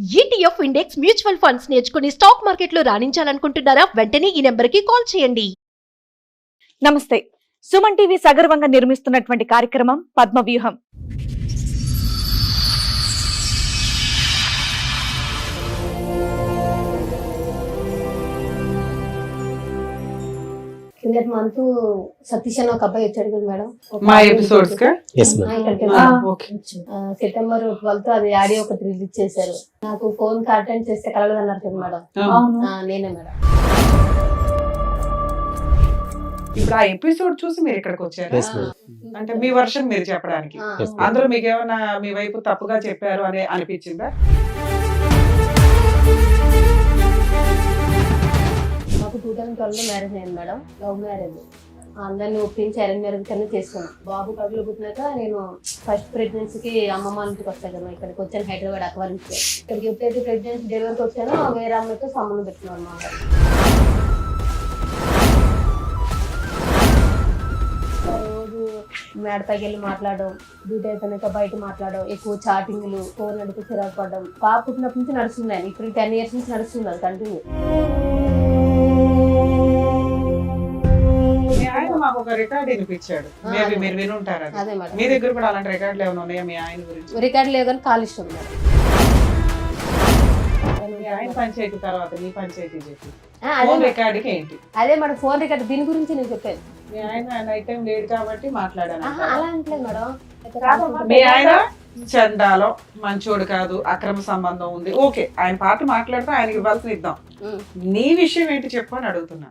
ETF index mutual funds నేర్చుకుని stock మార్కెట్లో రాణించాలనుకుంటున్నారా? వెంటనే ఈ నెంబర్కి కాల్ చేయండి. నమస్తే. సుమన్ టీవీ సగర్వంగా నిర్మిస్తున్నటువంటి కార్యక్రమం పద్మవ్యూహం. కిందటి మంత్ సతీష్ అని ఒక అబ్బాయి వచ్చాడు కదా మేడం, మా ఎపిసోడ్స్ కా సెప్టెంబర్ 12 అది ఆడియో ఒకటి రిలీజ్ చేశారు. నాకు ఫోన్ అటెండ్ చేస్తే కలవదు అన్నారు కదా మేడం, నేనే మేడం. ఇప్పుడు ఆ ఎపిసోడ్ చూసి మీరు ఇక్కడికి వచ్చారు అంటే మీ వర్షన్ మీరు చెప్పడానికి, అందులో మీకు ఏమైనా మీ వైపు తప్పుగా చెప్పారు అని అనిపించిందా? మాకు 2012 మ్యారేజ్ అయింది మేడం, లవ్ మ్యారేజ్. అందరినీ ఒప్పించి అరేంజ్ మ్యారేజ్ కన్నా చేసుకున్నాం. బాబు కడుపులో పుట్టినాక నేను ఫస్ట్ ప్రెగ్నెన్సీకి అమ్మమ్మ ఇంటికి వస్తాను కదా, ఇక్కడికి వచ్చాను హైదరాబాద్ అక్వారి నుంచి. ఇక్కడికి ఎప్పుడైతే ప్రెగ్నెన్సీ డెలివరీకి వచ్చానో వేరే అమ్మాయితో సంబంధం పెట్టుకున్నాను మా రోజు మేడపైకి వెళ్ళి మాట్లాడడం, డ్యూటీ అయిపోయినాక బయట మాట్లాడడం, ఎక్కువ చాటింగ్లు, ఫోన్ నడిపి చిరాకు పడడం. పాప పుట్టినప్పటి నుంచి నడుస్తుంది, ఇప్పుడు 10 years నుంచి నడుస్తుంది అది కంటిన్యూ. ఆయన మాకు ఒక రికార్డ్ వినిపించాడు, మేబీ మీరు వినుంటారు. అదే మేడం, మీ దగ్గర కూడా అలాంటి రికార్డులు ఏమైనా ఉన్నాయా మీ ఆయన గురించి? రికార్డు లేదు కానీ కాల్ ఇష్టం మేడం. మీ ఆయన పంచాయతీ తర్వాత మీ పంచాయతీ చెప్పి అదే రికార్డుకి ఏంటి? అదే మేడం, ఫోన్ రికార్డు దీని గురించి నేను చెప్పాను. మీ ఆయన నైట్ టైం లేడు కాబట్టి మాట్లాడాను. అలా అంటలేదు మేడం. మీ ఆయన చండాలో మంచోడు కాదు, అక్రమ సంబంధం ఉంది, ఓకే ఆయన పాట మాట్లాడితే ఆయనకి ఇవ్వాల్సిన ఇద్దాం. నీ విషయం ఏంటి చెప్పు అని అడుగుతున్నా.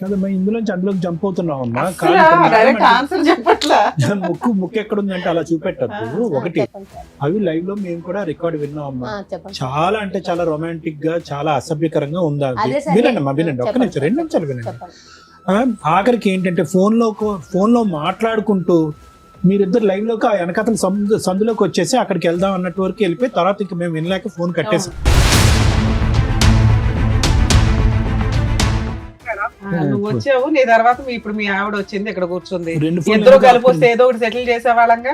కదమ్మా, ఇందులోంచి అందులోకి జంప్ అవుతున్నావు అమ్మా. ఆన్సర్ చెప్పట్లా. ముక్కు ఎక్కడుందంటే అలా చూపెట్టద్దు. ఒకటి, అవి లైవ్ లో మేము కూడా రికార్డ్ విన్నాం అమ్మా. చాలా అంటే చాలా రొమాంటిక్ గా, చాలా అసభ్యకరంగా ఉందా. వినండి అమ్మా, వినండి, ఒక్క నిమిషం, 2 నిమిషాలు వినండి. ఆఖరికి ఏంటంటే ఫోన్ లో మాట్లాడుకుంటూ మీరిద్దరు లైవ్ లోకి ఆ వెనకతలు సందులోకి వచ్చేసి అక్కడికి వెళ్దాం అన్నట్టు వరకు వెళ్ళిపోయి తర్వాత ఇంక మేము వినలేక ఫోన్ కట్టేసాం. నువ్వు వచ్చావు, నీ తర్వాత ఇప్పుడు మీ ఆవిడ వచ్చింది, ఇక్కడ కూర్చుంది, ఇద్దరు కలిపి వస్తే ఏదో ఒకటి సెటిల్ చేసే వాళ్ళంగా.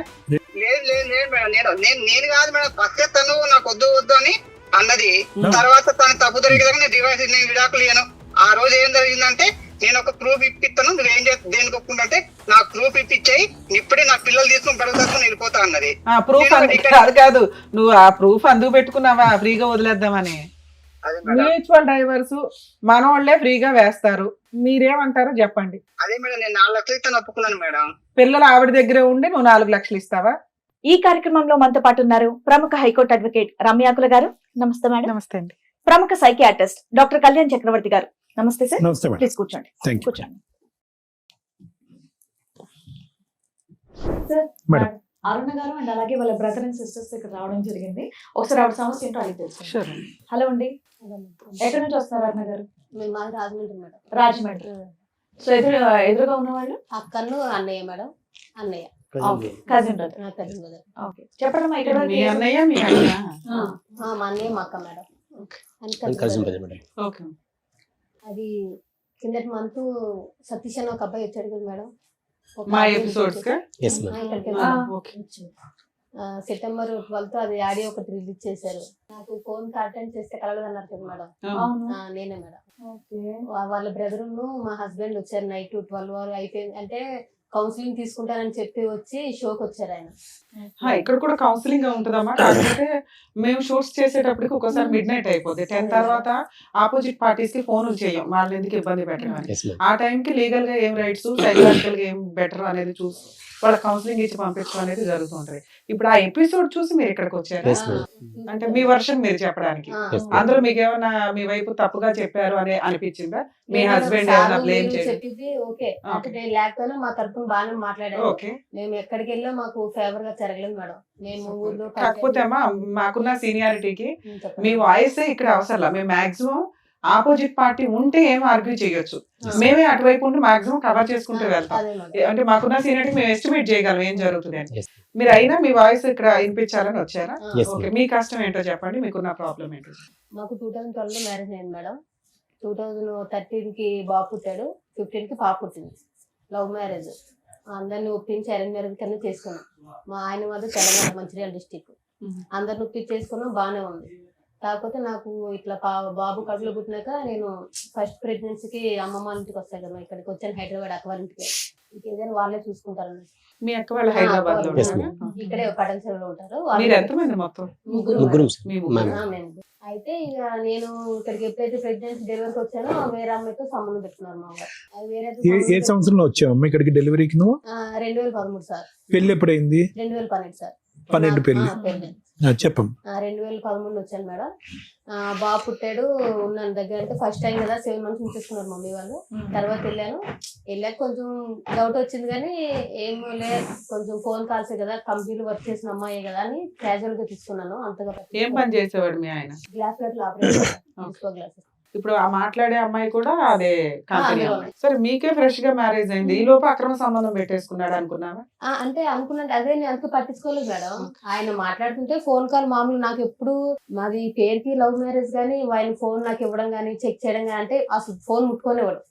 నేను కాదు మేడం, ఫస్ట్ తను నాకు వద్దు అని అన్నది. తర్వాత తను తప్పు దొరికిదాకా నేను డివైస్ విడాకులు ఇయ్యను. ఆ రోజు ఏం జరిగిందంటే, నేను ఒక ప్రూఫ్ ఇప్పిస్తాను, నువ్వేం దేనికి ఒప్పుకుంటే నాకు ప్రూఫ్ ఇప్పించాయి, ఇప్పుడే నా పిల్లలు తీసుకుని పెరుగుతాను వెళ్ళిపోతా అన్నది. అది కాదు, నువ్వు ఆ ప్రూఫ్ అందుకు పెట్టుకున్నావా ఫ్రీగా వదిలేద్దామని? మ్యూచువల్ డైవర్స్ మనోళ్లే ఫ్రీగా వేస్తారు, మీరేమంటారో చెప్పండి. అదే మేడం, నేను 4 లక్షలు ఇస్తాను ఒప్పుకున్నాను మేడం. పిల్లలు ఆవిడ దగ్గరే ఉండి నువ్వు 4 లక్షలు ఇస్తావా? ఈ కార్యక్రమంలో మనతో పాటు ఉన్నారు ప్రముఖ హైకోర్టు అడ్వకేట్ రమ్యాకుల గారు. నమస్తే మేడం. నమస్తే అండి. ప్రముఖ సైకియాట్రిస్ట్ డాక్టర్ కళ్యాణ్ చక్రవర్తి గారు. నమస్తే సార్. నమస్తే మేడం. ప్లీజ్ కూర్చోండి. కూర్చోండి సార్. అరుణ గారు అండ్ అలాగే వాళ్ళ బ్రదర్ అండ్ సిస్టర్స్ ఇక్కడ రావడం జరిగింది. ఒకసారి ఆవిడ సమస్య ఏంటో అడిగి తెలుసు. హలో అండి, ఎక్కడి నుంచి వస్తున్నారు అరుణ గారు? మాది రాజమండ్రి మేడం. రాజమండ్రి. సో ఎదురుగా ఉన్న వాళ్ళు అక్కను అన్నయ్య మేడం. అన్నయ్య కజిన్ బ్రదర్. చెప్పండి మా ఇక్కడ మీ అన్నయ్య మీ అన్న? మా అన్నయ్య మా అక్క మేడం. అది కిందటి మంత్ సతీష్ అని ఒక అబ్బాయి వచ్చాడు కదా మేడం, మా ఎపిసోడ్స్ కా సెప్టెంబర్ 12 అది ఆడియో ఒకటి రిలీజ్ చేశారు. నాకు ఫోన్ అటెండ్ చేస్తే కలవదు అన్నారు కదా మేడం, నేనే మేడం. వాళ్ళ బ్రదర్ మా హస్బెండ్ వచ్చారు నైట్ 12 అయిపోయింది అంటే కౌన్సిలింగ్ తీసుకుంటానని చెప్పి వచ్చి షోకి వచ్చారు ఆయన. ఇక్కడ కూడా కౌన్సిలింగ్ ఉంటుందమ్మా. కాకపోతే మేము షూట్స్ చేసేటప్పటికి ఒకసారి మిడ్ నైట్ అయిపోతుంది. 10 తర్వాత ఆపోజిట్ పార్టీస్ కి ఫోన్లు చేయం, వాళ్ళని ఎందుకు ఇబ్బంది పెట్టడం. ఆ టైంకి లీగల్ గా ఏం రైట్స్, సైకలాజికల్ గా ఏం బెటర్ అనేది చూసి వాళ్ళ కౌన్సిలింగ్ ఇచ్చి పంపించడం అనేది జరుగుతుంటది. ఇప్పుడు ఆ ఎపిసోడ్ చూసి మీరు ఇక్కడికి వచ్చారు అంటే మీ వర్షన్ మీరు చెప్పడానికి, అందులో మీకు ఏమైనా మీ వైపు తప్పుగా చెప్పారు అని అనిపించిందా? మీ హస్బెండ్ ఏమైనా బ్లేమ్ చెప్పింది ఓకే అంటే లేకపోయినా మా తరఫున బాగానే మాట్లాడారు. మేము ఎక్కడికి వెళ్ళా మాకు ఫేవర్ గా జరగలేదు మేడం. మేము ఊర్లో కాకపోతే అమ్మా మాకున్న సీనియారిటీకి మీ వాయిస్ ఇక్కడ అవసరం. మేము మాక్సిమం ఆపోజిట్ పార్టీ ఉంటే ఏం ఆర్గ్యూ చేయొచ్చు, మేమే అటువైపు ఉండి మాక్సిమం కవర్ చేసుకుంటూ వెళ్తాం. అంటే మాకున్న సీనియారిటీ మేము ఎస్టిమేట్ చేయగలం ఏం జరుగుతుంది అని. మీరు అయినా మీ వాయిస్ ఇక్కడ వినిపించాలని వచ్చారా? ఓకే, మీ కష్టం ఏంటో చెప్పండి, మీకున్న ప్రాబ్లం ఏంటో. మాకు 2012 మ్యారేజ్ అయింది మేడం. 2013 బాబు పుట్టాడు. 15కి పాప పుట్టింది. లవ్ మ్యారేజ్, అందరిని ఒప్పించి అరేంజ్ మ్యారేజ్ కింద చేసుకున్నాం. మా ఆయన మాది తెలంగాణ మంచిర్యాల డిస్టిక్. అందరిని ఒప్పించి చేసుకున్నాం, బాగానే ఉంది. కాకపోతే నాకు ఇట్లా బాబు కడుపులో పుట్టినాక నేను ఫస్ట్ ప్రెగ్నెన్సీకి అమ్మమ్మ ఇంటికి వస్తాయి కదా, ఇక్కడికి వచ్చాను హైదరాబాద్ అక్క వాళ్ళ ఇంటికి. ఇంకేదైనా వాళ్ళే చూసుకుంటారు. మీ అక్క వాళ్ళు హైదరాబాద్ లో Yes, ఉంటారా? ఇక్కడే పటన్ చెరువులో ఉంటారు. మీరు ఎంతమంది మొత్తం? ముగ్గురు మీ ముగ్గురు. మేము. అయితే ఇక నేను ఇక్కడికి ఎప్పుడైతే ప్రెగ్నెన్సీ డెలివరీకి వచ్చానో వేరే అమ్మాయితో సంబంధం పెట్టుకున్నారు మా వారు. అది వేరే ఏ సంవత్సరంలో వచ్చావమ్మా ఇక్కడికి డెలివరీకి నువ్వు? 2013 సార్. పెళ్లి ఎప్పుడైంది? 2012 సార్. 12 పెళ్లి. పెళ్లి చెప్పమ్మా. 2013 వచ్చాను మేడం. బాబు పుట్టాడు, ఉన్నాను దగ్గర. అంటే ఫస్ట్ టైం కదా 7 months ఉంచేసుకున్నారు మమ్మీ వాళ్ళు. తర్వాత వెళ్ళాక కొంచెం డౌట్ వచ్చింది, కానీ ఏమో కొంచెం ఫోన్ కాల్సే కదా, కంపెనీలో వర్క్ చేసిన అమ్మాయి కదా అని క్యాజువల్ గా తీసుకున్నాను. అంతగా ఏం పని చేసేవాడు మీ ఆయన? గ్లాస్ ప్లేట్లు ఆపరేషన్ గ్లాసెస్. ఇప్పుడు ఆ మాట్లాడే అమ్మాయి కూడా అదే కంపెనీ అందులోనే. అమ్మాయి. సరే, మీకే ఫ్రెష్ గా మ్యారేజ్ అయింది, ఈ లోపు అక్రమ సంబంధం పెట్టేసుకున్నాడు అనుకున్నావా? అంటే అనుకున్నట్టు అదే నేను అంత పట్టించుకోలేదు మేడం. ఆయన మాట్లాడుతుంటే ఫోన్ కాల్ మామూలు. నాకు ఎప్పుడు మాది పేరుకి లవ్ మ్యారేజ్, కానీ ఆయన ఫోన్ నాకు ఇవ్వడం కానీ చెక్ చేయడం కానీ, అంటే అసలు ఫోన్ ముట్టుకోనివ్వడు.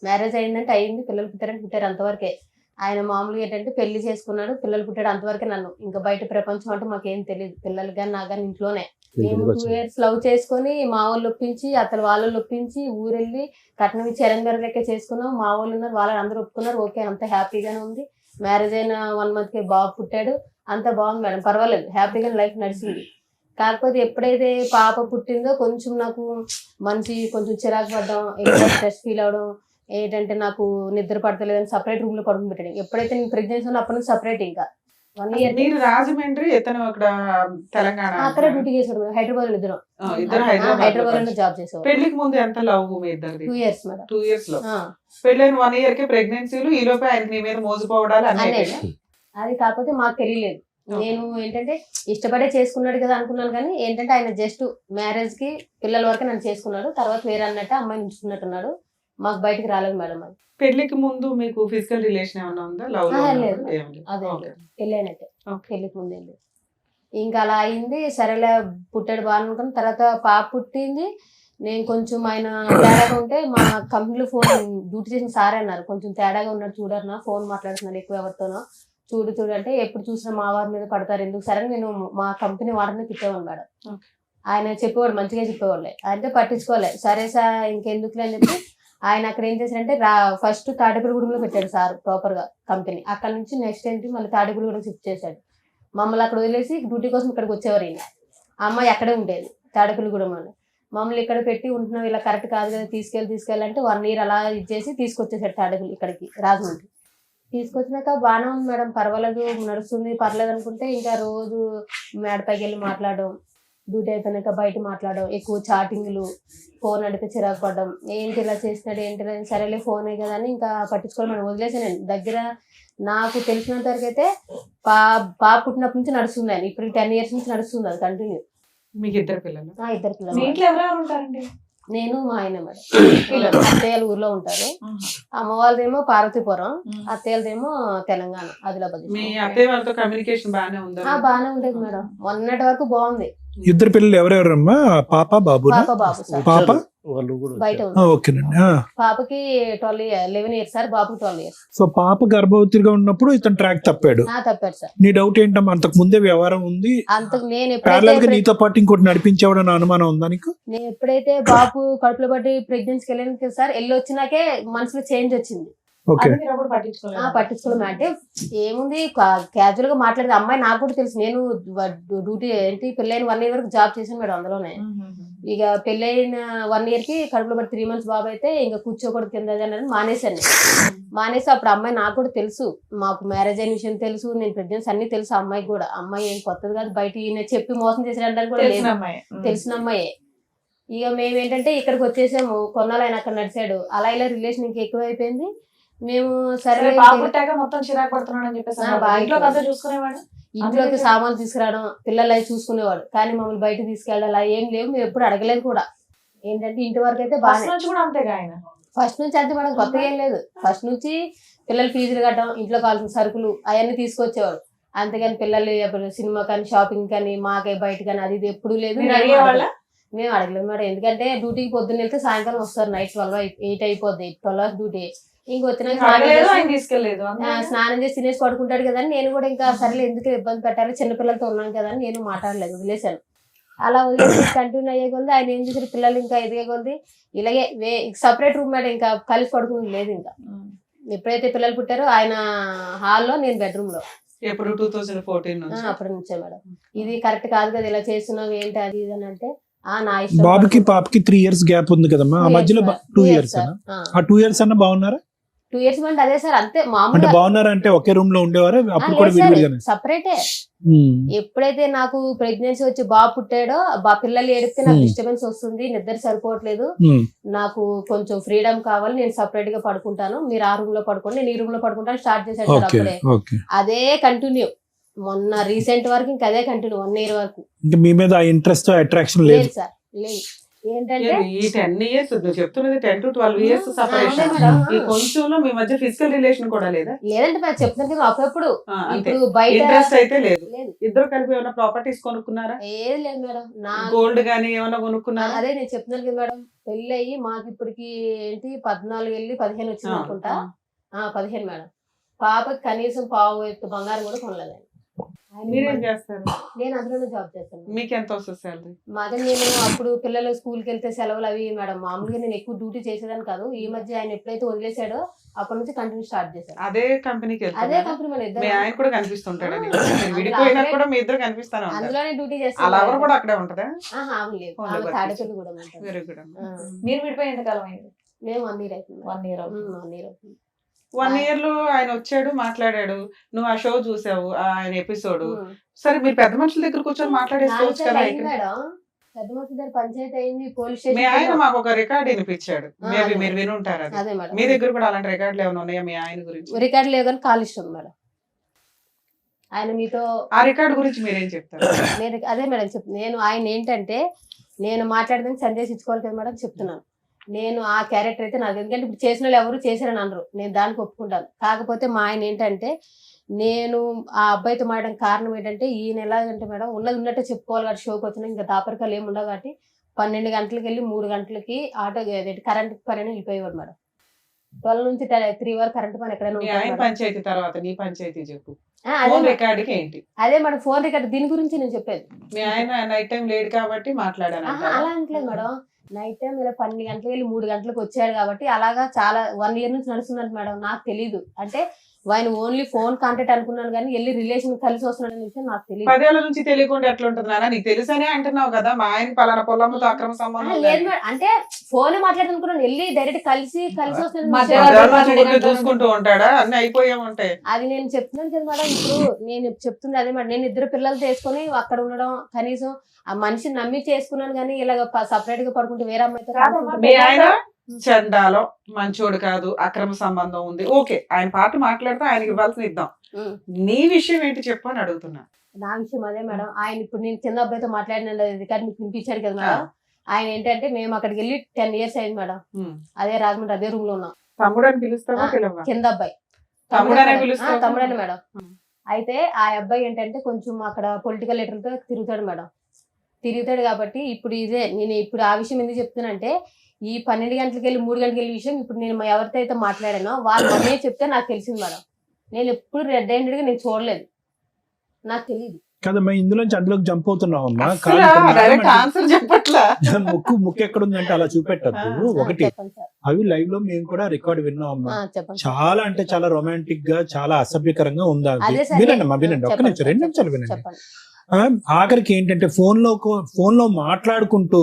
మ్యారేజ్ అయిందంటే అయింది, పిల్లలు పుట్టారంటే పుట్టారు, అంతవరకే. ఆయన మామూలుగా ఏంటంటే పెళ్లి చేసుకున్నాడు, పిల్లలు పుట్టాడు, అంతవరకే. నన్ను ఇంకా బయట ప్రపంచం అంటే మాకేం తెలియదు. పిల్లలు కానీ నాకు కానీ ఇంట్లోనే. మేము 2 years లవ్ చేసుకుని మా వాళ్ళు ఒప్పించి అతను వాళ్ళు ఒప్పించి ఊరెళ్ళి కట్నం ఇచ్చి అరేంజ్ లెక్క చేసుకున్నాం. మా వాళ్ళు ఉన్నారు, వాళ్ళని అందరూ ఒప్పుకున్నారు. ఓకే, అంత హ్యాపీగానే ఉంది. మ్యారేజ్ అయిన 1 month కి బాబు పుట్టాడు, అంత బాగుంది మేడం, పర్వాలేదు, హ్యాపీగా లైఫ్ నడిచింది. కాకపోతే ఎప్పుడైతే పాప పుట్టిందో కొంచెం నాకు కొంచెం చిరాకు పడ్డం, ఎక్కువ స్ట్రెస్ ఫీల్ అవడం, ఏంటంటే నాకు నిద్ర పడతలేదని సపరేట్ రూమ్ లో పడుకుని పెట్టాడు. ఎప్పుడైతే నేను ప్రెగ్నెన్సీ ఉన్నా అప్పటి నుంచి సపరేట్. ఇంకా 1 year మీరు రాజమండ్రి, ఇతను అక్కడ తెలంగాణ. అక్కడ డ్యూటీ చేసాడు. హైదరాబాద్ ఇద్దరం ఇద్దరు హైదరాబాద్ లో జాబ్ చేసేవాడు. పెళ్లికి ముందు ఎంత లవ్ మీ ఇద్దరిది? 2 years మేడం. 2 years లో పెళ్ళైన 1 year కి ప్రెగ్నెన్సీలు, ఈ లోపే ఆయన నీ మీద మోసపోవడాలు అన్నీ. అది కాకపోతే మాకు తెలియలేదు. నేను ఏంటంటే ఇష్టపడే చేసుకున్నాడు కదా అనుకున్నాను, కానీ ఏంటంటే ఆయన జస్ట్ మ్యారేజ్ కి పిల్లల వరకు నన్ను చేసుకున్నాడు. తర్వాత వేరే అన్నట్టు అమ్మాయిని ఉంచుకున్నట్టున్నాడు. మాకు బయటకు రాలేదు మేడం. అది పెళ్లికి ముందు మీకు ఫిజికల్ రిలేషన్ ఏమైనా ఉందా? లవ్ లేదు, అదే పెళ్ళైనట్టే. పెళ్లికి ముందు ఏం లేదు. ఇంకా అలా అయింది. సరేలే, పుట్టాడు బాగా అనుకుని తర్వాత పాప పుట్టింది. నేను కొంచెం ఆయన తేడాగా ఉంటే మా కంపెనీలో ఫోన్ డ్యూటీ చేసిన సారే అన్నారు, కొంచెం తేడాగా ఉన్నాడు చూడన్నా, ఫోన్ మాట్లాడుతున్నాడు ఎక్కువ ఎవరితోనో, చూడు అంటే ఎప్పుడు చూసినా మా వారి మీద పడతారు ఎందుకు. సరే నేను మా కంపెనీ వాడిని తిట్టేవాడు మేడం. ఆయన చెప్పేవాడు, మంచిగా చెప్పేవాళ్ళే, అంటే పట్టించుకోలే. సరే సార్ ఇంకెందుకులే అని చెప్పి ఆయన అక్కడ ఏం చేశారంటే ఫస్ట్ తాడేపల్లిగూడెంలో పెట్టాడు సార్ ప్రాపర్ గా కంపెనీ. అక్కడ నుంచి నెక్స్ట్ ఏంటి మళ్ళీ తాడేపల్లిగూడెం షిఫ్ట్ చేశాడు. మమ్మల్ని అక్కడ వదిలేసి డ్యూటీ కోసం ఇక్కడికి వచ్చేవారు. ఈయన అమ్మాయి అక్కడే ఉండేది తాడేపల్లిగూడెంలో. మమ్మల్ని ఇక్కడ పెట్టి ఉంటున్నాం, ఇలా కరెక్ట్ కాదు కదా, తీసుకెళ్ళాలంటే 1 year అలా ఇచ్చేసి తీసుకొచ్చేసాడు తాడేపల్లి ఇక్కడికి రాజమండ్రి. తీసుకొచ్చినాక బాగానే ఉంది మేడం, పర్వాలేదు, నడుస్తుంది, పర్లేదు అనుకుంటే ఇంకా రోజు మేడపైకి వెళ్ళి మాట్లాడడం, డ్యూటీ అయిపోయినాక బయట మాట్లాడడం, ఎక్కువ చాటింగ్లు, ఫోన్ అడిగితే చిరాకు పడడం, ఏంటి ఇలా చేస్తున్నాడు ఏంటి, సరేలే ఫోనే కదా అని ఇంకా పట్టించుకోవడం మనం వదిలేసాను. దగ్గర నాకు తెలిసినంత వరకు అయితే పాప పుట్టినప్పటి నుంచి నడుస్తుంది అని, ఇప్పుడు 10 years నుంచి నడుస్తుంది అది కంటిన్యూ. మీకు 2 పిల్లలు? 2 పిల్లలు. మీ ఇంట్లో ఎవరెవరు ఉంటారండి? నేను మా ఆయన మేడం. అత్తయ్యలు ఊర్లో ఉంటారు. అమ్మ వాళ్ళదేమో పార్వతీపురం, అత్తయ్యదేమో తెలంగాణ ఆదిలాబాద్. మీ అత్తయ్య వాళ్ళతో కమ్యూనికేషన్ బాగానే ఉందా? బాగానే ఉండేది మేడం, మొన్నటి వరకు బాగుంది. 2 పిల్లలు ఎవరెవరమ్మా? పాప బాబు? బాబు సార్ పాప బయట ఉంది. ఓకేనండి. పాపకి 11 years సార్, బాబుకి 12 years. సో పాప గర్భవతిగా ఉన్నప్పుడు ఇతను ట్రాక్ తప్పాడు. తప్పాడు సార్. నీ డౌట్ ఏంటమ్మా, అంతకు ముందే వ్యవహారం ఉంది, అంతకు నేను ప్యారలల్ గా నీతో పాటు ఇంకోటి నడిపించేవాడని అనుమానం ఉందా నీకు? నేను ఎప్పుడైతే బాబు కడుపులో పట్టి ప్రెగ్నెన్సీకి వెళ్ళాను సార్, వెళ్ళి వచ్చినాకే మనసులో చేంజ్ వచ్చింది. పట్టించుకోవడం అంటే ఏముంది, క్యాజువల్ గా మాట్లాడేది. అమ్మాయి నాకు కూడా తెలుసు, నేను డ్యూటీ ఏంటి పెళ్ళైన 1 year వరకు జాబ్ చేశాను మేడం అందులోనే. ఇక పెళ్ళైన 1 year కి కడుపులో పట్టి 3 months బాబు అయితే ఇంకా కూర్చోకూడదు కింద అని మానేశాను. మానేసి అప్పుడు అమ్మాయి నాకు కూడా తెలుసు, మాకు మ్యారేజ్ అయిన విషయం తెలుసు, నేను ప్రెగ్నెన్సీ అన్ని తెలుసు అమ్మాయికి కూడా. అమ్మాయి ఏం కొత్తది కాదు, బయట ఈయన చెప్పి మోసం చేసేయడానికి కూడా లేదు, తెలిసిన అమ్మాయే. ఇక మేము ఏంటంటే ఇక్కడికి వచ్చేసాము, కొన్నాళ్ళు ఆయన అక్కడ నడిచాడు, అలా ఇలా రిలేషన్ ఇంకా ఎక్కువ అయిపోయింది. మేము సరే మొత్తం చిరాకు పడుతున్నాడు అని చెప్పేసి చూసుకునేవాడు, ఇంట్లోకి సామాన్లు తీసుకురావడం, పిల్లలు అవి చూసుకునేవాడు, కానీ మమ్మల్ని బయట తీసుకెళ్ళాలి అలా ఏం లేవు. మేము ఎప్పుడు అడగలేదు కూడా. ఏంటంటే ఇంటి వరకు అయితే బాగా ఫస్ట్ నుంచి అంతే మేడం, కొత్తగా ఏం లేదు. ఫస్ట్ నుంచి పిల్లలు ఫీజులు కట్టడం, ఇంట్లో కావాల్సిన సరుకులు అవన్నీ తీసుకొచ్చేవాడు. అంతేగాని పిల్లలు సినిమా కానీ షాపింగ్ కానీ మాకే బయట కానీ అది ఇది ఎప్పుడు లేదు. మేము అడగలేదు మేడం, ఎందుకంటే డ్యూటీకి పొద్దున్న వెళ్తే సాయంకాలం వస్తారు, నైట్ 8 అయిపోద్ది, 12 hours డ్యూటీ. ఇంక వచ్చినాక అడగలేదు, ఆయన తీసుకెళ్ళలేదు స్నానం చేసి తినేసి పడుకుంటాడు కదా అని నేను కూడా ఇంకా సరేలే ఎందుకు ఇబ్బంది పెట్టాలి, చిన్నపిల్లలతో ఉన్నాను కదా అని నేను మాట్లాడలేదు, వదిలేశాను. అలా వదిలేసి కంటిన్యూ అయ్యే కొద్ది ఆయన ఏం చేశారు, పిల్లలు ఇంకా ఎదిగే కొద్ది ఇలాగే సపరేట్ రూమ్ మేడం, ఇంకా కలిసి పడుకుని లేదు. ఇంకా ఎప్పుడైతే పిల్లలు పుట్టారో ఆయన హాల్లో, నేను బెడ్రూమ్ లో. ఎప్పుడు 2014 నుంచి అప్పటి నుంచే మేడం. ఇది కరెక్ట్ కాదు కదా, ఇలా చేస్తున్నావు ఏంటి అది ఇది అని అంటే నా ఇష్టం. బాబుకి పాపకి 3 years గ్యాప్ ఉంది కదమ్మా, ఆ మధ్యలో 2 years ఆ 2 years అన్న బాగున్నారా? 2 years అంటే అదే సార్, అంతే అంటే మామూలుగా. బాగున్నారా అంటే ఒకే రూమ్ లో ఉండేవారా అప్పుడు కూడా విడివిడిగానే? సపరేటే. ఎప్పుడైతే నాకు ప్రెగ్నెన్సీ వచ్చి బాబు పుట్టాడో, పిల్లలు ఏడిస్తే నాకు డిస్టర్బెన్స్ వస్తుంది, నిద్ర సరిపోవట్లేదు, నాకు కొంచెం ఫ్రీడమ్ కావాలి, నేను సపరేట్ గా పడుకుంటాను, మీరు ఆ రూమ్ లో పడుకోండి, నేను ఈ రూమ్ లో పడుకుంటాను స్టార్ట్ చేశాడు సార్. అప్పుడే అదే కంటిన్యూ, మొన్న రీసెంట్ వరకు ఇంకా అదే కంటిన్యూ 1 year వరకు. మీ మీద ఇంట్రెస్ట్ అట్రాక్షన్ లేదు సార్, లేదు. ఏంటంటే ఈ 10 years నువ్వు చెప్తున్నది 10 to 12 years సపరేషన్. ఈ కొంచెంలో మీ మధ్య ఫిజికల్ రిలేషన్ కూడా లేదా? లేదంటే మరి చెప్తున్నాను కదా, అప్పుడప్పుడు ఇప్పుడు బయట ఇంట్రెస్ట్ అయితే లేదు. లేదు. ఇద్దరు కలిపి ఏమైనా ప్రాపర్టీస్ కొనుక్కున్నారా? ఏది లేదు మేడం. నా గోల్డ్ గానీ ఏమైనా కొనుక్కున్నారా? అదే నేను చెప్తున్నాను కదా మేడం, పెళ్లి అయ్యి మాకు ఇప్పటికి ఏంటి 14 వెళ్ళి 15 వచ్చింది అనుకుంటా. 15 మేడం. పాపకి కనీసం పావు ఎత్తు బంగారం కూడా కొనలేదు. మీరేం చేస్తారు? నేను అందులోనే జాబ్ చేస్తాను. మీకు ఎంత వస్తుంది సాలరీ? మాదే, నేను అప్పుడు పిల్లలు స్కూల్కి వెళ్తే సెలవులు అవి మేడం, మామూలుగా నేను ఎక్కువ డ్యూటీ చేసేదాన్ని కాదు. ఈ మధ్య ఆయన ఎప్పుడైతే వదిలేసాడో అప్పటి నుంచి కంటిన్యూ స్టార్ట్ చేశాను. అదే కంపెనీకి అదే కంపెనీ మన ఇద్దరు. మీ ఆయన కూడా కనిపిస్తుంటాడు, విడిపోయినా కూడా మీ ఇద్దరు కనిపిస్తాను. అందులోనే డ్యూటీ అలా చేస్తాను. ఎవరు కూడా అక్కడే ఉంటదా? లేదు, తాడేపల్లి కూడా ఉంటుంది. Very good. మీరు విడిపోయి ఎంతకాలం అయింది? మేము 1 year అవుతుంది. 1 year 1 year అవుతుంది. 1 year లో ఆయన వచ్చాడు, మాట్లాడాడు, నువ్వు ఆ షో చూసావు, ఆయన ఎపిసోడ్. సరే, మీరు పెద్ద మనుషుల దగ్గర కూర్చొని మాట్లాడేసుకోవచ్చు కదా. పెద్ద మనుషుల దగ్గర పంచాయతీ అయింది, పోలీస్ మీ ఆయన స్టేషన్. మాకు ఒక రికార్డ్ వినిపించాడు, మేబీ మీరు వినుంటారు. అది అదే మేడం, మీ దగ్గర కూడా అలాంటి రికార్డులు ఏమైనా ఉన్నాయా మీ ఆయన గురించి? రికార్డు లేదు కానీ కాల్ ఇష్టం మేడం. ఆయన మీతో ఆ రికార్డు గురించి మీరేం చెప్తారు? నేను అదే మేడం నేను ఆయన ఏంటంటే, నేను మాట్లాడదానికి సందేశం ఇచ్చుకోవాలి కదా మేడం, చెప్తున్నాను. నేను ఆ క్యారెక్టర్ అయితే నాకు, ఎందుకంటే ఇప్పుడు చేసిన వాళ్ళు ఎవరు చేశారని అనరు, నేను దానికి ఒప్పుకుంటాను. కాకపోతే మా ఆయన ఏంటంటే, నేను ఆ అబ్బాయితో మాట్లాడడం కారణం ఏంటంటే, ఈయన ఎలాగంటే మేడం, ఉన్నది ఉన్నట్టే చెప్పుకోవాలి కాబట్టి షోకి వచ్చినా ఇంకా దాపరికాలు ఏమి ఉండవు కాబట్టి 12 గంటలకు వెళ్ళి 3 గంటలకి ఆటో కరెంట్ పని అని వెళ్ళిపోయేవాడు మేడం. 12 నుంచి 3 వరకు కరెంట్ పని ఎక్కడైనా మీ ఆయన పంచాయతీ తర్వాత నీ పంచాయతీ చెప్పు. అదే రికార్డుకి ఏంటి? అదే మేడం, ఫోన్ రికార్డ్ దీని గురించి నేను చెప్పేది. మీ ఆయన నైట్ టైం లేడు కాబట్టి మాట్లాడాను. అలా అంటలేదు మేడం, నైట్ టైం ఇలా 12 గంటలకు వెళ్ళి 3 గంటలకు వచ్చాడు కాబట్టి అలాగా చాలా 1 year నుంచి నడుస్తుందంట మేడం. నాకు తెలీదు, అంటే ఆయన ఓన్లీ ఫోన్ కాంటాక్ట్ అనుకున్నాను కానీ వెళ్ళి రిలేషన్ కలిసి వస్తున్నాడు అనే విషయం నాకు తెలియదు. 10 ఏళ్ల నుంచి తెలియకుండా ఎట్లా ఉంటుంది నాన్న? నీకు తెలుసనే అంటున్నావు కదా, మా ఆయన పలానా పొలంతో అక్రమ సంబంధం లేదు మేడం, అంటే ఫోన్ మాట్లాడుతున్నాను, వెళ్ళి డైరెక్ట్ కలిసి చూసుకుంటూ ఉంటాడా? అన్ని అయిపోయా ఉంటాయి. అది నేను చెప్తున్నాను కదా మేడం. ఇప్పుడు నేను చెప్తుంది అదే మేడం, నేను 2 పిల్లలు తీసుకొని అక్కడ ఉండడం, కనీసం ఆ మనిషిని నమ్మి చేసుకున్నాను కానీ ఇలాగ సపరేట్ గా పడుకుంటే వేరే అమ్మాయితో. మీ ఆయన చండాలో మంచోడు కాదు, అక్రమ సంబంధం ఉంది, ఓకే, ఆయన పాట మాట్లాడితే ఆయనకి ఇవ్వాల్సిన ఇద్దాం. నీ విషయం ఏంటి చెప్పు అని అడుగుతున్నా. నా విషయం అదే మేడం, ఆయన ఇప్పుడు నేను చిన్న అబ్బాయితో మాట్లాడిన రికార్డు మీకు వినిపించాడు కదా మేడం. ఆయన ఏంటంటే, మేము అక్కడికి వెళ్ళి 10 years అయింది మేడం. అదే రాజమండ్రి అదే రూమ్ లో ఉన్నాం. తమ్ముడు అని పిలుస్తావా? కింద అబ్బాయి తమ్ముడనే పిలుస్తావా? తమ్ముడని మేడం. అయితే ఆ అబ్బాయి ఏంటంటే కొంచెం అక్కడ పొలిటికల్ లీడర్తో తిరుగుతాడు మేడం. తిరుగుతాడు కాబట్టి ఇప్పుడు నేను ఇప్పుడు ఆ విషయం ఎందుకు చెప్తున్నానంటే, ఈ 12 గంటలకు వెళ్ళి 3 గంటలకు వెళ్ళి విషయం ఇప్పుడు నేను ఎవరితో అయితే మాట్లాడానో వాళ్ళు అన్నీ చెప్తే నాకు తెలిసింది మేడం. నేను ఎప్పుడు రెడ్ హ్యాండెడ్ గా నేను చూడలేదు, నాకు తెలియదు కదమ్మా. ఇందులోంచి అందులోకి జంప్ అవుతున్నావమ్మా. ముక్కు ఎక్కడుందంటే అలా చూపెట్టద్దు. ఒకటి, అవి లైవ్ లో మేము కూడా రికార్డ్ విన్నామమ్మా. చాలా అంటే చాలా రొమాంటిక్ గా, చాలా అసభ్యకరంగా ఉందా? వినండి అమ్మా, వినండి, ఒక్క నిమిషం, 2 నిమిషాలు వినండి. ఆఖరికి ఏంటంటే ఫోన్ లో మాట్లాడుకుంటూ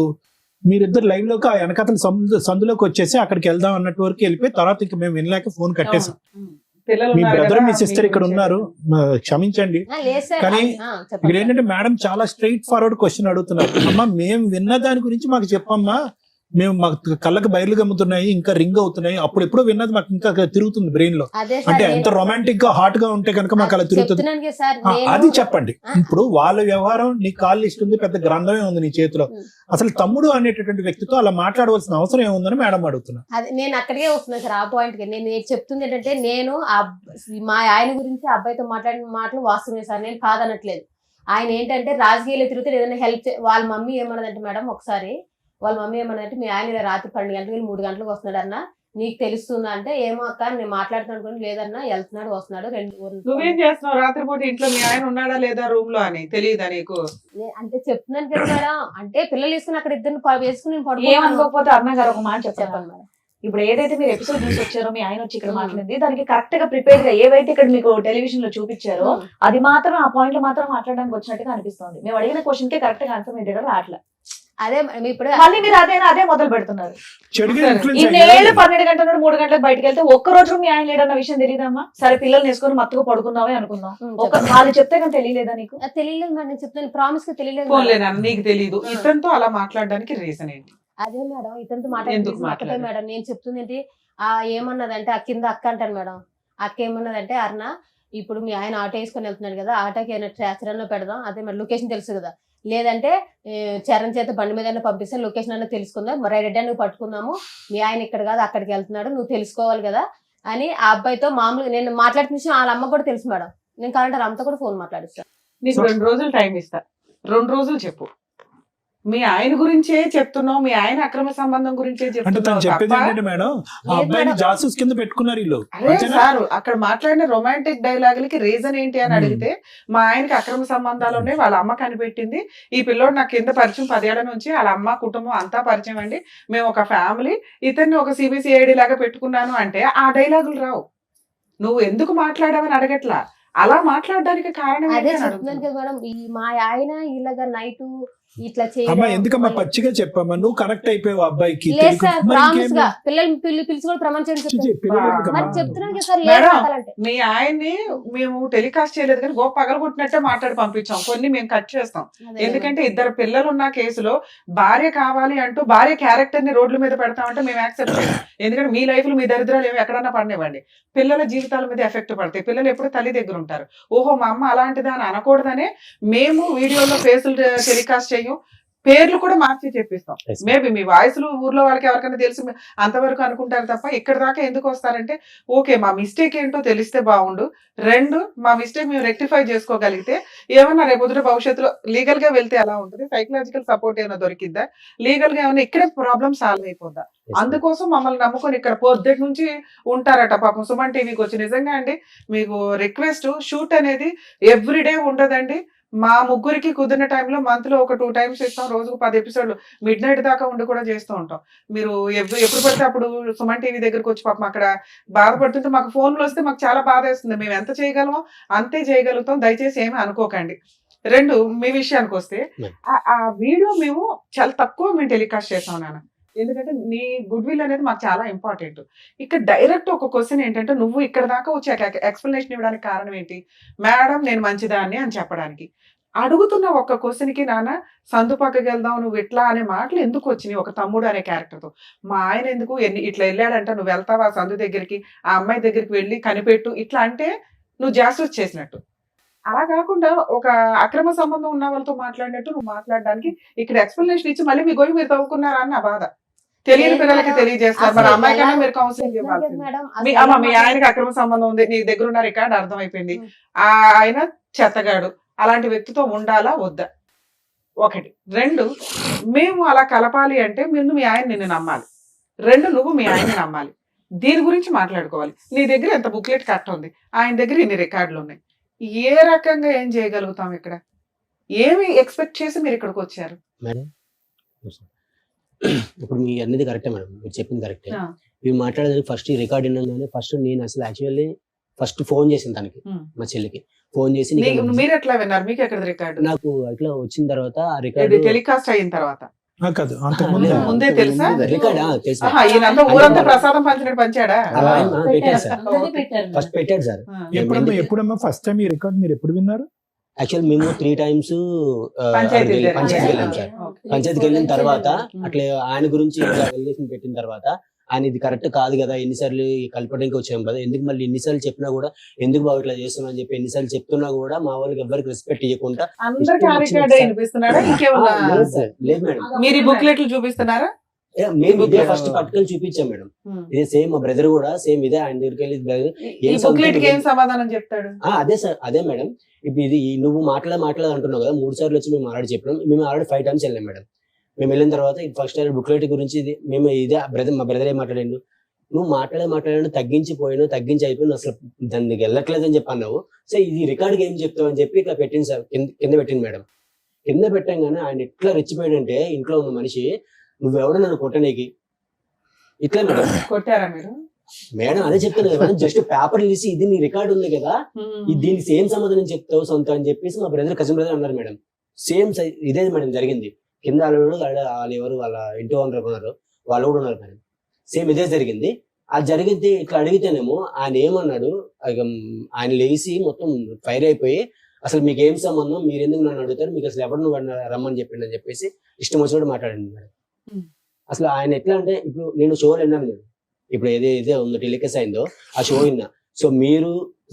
మీరిద్దరు లైవ్ లోకి ఆ వెనకతల సందులోకి వచ్చేసి అక్కడికి వెళ్దాం అన్నట్టు వరకు వెళ్ళిపోయి తర్వాత ఇంకా మేము వినలేక ఫోన్ కట్టేసాం. మీ బ్రదర్ మీ సిస్టర్ ఇక్కడ ఉన్నారు, క్షమించండి. కానీ ఇక్కడ ఏంటంటే మేడం చాలా స్ట్రైట్ ఫార్వర్డ్ క్వశ్చన్ అడుగుతున్నారు. అమ్మా, మేము విన్న దాని గురించి మాకు చెప్పమ్మా, మేము మాకు కళ్ళకి బయలు గమ్ముతున్నాయి, ఇంకా రింగ్ అవుతున్నాయి, అప్పుడు ఎప్పుడో విన్నది మాకు ఇంకా తిరుగుతుంది బ్రెయిన్ లో. అంటే ఎంత రొమాంటిక్ గా హాట్ గా ఉంటే కనుక మాకు అలా తిరుగుతుంది. అది చెప్పండి. ఇప్పుడు వాళ్ళ వ్యవహారం, నీ కాల్ లిస్ట్ ఉంది, పెద్ద గ్రంథమే ఉంది నీ చేతిలో. అసలు తమ్ముడు అనేటటువంటి వ్యక్తితో అలా మాట్లాడవలసిన అవసరం ఏముందని మేడం అడుగుతున్నా. అది నేను అక్కడికే వస్తున్నా సార్, ఆ పాయింట్ కి. నేను చెప్తుంది ఏంటంటే, నేను మా ఆయన గురించి అబ్బాయితో మాట్లాడిన మాటలు వాస్తవమే సార్, నేను కాదనట్లేదు. ఆయన ఏంటంటే రాజకీయాలు తిరుగుతాడు, ఏదైనా హెల్ప్ వాళ్ళ మమ్మీ ఏమన్నదంటే మేడం, ఒకసారి వాళ్ళ మమ్మీ ఏమన్నదంటే, మీ ఆయన రాత్రి 12 గంటలకు 3 గంటలకు వస్తున్నాడు అన్న, నీకు తెలుస్తుందా అంటే ఏమో అక్క నేను మాట్లాడుతున్నాను అనుకోండి, లేదన్నా వెళ్తున్నాడు వస్తున్నాడు నువ్వేం చేస్తున్నావు రాత్రిపూట ఇంట్లో మీ ఆయన ఉన్నాడా లేదా రూమ్ లో అని తెలియదా నీకు? అంటే చెప్తున్నాను కదా మేడం, అంటే పిల్లలు వేసుకుని అక్కడ ఇద్దరు వేసుకుని నేను ఏమనుకోకపోతే అరుణ గారు ఒక మాట చెప్పండి. చెప్పండి మేడం. ఇప్పుడు ఏదైతే మీరు ఎపిసోడ్ చూసి వచ్చారో మీ ఆయన వచ్చి ఇక్కడ మాట్లాడింది దానికి కరెక్ట్ గా ప్రిపేర్డ్ గా ఏవైతే ఇక్కడ మీకు టెలివిజన్ లో చూపించారో అది మాత్రం ఆ పాయింట్ లో మాత్రం మాట్లాడడానికి వచ్చినట్టుగా అనిపిస్తుంది. మేము అడిగిన క్వశ్చన్ కి కరెక్ట్ గా ఆన్సర్ మీ దగ్గర రావట్లేదు. అదే ఇప్పుడు మళ్ళీ మీరు అదే మొదలు పెడుతున్నారు. చెడుగా influence ఇన్నేళ్ళు అయ్యారు. 12 గంటల నుండి 3 గంటలకు బయటకు వెళ్తే ఒక్క రోజు మీ ఆయన లేడన్న విషయం తెలియదమ్మా? సరే పిల్లల్ని వేసుకొని మత్తుగా పడుకున్నావే అనుకుందాం, ఒక వాళ్ళు చెప్తే కానీ తెలియలేదా నీకు? తెలియలేదు మేడం, నేను చెప్తాను ప్రామిస్ గా తెలియలేదు ఫోన్లే నాన్న, నీకు తెలీదు. ఇతనితో అలా మాట్లాడడానికి రీజన్ ఏంటి? అదే మేడం ఇతనితో ఎందుకు మాట్లాడుతుంది మాట్లాడారు? మేడం. నేను చెప్తుంది ఏంటి, ఏమన్నదంటే ఆ కింద అక్క అంటాను మేడం. అక్క ఏమన్నదంటే అరుణ ఇప్పుడు మీ ఆయన ఆటో వేసుకొని వెళ్తున్నాడు కదా, ఆటోకి ఏమైనా ట్రాచరన్ లో పెడదాం, అదే మరి లొకేషన్ తెలుసు కదా, లేదంటే చరణ్ చేత బండి మీద పంపిస్తే లొకేషన్ అన్న తెలుసుకుందాం, మరి రెడ్డి నువ్వు పట్టుకుందాము, మీ ఆయన ఇక్కడ కాదు అక్కడికి వెళ్తున్నాడు నువ్వు తెలుసుకోవాలి కదా అని ఆ అబ్బాయితో మామూలుగా నేను మాట్లాడుతున్న విషయం వాళ్ళ అమ్మ కూడా తెలుసు మేడం. నేను కావాలంటే అమ్మతో కూడా ఫోన్ మాట్లాడిస్తాను. నీకు 2 రోజులు టైం ఇస్తా, 2 రోజులు చెప్పు. మీ ఆయన గురించే చెప్తున్నావు, మీ ఆయన అక్రమ సంబంధం గురించే అంటే తను చెప్తున్నావు చెప్పేది తప్ప. ఏంటంటే మేడం, ఆ అబ్బాయిని జాసూస్ కింద పెట్టుకున్నారు వీళ్ళు. అరే సార్, అక్కడ మాట్లాడిన రొమాంటిక్ డైలాగులకి రీజన్ ఏంటి అని అడిగితే మా ఆయనకి అక్రమ సంబంధాలు ఉన్నాయి, వాళ్ళ అమ్మ కనిపెట్టింది, ఈ పిల్లోడు నాకు కింద పరిచయం 10 ఏళ్ల నుంచి, వాళ్ళ అమ్మ కుటుంబం అంతా పరిచయం అండి, మేము ఒక ఫ్యామిలీ, ఇతన్ని ఒక సిబిసిఐడి లాగా పెట్టుకున్నాను అంటే ఆ డైలాగులు రావు. నువ్వు ఎందుకు మాట్లాడావని అడగట్లా, అలా మాట్లాడడానికి కారణం అదే ఏంటి అని చెప్తున్నాను అడుగుతున్నా. కదా మేడం, మా ఆయన ఇలాగా నైట్ ఇట్లా అమ్మా చేయడం ఎందుకమ్మా పచ్చిగా చెప్పమ్మా, నువ్వు కనెక్ట్ అయిపోయావు అబ్బాయికి. లేదు తెలియక- సార్, మరి ప్రామిస్ ఇంకేం? గా పిల్లలు పిలిచి కూడా ప్రమాణం చేయడం చి, చి, చెప్తాను. పిల్లలు ఎందుకమ్మా? మరి చెప్తున్నాను కదా సార్, మేడం, లేదు అనాలంటే. మీ ఆయన్ని మేము టెలికాస్ట్ చేయలేదు కానీ పగలగొట్టినట్టే మాట్లాడి పంపించాం, కొన్ని మేము కట్ చేస్తాం. అదే ఎందుకంటే 2 పిల్లలు ఉన్న కేసులో భార్య కావాలి అంటూ భార్య క్యారెక్టర్ ని రోడ్ల మీద పెడతామంటే మేము యాక్సెప్ట్ చేయం. ఎందుకంటే మీ లైఫ్ లో మీ దరిద్రాలు ఏమి ఎక్కడన్నా పడినివ్వండి, పిల్లల జీవితాల మీద ఎఫెక్ట్ పడతాయి. పిల్లలు ఎప్పుడు తల్లి దగ్గర ఉంటారు. ఓహో మా అమ్మ అలాంటిదా అని అనకూడదనే మేము వీడియోలో ఫేసులు టెలికాస్ట్ చేయం, పేర్లు కూడా మార్చి చెప్పిస్తాం. మేబీ మీ వాయిస్లు ఊర్లో వాళ్ళకి ఎవరికైనా తెలిసి అంతవరకు అనుకుంటారు తప్ప ఇక్కడ దాకా ఎందుకు వస్తారంటే ఓకే మా మిస్టేక్ ఏంటో తెలిస్తే బాగుండు, 2 మా మిస్టేక్ మేము రెక్టిఫై చేసుకోగలిగితే ఏమన్నా రేపొద్దున భవిష్యత్తులో లీగల్ గా వెళ్తే ఎలా ఉంటుంది, సైకలాజికల్ సపోర్ట్ ఏమైనా దొరికిద్దా, లీగల్ గా ఏమైనా ఇక్కడే ప్రాబ్లమ్ సాల్వ్ అయిపోద్దా. అందుకోసం మమ్మల్ని నమ్ముకొని ఇక్కడ పొద్దుటి నుంచి ఉంటారట పాపం సుమన్ టీవీకి వచ్చి. నిజంగా అండి మీకు రిక్వెస్ట్, షూట్ అనేది ఎవ్రీడే ఉండదండి. మా ముగ్గురికి కుదిరిన టైంలో మంత్ లో ఒక 2 times ఇస్తాం, రోజుకు 10 ఎపిసోడ్లు మిడ్ నైట్ దాకా ఉండి కూడా చేస్తూ ఉంటాం. మీరు ఎప్పుడు పడితే అప్పుడు సుమన్ టీవీ దగ్గరకు వచ్చి పాపం అక్కడ బాధపడుతుంటే మాకు ఫోన్లు వస్తే మాకు చాలా బాధ వేస్తుంది. మేము ఎంత చేయగలమో అంతే చేయగలుగుతాం, దయచేసి ఏమీ అనుకోకండి. 2 మీ విషయానికి వస్తే ఆ వీడియో మేము చాలా తక్కువ మేము టెలికాస్ట్ చేసాం నాన్న, ఎందుకంటే నీ గుడ్ విల్ అనేది మాకు చాలా ఇంపార్టెంట్. ఇక్కడ డైరెక్ట్ ఒక క్వశ్చన్ ఏంటంటే నువ్వు ఇక్కడ దాకా వచ్చి ఎక్స్ప్లెనేషన్ ఇవ్వడానికి కారణం ఏంటి, మేడం నేను మంచిదాన్ని అని చెప్పడానికి. అడుగుతున్న ఒక క్వశ్చన్ కి నాన్న సందు పక్కకి వెళ్దాం నువ్వు ఇట్లా అనే మాటలు ఎందుకు వచ్చినాయి ఒక తమ్ముడు అనే క్యారెక్టర్ తో? మా ఆయన ఎందుకు ఇట్లా వెళ్ళాడంట, నువ్వు వెళ్తావా సందు దగ్గరికి, ఆ అమ్మాయి దగ్గరికి వెళ్ళి కనిపెట్టు ఇట్లా అంటే నువ్వు జాస్టిస్ చేసినట్టు. అలా కాకుండా ఒక అక్రమ సంబంధం ఉన్న వాళ్ళతో మాట్లాడినట్టు నువ్వు మాట్లాడడానికి ఇక్కడ ఎక్స్ప్లెనేషన్ ఇచ్చి మళ్ళీ మీ గోయి మీరు తవ్వుకున్నారా అని నా బాధ. తెలియని పిల్లలకి తెలియజేస్తారు, మరి అమ్మాయి కన్నా మీరు కౌన్సిలింగ్ ఇవ్వాలి. మీ ఆయనకి అక్రమ సంబంధం ఉంది, నీ దగ్గర ఉన్న రికార్డు అర్థమైపోయింది, ఆయన చెత్తగాడు, అలాంటి వ్యక్తితో ఉండాలా వద్దా? 1. 2 మేము అలా కలపాలి అంటే మీరు మీ ఆయన నిన్ను నమ్మాలి, 2 నువ్వు మీ ఆయన నమ్మాలి, దీని గురించి మాట్లాడుకోవాలి. నీ దగ్గర ఎంత బుక్లెట్ కట్ ఉంది, ఆయన దగ్గర ఇన్ని రికార్డులు ఉన్నాయి, ఏ రకంగా ఏం చేయగలుగుతాం ఇక్కడ? ఏమి ఎక్స్పెక్ట్ చేసి మీరు ఇక్కడికి వచ్చారు? మేడం ఇప్పుడు మీ అన్నది కరెక్టే మేడం, మీరు చెప్పింది కరెక్టే. మీరు మాట్లాడేది ఫస్ట్ రికార్డ్ విన్నాను, ఫస్ట్ నేను అసలు యాక్చువల్లీ ఫస్ట్ ఫోన్ చేసింది తనకి, మా చెల్లికి ఫోన్ చేసి మీరు ఎట్లా విన్నారు, మీకు ఎక్కడ రికార్డు? నాకు ఇట్లా వచ్చిన తర్వాత ఆ రికార్డు టెలికాస్ట్ అయిన తర్వాత కాదు అంతకుముందే ముందే తెలుసా? రికార్డ్ తెలుసు. ఈయనంతా ఊరంతా ప్రసాదం పంచినట్టు పంచాడా? పెట్టాడు సార్, ఫస్ట్ పెట్టాడు సార్. ఎప్పుడమ్మా ఫస్ట్ టైం ఈ రికార్డ్ మీరు ఎప్పుడు విన్నారు? యాక్చువల్ మేము 3 times పంచాయతీకి వెళ్ళాం సార్. పంచాయతీకి వెళ్ళిన తర్వాత అట్లా ఆయన గురించి వెలిగేషన్ పెట్టిన తర్వాత ఆయన ఇది కరెక్ట్ కాదు కదా, ఎన్నిసార్లు కలపడానికి వచ్చాం కదా, ఎందుకు మళ్ళీ ఎన్నిసార్లు చెప్పినా కూడా ఎందుకు బాబు ఇట్లా చేస్తున్నా అని చెప్పి ఎన్నిసార్లు చెప్తున్నా కూడా మా వాళ్ళకి ఎవరికి రెస్పెక్ట్ ఇవ్వకుండా లేదు మేడం. మీరు బుక్లెట్లు చూపిస్తున్నారా? మేము ఇదే ఫస్ట్ పట్టుకొని చూపించాం మేడం, ఇదే సేమ్ మా బ్రదర్ కూడా సేమ్ ఇదే ఆయన దగ్గరికి వెళ్ళి ఏం సమాధానం చెప్తాడు? అదే సార్, అదే మేడం. ఇప్పుడు ఇది నువ్వు మాట్లాడ అంటున్నావు కదా, 3 సార్లు వచ్చి మేము ఆల్రెడీ చెప్పినాం, మేము ఆల్రెడీ 5 times వెళ్ళాం మేడం. మేము వెళ్ళిన తర్వాత ఫస్ట్ బుక్లెట్ గురించి మేము ఇదే మా బ్రదర్ ఏం మాట్లాడిండు, నువ్వు మాట్లాడే తగ్గించి అయిపోయి అసలు దానికి వెళ్ళట్లేదని చెప్పి అన్నావు. సో ఇది రికార్డుకి ఏం చెప్తావు అని చెప్పి ఇట్లా పెట్టింది సార్, కింద పెట్టింది మేడం. కింద పెట్టంగానే ఆయన ఎట్లా రెచ్చిపోయాడంటే ఇంట్లో ఉన్న మనిషి, నువ్వెవడో నన్ను కొట్టనీకి ఇట్లా మేడం. కొట్టారా మీరు? మేడం అదే చెప్తాను కదా, జస్ట్ పేపర్ తీసి ఇది నీ రికార్డు ఉంది కదా, దీనికి సేమ్ సమాధానం చెప్తావు సొంత అని చెప్పేసి మా బ్రదర్ కజిన్ బ్రదర్ అన్నారు మేడం. సేమ్ ఇదే మేడం జరిగింది. కింద వాళ్ళు ఎవరు వాళ్ళ ఇంటి వాళ్ళు ఉన్నారు, వాళ్ళు కూడా ఉన్నారు మేడం. సేమ్ ఇదే జరిగింది. అది జరిగితే ఇట్లా అడిగితేనేమో ఆయన ఏమన్నాడు, ఆయన లేచి మొత్తం ఫైర్ అయిపోయి అసలు మీకు ఏం సంబంధం, మీరు ఎందుకు నన్ను అడుగుతారు, మీకు అసలు ఎవరు నువ్వు రమ్మని చెప్పిండు అని చెప్పేసి ఇష్టం వచ్చినట్టు మాట్లాడండి మేడం. అసలు ఆయన ఎట్లా అంటే, ఇప్పుడు నేను షోలు విన్నాను నేను, ఇప్పుడు ఏదైతే ఉందో టెలికాస్ట్ అయిందో ఆ షో విన్నా. సో మీరు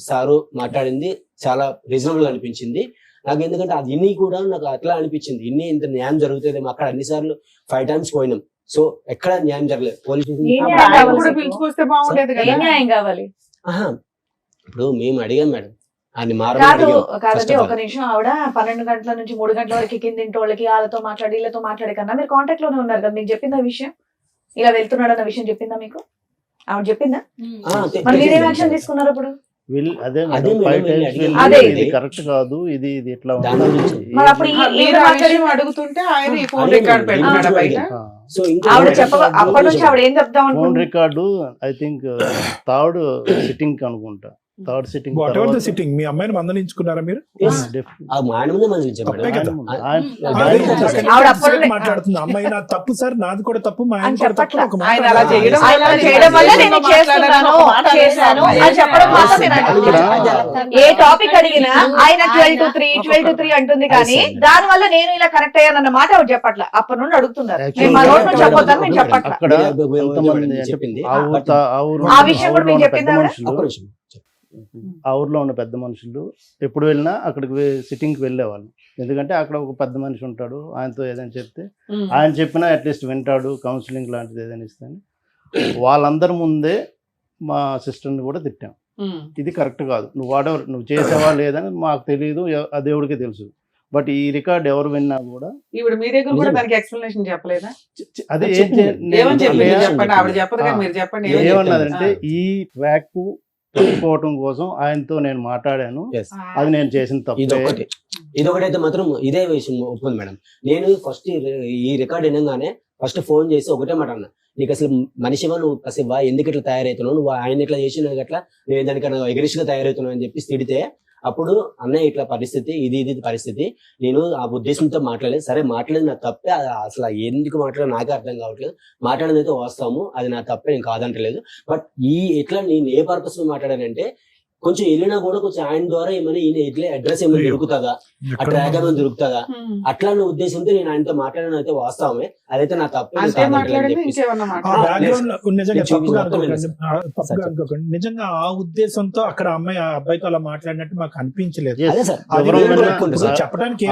సారు మాట్లాడింది చాలా రీజనబుల్ అనిపించింది నాకు. ఎందుకంటే అది ఇన్ని కూడా నాకు అట్లా అనిపించింది, ఇన్ని ఇంత న్యాయం జరుగుతుంది. అక్కడ అన్నిసార్లు 5 times పోయినాం, సో ఎక్కడ న్యాయం జరగలేదు. పోలీస్ పిలుచుకొస్తే బాగుండేది కదా. న్యాయం కావాలి. ఇప్పుడు మేము అడిగాం మేడం, ఆయన కాదండి ఒక నిమిషం. ఆవిడ 12 గంటల నుంచి 3 గంటల వరకు కిందింటి వాళ్ళకి వాళ్ళతో మాట్లాడి వీళ్ళతో మాట్లాడే కన్నా మీరు కాంటాక్ట్ లోనే ఉన్నారు కదా, మీకు చెప్పిందా విషయం, ఇలా వెళ్తున్నాడు అన్న విషయం చెప్పిందా మీకు? ఆవిడ చెప్పిందా? మరి మీరేం యాక్షన్ తీసుకున్నారు అప్పుడు? కరెక్ట్ కాదు, ఇది ఇట్లా అడుగుతుంటే ఆయన ఫోన్ రికార్డ్ పెట్టుకున్నాడు బయట. అప్పటి నుంచి ఆవిడ ఏం చెప్దాం phone record I think third sitting అనుకుంటా, థర్డ్ సిట్టింగ్ మీ అమ్మాయిని మందలించుకున్నారా మీరు? మాట్లాడుతుంది అమ్మాయి నా తప్పు సార్, నాది కూడా తప్పు, మా ఆయన కూడా తప్పు. ఏ టాపిక్ అడిగినా ఆయన 12 to 3 అంటుంది, కానీ దాని వల్ల నేను ఇలా కరెక్ట్ అయ్యానన్న మాట ఆవిడ చెప్పట్ల. అప్పటి నుండి అడుగుతున్నారు, చెప్పొద్దని నేను చెప్పట్ల. ఆ విషయం కూడా మీకు చెప్పిందా? ఆ ఊర్లో ఉన్న పెద్ద మనుషులు ఎప్పుడు వెళ్ళినా అక్కడికి సిట్టింగ్కి వెళ్ళేవాళ్ళు. ఎందుకంటే అక్కడ ఒక పెద్ద మనిషి ఉంటాడు, ఆయనతో ఏదైనా చెప్తే ఆయన చెప్పినా అట్లీస్ట్ వింటాడు, కౌన్సిలింగ్ లాంటిది ఏదైనా ఇస్తాను. వాళ్ళందరి ముందే మా సిస్టర్ని కూడా తిట్టాం, ఇది కరెక్ట్ కాదు, నువ్వు చేసావా లేదని మాకు తెలియదు, ఆ దేవుడికి తెలుసు. బట్ ఈ రికార్డ్ ఎవరు విన్నా కూడా ఇప్పుడు మీ దగ్గర కూడా దానికి ఎక్స్ప్లెనేషన్ చెప్పలేదా? అదే ఏమన్నదంటే ఈ ట్రాక్ పెట్టుకోవటం కోసం ఆయనతో నేను మాట్లాడాను, అది నేను చేసిన తప్పు. ఇదొకటైతే మాత్రం ఇదే విషయం ఒప్పుకుంది మేడం. నేను ఫస్ట్ ఈ రికార్డ్ వినగానే ఫస్ట్ ఫోన్ చేసి ఒకటే మాట అన్నా, నీకు అసలు మనిషివా, నువ్వు అసలు ఎందుకు ఇట్లా తయారవుతున్నావు, నువ్వు ఆయన ఇట్లా చేసిన అట్లా నేను దానికన్నా ఎగరిష్గా తయారవుతున్నావు అని చెప్పి తిడితే, అప్పుడు అన్నయ్య ఇట్లా పరిస్థితి, ఇది పరిస్థితి, నేను ఆ ఉద్దేశంతో మాట్లాడలేదు, సరే మాట్లాడేది నా తప్పే, అసలు ఎందుకు మాట్లాడో నాకే అర్థం కావట్లేదు, మాట్లాడేది అయితే వస్తాము, అది నా తప్పే, నేను కాదంటలేదు. బట్ ఎట్లా నేను ఏ పర్పస్ లో మాట్లాడానంటే, కొంచెం వెళ్ళినా కూడా కొంచెం ఆయన ద్వారా ఏమైనా ఈయన ఇట్లా అడ్రస్ ఏమైనా దొరుకుతుందా, ఆ ట్రాక్ ఏమైనా దొరుకుతుందా, అట్లా ఉద్దేశంతో నేను ఆయనతో మాట్లాడడం అయితే వాస్తవమే, అదైతే నా తప్పే. నిజంగా ఆ ఉద్దేశంతో అక్కడ అమ్మాయి ఆ అబ్బాయితో అలా మాట్లాడినట్టు మాకు అనిపించలేదు. చెప్పడానికి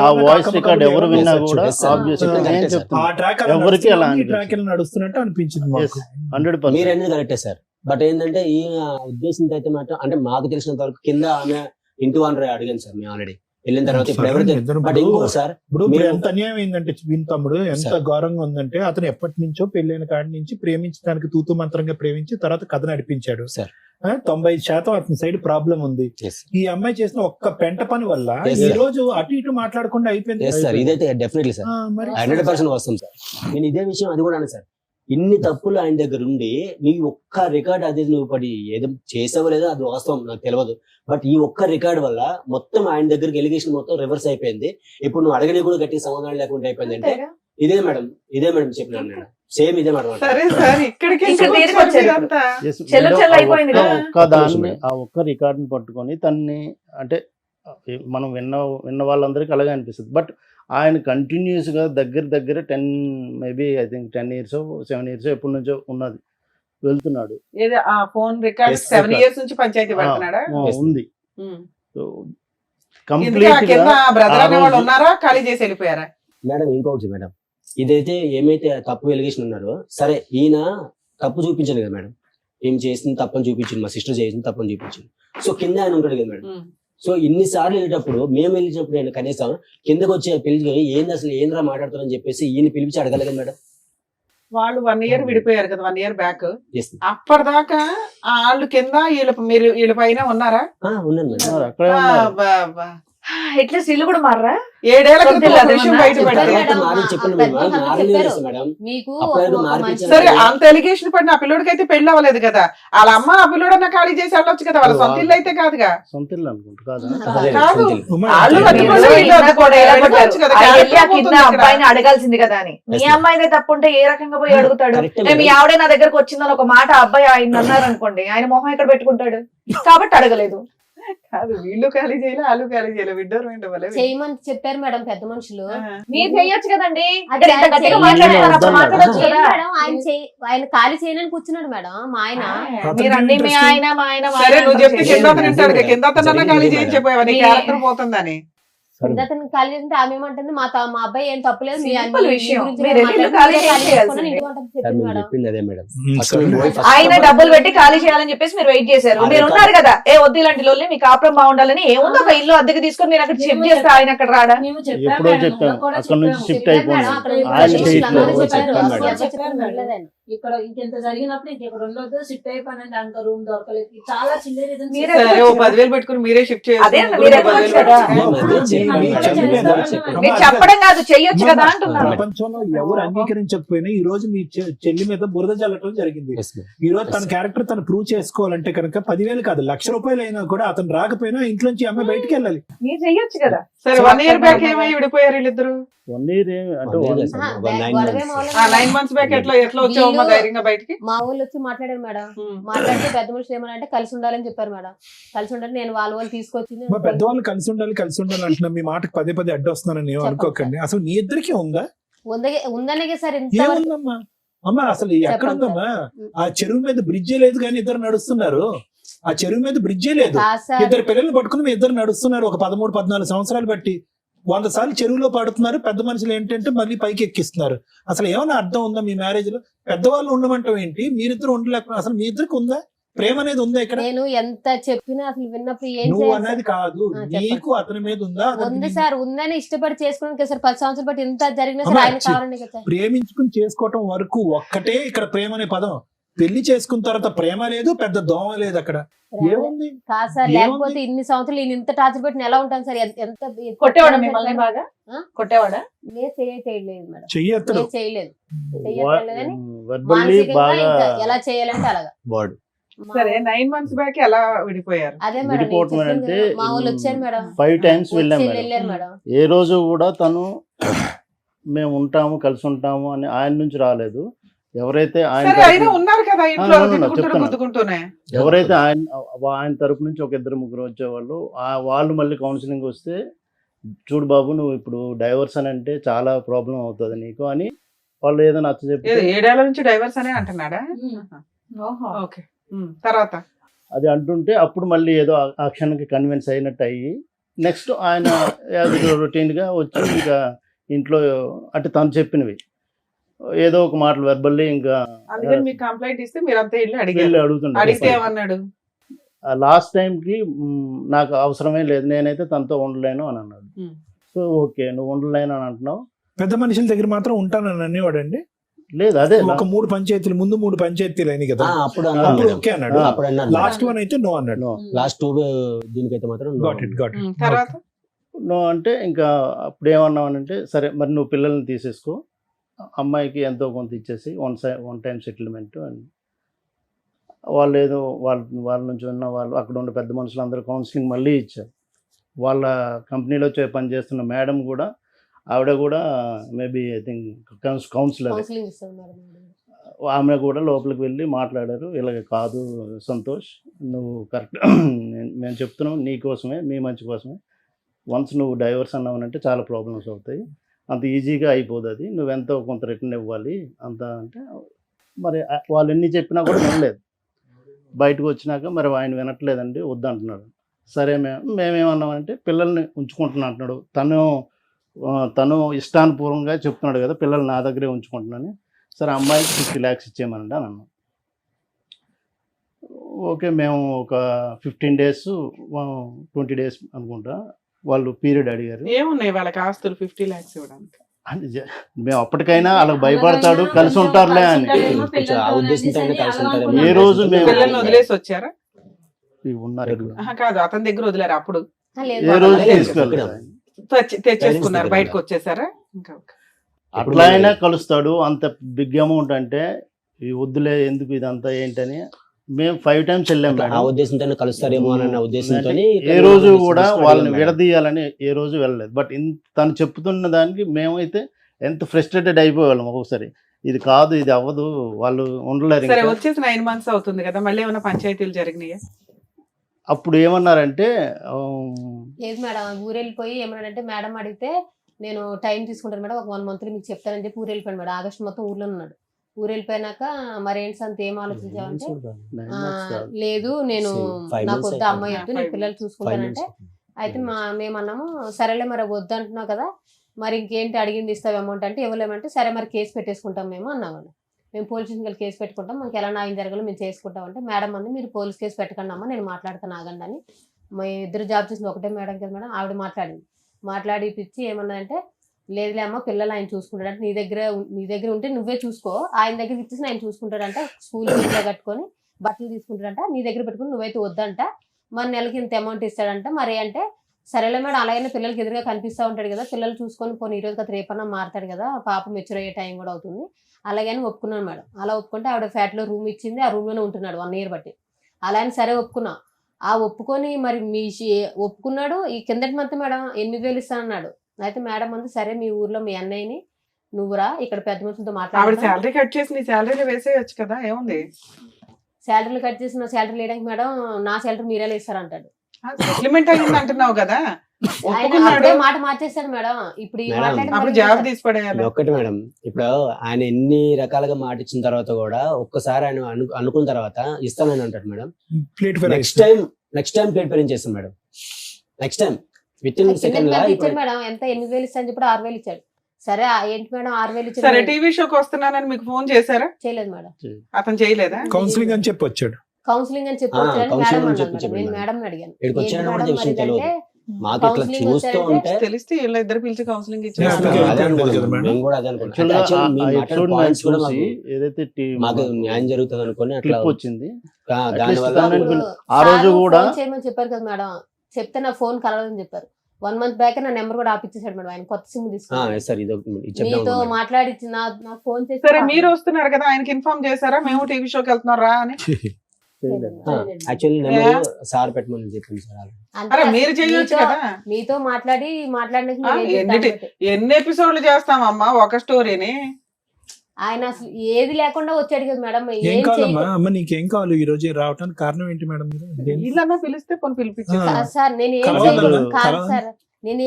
నడుస్తున్నట్టు అనిపించింది. మీరు అనేది కరెక్టే సార్. బట్ ఏంటంటే ఈ ఉద్దేశంతో అయితే మాత్రం, అంటే మాకు తెలిసినంత వరకు కింద ఆమె ఇంటి వన్ అడిగాను సార్, మేము ఆల్రెడీ వెళ్ళిన తర్వాత. ఇప్పుడు ఎంత అన్యాయం ఏంటంటే వీని తమ్ముడు ఎంత ఘోరంగా ఉందంటే, అతను ఎప్పటి నుంచో పెళ్ళైన కాడి నుంచి ప్రేమించడానికి తూతు మంత్రంగా ప్రేమించి తర్వాత కథ నడిపించాడు. 90% అతని సైడ్ ప్రాబ్లం ఉంది. ఈ అమ్మాయి చేసిన ఒక్క పెంట పని వల్ల ఈ రోజు అటు ఇటు మాట్లాడకుండా అయిపోయింది. ఇదైతే డెఫినెట్లీ సార్ 100% వస్తాం సార్. నేను ఇదే విషయం అది కూడా అన్నా సార్, ఇన్ని తప్పులు ఆయన దగ్గర ఉండి నీ ఒక్క రికార్డ్, అది నువ్వు పడి ఏదో చేసావో లేదో అది వాస్తవం నాకు తెలియదు, బట్ ఈ ఒక్క రికార్డ్ వల్ల మొత్తం ఆయన దగ్గరికి ఎలిగేషన్ మొత్తం రివర్స్ అయిపోయింది. ఇప్పుడు నువ్వు అడగని కూడా గట్టి సమాధానం లేకుండా అయిపోయింది. అంటే ఇదే మేడం చెప్పినాను నేను, సేమ్ ఇదే మేడం. ఆ ఒక్క రికార్డుని పట్టుకొని తన్ని, అంటే మనం విన్న వాళ్ళందరికీ అలాగే అనిపిస్తుంది. బట్ ఆయన కంటిన్యూస్ గా దగ్గర 10 maybe I think 10 years 7 years ఎప్పటి నుంచో ఉన్నది, వెళ్తున్నాడు. ఉంది. మేడం ఇంకొకటి మేడం, ఇదైతే ఏమైతే తప్పు ఎలిగేషన్ ఉన్నారో, సరే ఈయన తప్పు చూపించాడు కదా మేడం, ఏం చేసింది తప్పని చూపించింది, మా సిస్టర్ చేసింది తప్పని చూపించింది. సో కింద ఆయన ఉంటాడు కదా మేడం. సో ఇన్నిసార్లు వెళ్ళేటప్పుడు మేము వెళ్ళినప్పుడు నేను కనీసం కిందకు వచ్చి పిలిచి ఏంది అసలు ఏంద్రా మాట్లాడుతారని చెప్పేసి ఈయన పిలిపించి అడగలేదు మేడం. వాళ్ళు 1 year విడిపోయారు కదా, 1 year బ్యాక్. Yes. అప్పటిదాకా వాళ్ళు కింద వీళ్ళ పైన ఉన్నారా? ఉన్నాను మేడం. అక్కడే ఉన్నారు. ఎట్లీస్ట్ ఇల్లు కూడా మారరా? 7 ఏళ్ల క్రితం సొంత ఒక విషయం ఇల్లు బయట అన్నా? పడింది. మేడం, చెప్పండి పెద్ద మేడం, వాళ్ళు మారలేదు చెప్పారు. మేడం. మీకు అప్పుడు ఒక మార్పు మంచి- ఇచ్చారు. సరే, అంత ఎలిగేషన్ పడిన ఆ పిల్లోడికైతే పెళ్లి అవ్వలేదు కదా, వాళ్ళ అమ్మ ఆ పిల్లోడన్నా ఖాళీ చేసి వెళ్ళొచ్చు కదా, వాళ్ళ సొంత ఇల్లు అయితే కాదుగా. సొంత ఇల్లు అనుకుంటా కాదా? అదే కాదు. సొంత ఇల్లు. వాళ్ళు మీరు కట్టుకోలేదు, వీళ్ళు ఇందాక కూడా ఎలా వెళ్ళిపోవచ్చు కొట్టారు? కదా, ఆ క్యారెక్టర్ వెళ్ళి ఆ కింద పోతుంది ఇక్కడ. అబ్బాయిని అడగాల్సింది కదా అని. మీ Yes, ma'am. అమ్మాయిదే తప్పుంటే ఏ రకంగా పోయి అడుగుతాడు? Correct, మీ madam. ఆవిడే నా దగ్గరకు వచ్చిందని ఒక మాట ఆ అబ్బాయి ఆయన అన్నారు అనుకోండి, ఆయన మొహం ఎక్కడ పెట్టుకుంటాడు? కాబట్టి అడగలేదు. కాదు, వీళ్ళు ఖాళీ చేయలే, వాళ్ళు ఖాళీ చేయలే, విడ్డోర్ చేయమని చెప్పారు మేడం పెద్ద మనుషులు. మీరు చెయ్యొచ్చు కదండి. అదే ఇంత గట్టిగా చెయ్యాలి. మాట్లాడుతున్నారు, అప్పుడు మాట్లాడొచ్చు ఏం కదా. మేడం, ఆయన ఖాళీ చేయనని కూర్చున్నాడు మేడం మా ఆయన. మీరండి మీ ఆయన మా ఆయన మా సరే, ఆయన నువ్వు చెప్తే అంటారు. కింద అతను వింటాడు కదా, కింద అతనన్నా జరిగింది ఖాళీ మేడం. చేయించి చెప్పావా నీ మీ- క్యారెక్టర్ పోతుందని. అతను ఖాళీ చేస్తుంటే ఆమె ఏమంటుంది, మా అబ్బాయి ఏం తప్పులేదు, మీ Simple మీ విషయం. గురించి మీరు నేను వెళ్ళి మాట్లాడుతున్నా, ఖాళీ మీరే ఖాళీ చేయాల్సిందే. చేసుకోండి, ఇంటికి వంటకు సార్, చెప్పింది మీరు మేడం. చెప్పింది అదే మేడం. సరే. అసలు పోయి first ఆయన of all- డబ్బులు పెట్టి ఖాళీ చేయాలని చెప్పేసి మీరు వెయిట్ చేశారు. అదే మీరు కాదు. ఉన్నారు కదా, ఏ వద్దు ఇలాంటి లోల్ని, మీ కాపురం బాగుండాలని. ఏముంది ఒక ఇల్లు అద్దెకి తీసుకొని మీరు అక్కడ షిఫ్ట్ చేస్తే ఆయన అక్కడ రాడా? ఎప్పుడో చెప్పాం అక్కడ నుంచి షిఫ్ట్ అయిపోయింది. మేడం, అక్కడ ఆయన స్టేషన్లో చేయట్లేదు. అందరూ చెప్పారు, చెప్పాను అసలు మేడం. చెప్పారు వెళ్ళలేదని. ఇక్కడ ఇంకెంత జరిగినప్పుడు ఇంకెక్కడ ఉండొద్దు, షిఫ్ట్ అయిపోయినండి, అంక రూమ్ దొరకలేదు, చాలా చిన్న రీజన్స్. మీరే సరే, ఓ 10,000 పెట్టుకుని మీరే షిఫ్ట్ అదే అన్న, చేయాలి. మీరు ఎక్కవచ్చు కదా. చెప్పండి. మీరు చెప్పడం కాదు, చెయ్యొచ్చు కదా అంటున్నాను. ప్రపంచంలో ఎవరు అంగీకరించకపోయినా ఈ రోజు మీ చెల్లి మీద బురద చల్లటం జరిగింది. Yes, ma'am. ఈ రోజు తన క్యారెక్టర్ తను ప్రూవ్ చేసుకోవాలంటే కనుక 10,000 కాదు, ₹1,00,000 అయినా కూడా అతను రాకపోయినా ఇంట్లోంచి అమ్మాయి బయటికి వెళ్ళాలి. మీరు చెయ్యొచ్చు కదా. సరే, 1 year బ్యాక్ ఏమై విడిపోయారు వీళ్ళిద్దరు? 1 year అంటే అదే one- కదా సార్, ఒక 9 గొడవే months. మొదలైంది 9 months బ్యాక్ ఎట్లా వచ్చావమ్మా ధైర్యంగా బయటికి? మా ఊళ్ళు వచ్చి మాట్లాడారు మేడం. మాట్లాడితే పెద్ద మనుషులు ఏమనంటే కలిసి ఉండాలని చెప్పారు మేడం. కలిసి ఉండాలి, నేను వాళ్ళు తీసుకొచ్చింది. మా పెద్దవాళ్ళు కలిసి ఉండాలి అంటున్నా, మీ మాటకు పదే అడ్డు వస్తున్నానని ఏం అనుకోకండి. అసలు మీ ఇద్దరికి ఉందా? ఉందనే సార్ ఇంత ఏముందమ్మా? అమ్మా అసలు ఎక్కడుందమ్మా? ఆ చెరువు మీద బ్రిడ్జే లేదు కానీ ఇద్దరు నడుస్తున్నారు. ఆ చెరువు మీద బ్రిడ్జే లేదు, కాదు సార్. ఇద్దరు పిల్లలు పట్టుకుని మీ ఇద్దరు నడుస్తున్నారు. ఒక 13-14 సంవత్సరాలు బట్టి 100 సార్లు చెరువులో పడుతున్నారు. పెద్ద మనుషులు ఏంటంటే మళ్ళీ పైకి ఎక్కిస్తున్నారు. అసలు ఏమైనా అర్థం ఉందా మీ మ్యారేజ్ లో? పెద్దవాళ్ళు ఉండమంటాం ఏంటి? మీరిద్దరు ఉండలేకపోతే అసలు మీ ఇద్దరికి ఉందా? ప్రేమ అనేది ఉందా ఇక్కడ? నేను ఎంత చెప్పినా అసలు విన్నప్పుడు ఏం నువ్వు చేయాలి అనేది కాదు, చెప్పండి. నీకు అతని మీద ఉందా? అతనికి ఉంది నీకు- సార్, ఉందని ఇష్టపడి చేసుకున్నాను కదా సార్. 10 సంవత్సరాలు బట్టి ఎంత జరిగినా అమ్మా, సార్ ఆయన కావాలని కదా సార్. ప్రేమించుకుని చేసుకోవటం వరకు ఒక్కటే ఇక్కడ ప్రేమ అనే పదం. పెళ్లి చేసుకున్న తర్వాత ప్రేమ లేదు, పెద్ద దోమ లేదు అక్కడ. ఏముంది? కాదు సార్, ఏముంది? లేకపోతే ఇన్ని సంవత్సరాలు నేను ఇంత టార్చర్ పెట్టిన ఎలా ఉంటాను సార్? ఎంత కొట్టేవాడా మిమ్మల్ని బాగా? కొట్టేవాడా? నేను చేయలేదు మేడం, చెయ్యత్తడు. నేను చేయలేదు. చెయ్యట్లేదని verbally మానసికంగా బాగా ఇంకా ఎలా చేయాలంటే అలాగా. Word. సరే, 9 months బ్యాక్ ఎలా విడిపోయారు? అదే మేడం, నేను విడిపోవటం చెప్పింది అంటే కదా, మా వాళ్ళు వచ్చారు మేడం. 5 times వెళ్ళాం వచ్చి మేడం. వెళ్ళారు మేడం. ఏ రోజు కూడా తను మేము ఉంటాము కలిసి ఉంటాము అని ఆయన నుంచి రాలేదు. ఎవరైతే ఆయన సరే, అయినా తరపు- ఉన్నారు కదా ఇంట్లో, ఆ, తిట్టుకుంటూ చెప్తాను. గుద్దుకుంటూనే. ఎవరైతే ఆయన తరపు నుంచి ఒక 2-3 వచ్చేవాళ్ళు, వాళ్ళు మళ్ళీ కౌన్సిలింగ్ వస్తే, చూడు బాబు నువ్వు ఇప్పుడు డైవర్స్ అని అంటే చాలా ప్రాబ్లం అవుతుంది నీకు అని వాళ్ళు ఏదో నచ్చ చెప్పి 7 ఏళ్ల నుంచి డైవర్స్ అనే అంటున్నాడా? ఓహో. ఓకే. తర్వాత అది అంటుంటే అప్పుడు మళ్ళీ ఏదో ఆ క్షణానికి కన్విన్స్ అయినట్టు అయ్యి నెక్స్ట్ ఆయన రొటీన్గా వచ్చి ఇంకా ఇంట్లో అంటే తను చెప్పినవి ఏదో ఒక మాటలు వెర్బల్లీ ఇంకా అందుకని మీకు కంప్లైంట్ ఇస్తే మీరు అంతా వెళ్ళి వెళ్ళి అడిగారు. అడిగితే అడుగుతుంటారు. ఏమన్నాడు? లాస్ట్ టైంకి నాకు అవసరమే లేదు, నేనైతే తనతో ఉండలేను అని అన్నాడు. Hmm. సో ఓకే నువ్వు ఉండలేను అని అంటున్నావు, పెద్ద మనుషుల దగ్గర మాత్రం ఉంటానని అనేవాడండి. లేదు అదే ఒక 3 పంచాయతీలు ముందు 3 పంచాయతీలు అయినాయి కదా, అప్పుడు అన్నాడు అప్పుడు మేడం. ఓకే అన్నాడు. అప్పుడు అన్నాడు. లాస్ట్ వన్ అయితే నో అన్నాడు. లాస్ట్ 2 దీనికైతే మాత్రం no. గాట్ ఇట్ తర్వాత నువ్వు అంటే ఇంకా అప్పుడు ఏమన్నావనంటే సరే మరి నువ్వు పిల్లల్ని తీసేసుకో, అమ్మాయికి ఎంతో కొంత ఇచ్చేసి వన్ టైం సెటిల్మెంట్ అని వాళ్ళు ఏదో వాళ్ళ నుంచి ఉన్న వాళ్ళు అక్కడ ఉన్న పెద్ద మనుషులు అందరూ కౌన్సిలింగ్ మళ్ళీ ఇచ్చారు. వాళ్ళ కంపెనీలో పనిచేస్తున్న మేడం కూడా ఆవిడ కూడా maybe I think counsellor, counselling ఇస్తారు మేడం. ఆమె కూడా లోపలికి వెళ్ళి మాట్లాడారు. ఇలాగ కాదు సంతోష్, నువ్వు కరెక్ట్ మేము చెప్తున్నాం నీ కోసమే, మీ మంచి కోసమే. వన్స్ నువ్వు డైవర్స్ అన్నావనంటే చాలా ప్రాబ్లమ్స్ అవుతాయి, అంత ఈజీగా అయిపోదు, అది నువ్వెంతో కొంత రిటర్న్ ఇవ్వాలి అంత అంటే. మరి వాళ్ళు ఎన్ని చెప్పినా కూడా వినలేదు. బయటకు వచ్చినాక మరి ఆయన వినట్లేదండి వద్దంటున్నాడు. సరే మేమేమన్నామంటే పిల్లల్ని ఉంచుకుంటున్నా అంటున్నాడు. తను ఇష్టానుపూర్వంగా చెప్తున్నాడు కదా పిల్లలు నా దగ్గరే ఉంచుకుంటున్నాను. సరే అమ్మాయికి 50 lakhs ఇచ్చేయమనండి అని అన్నాం. ఓకే మేము ఒక 15 days 20 days అనుకుంటా వాళ్ళు పీరియడ్ అడిగారు. ఏమున్నాయి వాళ్ళకి ఆస్తులు 50 lakhs ఇవ్వడానికి? మేము అప్పటికైనా వాళ్ళకి భయపడతాడు, కలిసి ఉంటారులే అని. కొంచెం ఆ ఉద్దేశంతో అయినా కలిసి ఉంటారేమో. ఏ రోజు మేము పిల్లల్ని వదిలేసి వచ్చారా? ఇవి ఉన్నారు ఇక్కడ. కాదు, అతని దగ్గర వదిలేరు అప్పుడు ఏ రోజు తీసుకెళ్ళలేదు. తెచ్చేసుకున్నారు, బయటకు వచ్చేసారా? ఇంకా అట్లా అయినా కలుస్తాడు. అంత బిగ్ అమౌంట్ అంటే ఈ వద్దులే ఎందుకు ఇదంతా ఏంటని మేము 5 times వెళ్ళాం ఆ మేడం. ఉద్దేశంతో కలుస్తారేమో అన్న ఉద్దేశంతో ఏ రోజు కూడా వాళ్ళని విడదీయాలని ఏ రోజు వెళ్ళలేదు. బట్ తను చెప్తున్న దానికి మేమైతే ఎంత ఫ్రస్ట్రేటెడ్ అయిపోయేవాళ్ళం ఒక్కొక్కసారి. ఇది కాదు, ఇది అవ్వదు, వాళ్ళు ఉండలేరు. సరే, ఇంకా వచ్చేసి 9 months అవుతుంది కదా, మళ్ళీ ఏమైనా పంచాయతీలు జరిగినాయా? అప్పుడు ఏమన్నారంటే లేదు మేడం, ఊరు వెళ్ళిపోయి ఏమన్నాడంటే మేడం అడిగితే నేను టైం తీసుకుంటాను మేడం, ఒక 1 month మీకు చెప్తానని చెప్పి ఊరు వెళ్ళిపోయాను మేడం. ఆగస్టు మొత్తం ఊర్లో ఉన్నాడు. ఊరు వెళ్ళిపోయినాక మరేంటి సంత ఏం ఆలోచించావంటే లేదు నేను నాకు వద్ద అమ్మాయి వద్దు, నేను పిల్లలు చూసుకుంటానంటే అయితే మేమన్నాము సరేలే మరి వద్దు అంటున్నావు కదా, మరి ఇంకేంటి అడిగింది ఇస్తావు అమౌంట్ అంటే ఇవ్వలేమంటే సరే మరి కేసు పెట్టేసుకుంటాం మేము అన్నామండి. మేము పోలీస్ స్టేషన్కి కేసు పెట్టుకుంటాం, మాకు ఎలా న్యాయం జరగాలో మేము చేసుకుంటాం అంటే మేడం అంది మీరు పోలీస్ కేసు పెట్టకండి అమ్మా, నేను మాట్లాడతాను ఆగండి అని. మా ఇద్దరు జాబ్ చేసిన ఒకటే మేడం కదా మేడం, ఆవిడ మాట్లాడి పిచ్చి ఏమన్నదంటే లేదులే అమ్మ పిల్లలు ఆయన చూసుకుంటాడు అంటే నీ దగ్గర ఉంటే నువ్వే చూసుకో, ఆయన దగ్గర ఇచ్చేసి ఆయన చూసుకుంటాడంట, స్కూల్ ఫీజులో కట్టుకొని బట్టలు తీసుకుంటాడంట, నీ దగ్గర పెట్టుకుని నువ్వైతే వద్దంట, మరి నెలకి ఇంత అమౌంట్ ఇస్తాడంట. మరి అంటే సరేలే మేడం అలాగైనా పిల్లలకి ఎదురుగా కనిపిస్తూ ఉంటాడు కదా, పిల్లలు చూసుకొని పోనీ ఈ రోజు కదా రేపన్నా మారుతాడు కదా, పాప మెచ్యూర్ అయ్యే టైం కూడా అవుతుంది అలాగని ఒప్పుకున్నాను మేడం. అలా ఒప్పుకుంటే ఆవిడ ఫ్లాట్లో రూమ్ ఇచ్చింది, ఆ రూమ్లోనే ఉంటున్నాడు 1 year బట్టి. అలా అని సరే ఒప్పుకున్నా. ఆ ఒప్పుకొని మరి ఒప్పుకున్నాడు. ఈ కిందటి మంత్ మేడం 8,000 ఇస్తానన్నాడు. అయితే మేడం అంది సరే మీ ఊర్లో మీ అన్నయ్యని నువ్వురా ఇక్కడ పెద్ద మనుషులతో మాట్లాడు, శాలరీ కట్ చేసి నీ శాలరీ వేసేయచ్చు కదా, ఏముంది? శాలరీలు కట్ చేసి నా శాలరీ లేడానికి మేడం నా శాలరీ మీరే ఇస్తారంటాడు. సెటిల్మెంట్ అయ్యింది అంటున్నావు కదా, మాట మార్చేస్తాడు మేడం. ఇప్పుడు అప్పుడు జాబ్ తీసి పడేయాలి. ఒక్కటి మేడం, ఇప్పుడు ఆయన ఎన్ని రకాలుగా మాట ఇచ్చిన తర్వాత కూడా ఒక్కసారి ఆయన అనుకున్న తర్వాత ఇస్తానని అంటాడు madam. Next time plate parent చేస్తాం madam. Next time within second ఇచ్చాడు మేడం. ఎంత 8,000 ఇస్తాను చెప్పి 6,000 ఇచ్చాడు. సరే ఏంటి మేడం 6,000 ఇచ్చాడు. సరే, టీవీ షోకి వస్తున్నానని మీకు ఫోన్ చేశారా? చేయలేదు మేడం. అతను చేయలేదా? కౌన్సిలింగ్ అని చెప్పి వచ్చాడు. కౌన్సిలింగ్ అని చెప్పి నేను మేడం అడిగాను తెలిస్తే ఇద్దరు పిలిచి కౌన్సిలింగ్ ఇచ్చారు. ఏదైతే మాకు న్యాయం జరుగుతుంది అనుకుని అట్లా వచ్చింది. ఆ రోజు కూడా చేయమని చెప్పారు కదా మేడం, చెప్తే నా ఫోన్ కలవదని చెప్పారు. 1 month బ్యాక్ నా నెంబర్ కూడా ఆపిచ్చేసాడు మేడం. ఆయన కొత్త సిమ్ తీసుకుని మీతో మాట్లాడి నా ఫోన్ చేసి. సరే, మీరు వస్తున్నారు కదా, ఆయనకి ఇన్ఫార్మ్ చేశారా మేము టీవీ షోకి వెళ్తున్నారా అని? సార్ పెట్టమని చెప్పింది సార్. అరే మీరు చేయొచ్చు కదా. మీతో ఎన్ని ఎపిసోడ్లు చేస్తామమ్మా ఒక స్టోరీని? ఆయన అసలు ఏది లేకుండా వచ్చాడు కదా మేడం. ఏం కావాలమ్మా అమ్మ, నీకేం కావాలి ఈ రోజు రావడానికి కారణం ఏంటి మేడం? వీళ్ళన్నా పిలిస్తే పని పిలిపించారు సార్. నేను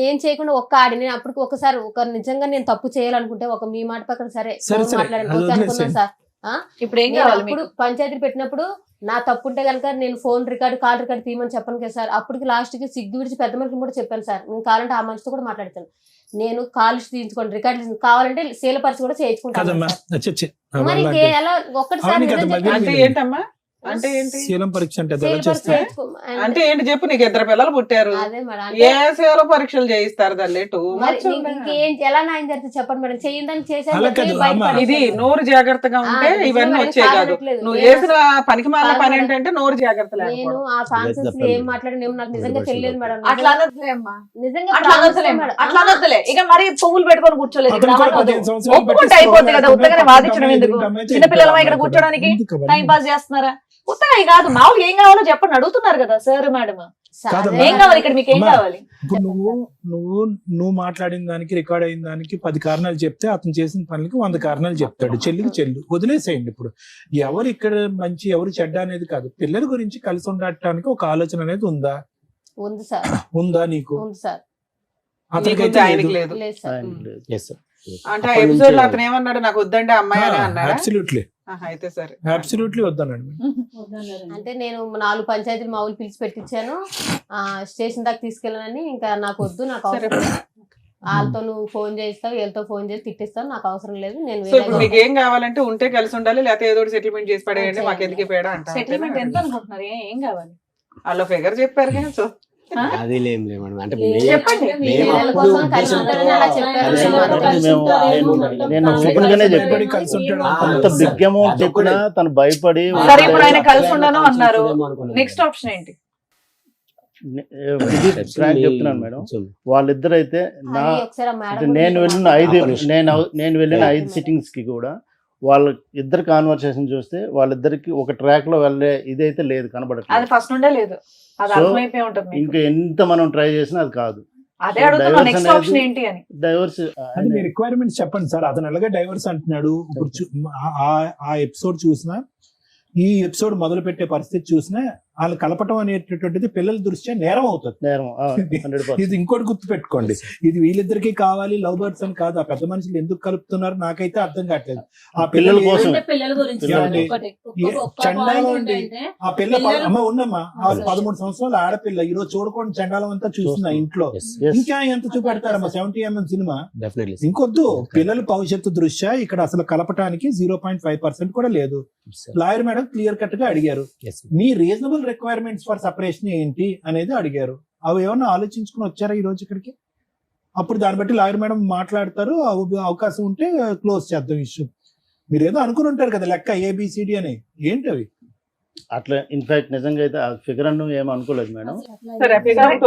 ఏం చేయకుండా ఒక్క ఆడి నేను అప్పటికి ఒకసారి నిజంగా నేను తప్పు చేయాలనుకుంటే ఒక మీ మాట పక్కన సరే మాట్లాడాను సార్. ఇప్పుడు ఏం కావాలి? పంచాయతీ పెట్టినప్పుడు నా తప్పు ఉంటే కనుక నేను ఫోన్ రికార్డు కాల్ రికార్డు తీయమని చెప్పను కదా సార్. అప్పటికి లాస్ట్ కి సిగ్గు విడిచి పెద్ద మనిషిని కూడా చెప్పాను సార్. నేను కావాలంటే ఆ మనిషితో కూడా మాట్లాడతాను. నేను కాల్ తీయించుకోండి, రికార్డు కావాలంటే సేలపరిచి కూడా చేయించుకుంటాను. మరి ఎలా ఒక్కటిసారి అంటే ఏంటమ్మా? అంటే ఏంటి శీలం పరీక్ష అంటే అంటే ఏంటి చెప్పు? నీకు 2 పిల్లలు పుట్టారు, ఏ శీల పరీక్షలు చేయిస్తారు? దాన్ని ఎలా న్యాయం జరిగితే చెప్పండి మేడం. చేయిందని చేశాను. ఇది నోరు జాగ్రత్తగా ఉంటే ఇవన్నీ వచ్చే కాదు. నువ్వు చేసిన పనికి మాల పని ఏంటంటే నోరు జాగ్రత్త. నేను ఆ ఫాన్సెస్ ఏం మాట్లాడి నాకు నిజంగా తెలియదు మేడం. అట్లా అనొద్దులే అమ్మా, నిజంగా అట్లా అనొద్దులే. ఇక మరి పువ్వులు పెట్టుకొని కూర్చోలేదు, ఒప్పుకుంటే అయిపోతుంది కదా. ఉత్తగానే వాదించడం ఎందుకు? చిన్నపిల్లలమా ఇక్కడ కూర్చోడానికి టైం పాస్ చేస్తున్నారా? ఉత్తగా కాదు, మామూలుగా ఏం కావాలో చెప్పండి అడుగుతున్నారు కదా సార్ మేడం. ఏం కావాలి ఇక్కడ, మీకు ఏం కావాలి? ఇప్పుడు నువ్వు మాట్లాడిన దానికి రికార్డ్ అయిన దానికి 10 కారణాలు చెప్తే అతను చేసిన పనులకి 100 కారణాలు చెప్తాడు. చెల్లు వదిలేసేయండి. ఇప్పుడు ఎవరు ఇక్కడ మంచి ఎవరు చెడ్డ అనేది కాదు, పిల్లల గురించి కలిసి ఉండటానికి ఒక ఆలోచన అనేది ఉందా? ఉందా నీకు? అతనికైతే ఆయనకి లేదు. అంటే ఆ ఎపిసోడ్ లో అతను ఏమన్నాడు? నాకు వద్దంటే అమ్మాయి అని అన్నాడు. అబ్సల్యూట్లీ అయితే సరే, అబ్సల్యూట్లీ వద్దన్నాడు. అంటే నేను 4 పంచాయతీలు మా ఊళ్ళు పిలిచి పెట్టించాను, స్టేషన్ దాకా తీసుకెళ్ళానని. ఇంకా నాకు వద్దు, నాకు అవసరం లేదు. వాళ్ళతో నువ్వు ఫోన్ చేస్తావు, వీళ్ళతో ఫోన్ చేసి తిట్టిస్తావు, నాకు అవసరం లేదు. నేను మీకు ఏం కావాలంటే ఉంటే కలిసి ఉండాలి, లేకపోతే ఏదో సెటిల్మెంట్ చేసి పడేయండి, మాకు ఎందుకు పేడ అంటే. సెటిల్మెంట్ ఎంత అనుకుంటున్నారు? ఏం కావాలి? వాళ్ళ ఫిగర్ చెప్పారు కదా. సో అది లేం లేదు మేడం. అంటే చెప్పండి. మీ పిల్లల కోసం కలిసి ఉంటారని అలా చెప్పారు. నేను ఓపెన్ గానే చెప్పాడు కలిసి ఉంటాడు. అంత బిగ్ అమౌంట్ చెప్పినా తను భయపడి సరే ఇప్పుడు ఆయన కలిసి ఉండను అన్నారు. నెక్స్ట్ ఆప్షన్ ఏంటి? ఫ్రాంక్ చెప్తున్నాను మేడం, వాళ్ళిద్దరు అయితే నా అది ఒకసారి ఆ మేడం నేను వెళ్ళిన నేను వెళ్ళిన 5 సిట్టింగ్స్ కి కూడా వాళ్ళ ఇద్దరు కాన్వర్సేషన్ చూస్తే వాళ్ళిద్దరికి ఒక ట్రాక్ లో వెళ్ళే ఇదైతే లేదు, అది కనబడట్లేదు. ఫస్ట్ నుండే లేదు, అది So, అర్థమైపోయి ఉంటుంది మీకు. ఇంకా ఎంత మనం ట్రై చేసినా అది కాదు. అదే అడుగుతున్నా నెక్స్ట్ ఆప్షన్ ఏంటి అని. డైవర్స్ అది మీ రిక్వైర్మెంట్స్ చెప్పండి సార్. అతను ఎలాగే డైవర్స్ అంటున్నాడు. ఇప్పుడు ఆ ఎపిసోడ్ చూసినా, ఈ ఎపిసోడ్ మొదలు పెట్టే పరిస్థితి చూసినా, వాళ్ళు కలపటం అనేటటువంటిది పిల్లల దృష్ట్యా నేరం అవుతుంది. నేరం 100%. ఇది ఇంకోటి గుర్తు పెట్టుకోండి, ఇది వీళ్ళిద్దరికి కావాలి లవ్ బర్డ్స్ అని కాదు. ఆ పెద్ద మనుషులు ఎందుకు కలుపుతున్నారు నాకైతే అర్థం కావట్లేదు. ఆ పిల్లల కోసం అంటే పిల్లల గురించి ఏమండి? ఒకటి ఒక్క చండాలం point అండి. ఏంటంటే ఆ పిల్ల అమ్మ ఉన్నమ్మా, ఆ 13 సంవత్సరాల ఆడపిల్ల ఈ రోజు చూడకుండా చండాలం అంతా చూస్తున్నా ఇంట్లో. Yes. ఇంకా ఎంత చూపెడతారమ్మా 70mm సినిమా. డెఫినెట్లీ ఇంకొద్దు, పిల్లల భవిష్యత్తు దృష్ట్యా ఇక్కడ అసలు కలపటానికి 0.5% కూడా లేదు. లాయర్ మేడం క్లియర్ కట్ గా అడిగారు, మీ రీజనబుల్ రిక్వైర్మెంట్స్ ఫర్ సపరేషన్ ఏంటి అనేది అడిగారు. అవి ఏమన్నా ఆలోచించుకుని వచ్చారా ఈ రోజు ఇక్కడికి? అప్పుడు దాన్ని బట్టి లాయర్ మేడం మాట్లాడతారు. అవకాశం ఉంటే క్లోజ్ చేద్దాం ఇష్యూ. మీరు ఏదో అనుకుని ఉంటారు కదా లెక్క ABCD అని, ఏంటి అవి? అట్లా ఇన్ఫాక్ట్ నిజంగా అయితే ఆ ఫిగర్ అన్ను ఏం అనుకోలేదు మేడం. సరే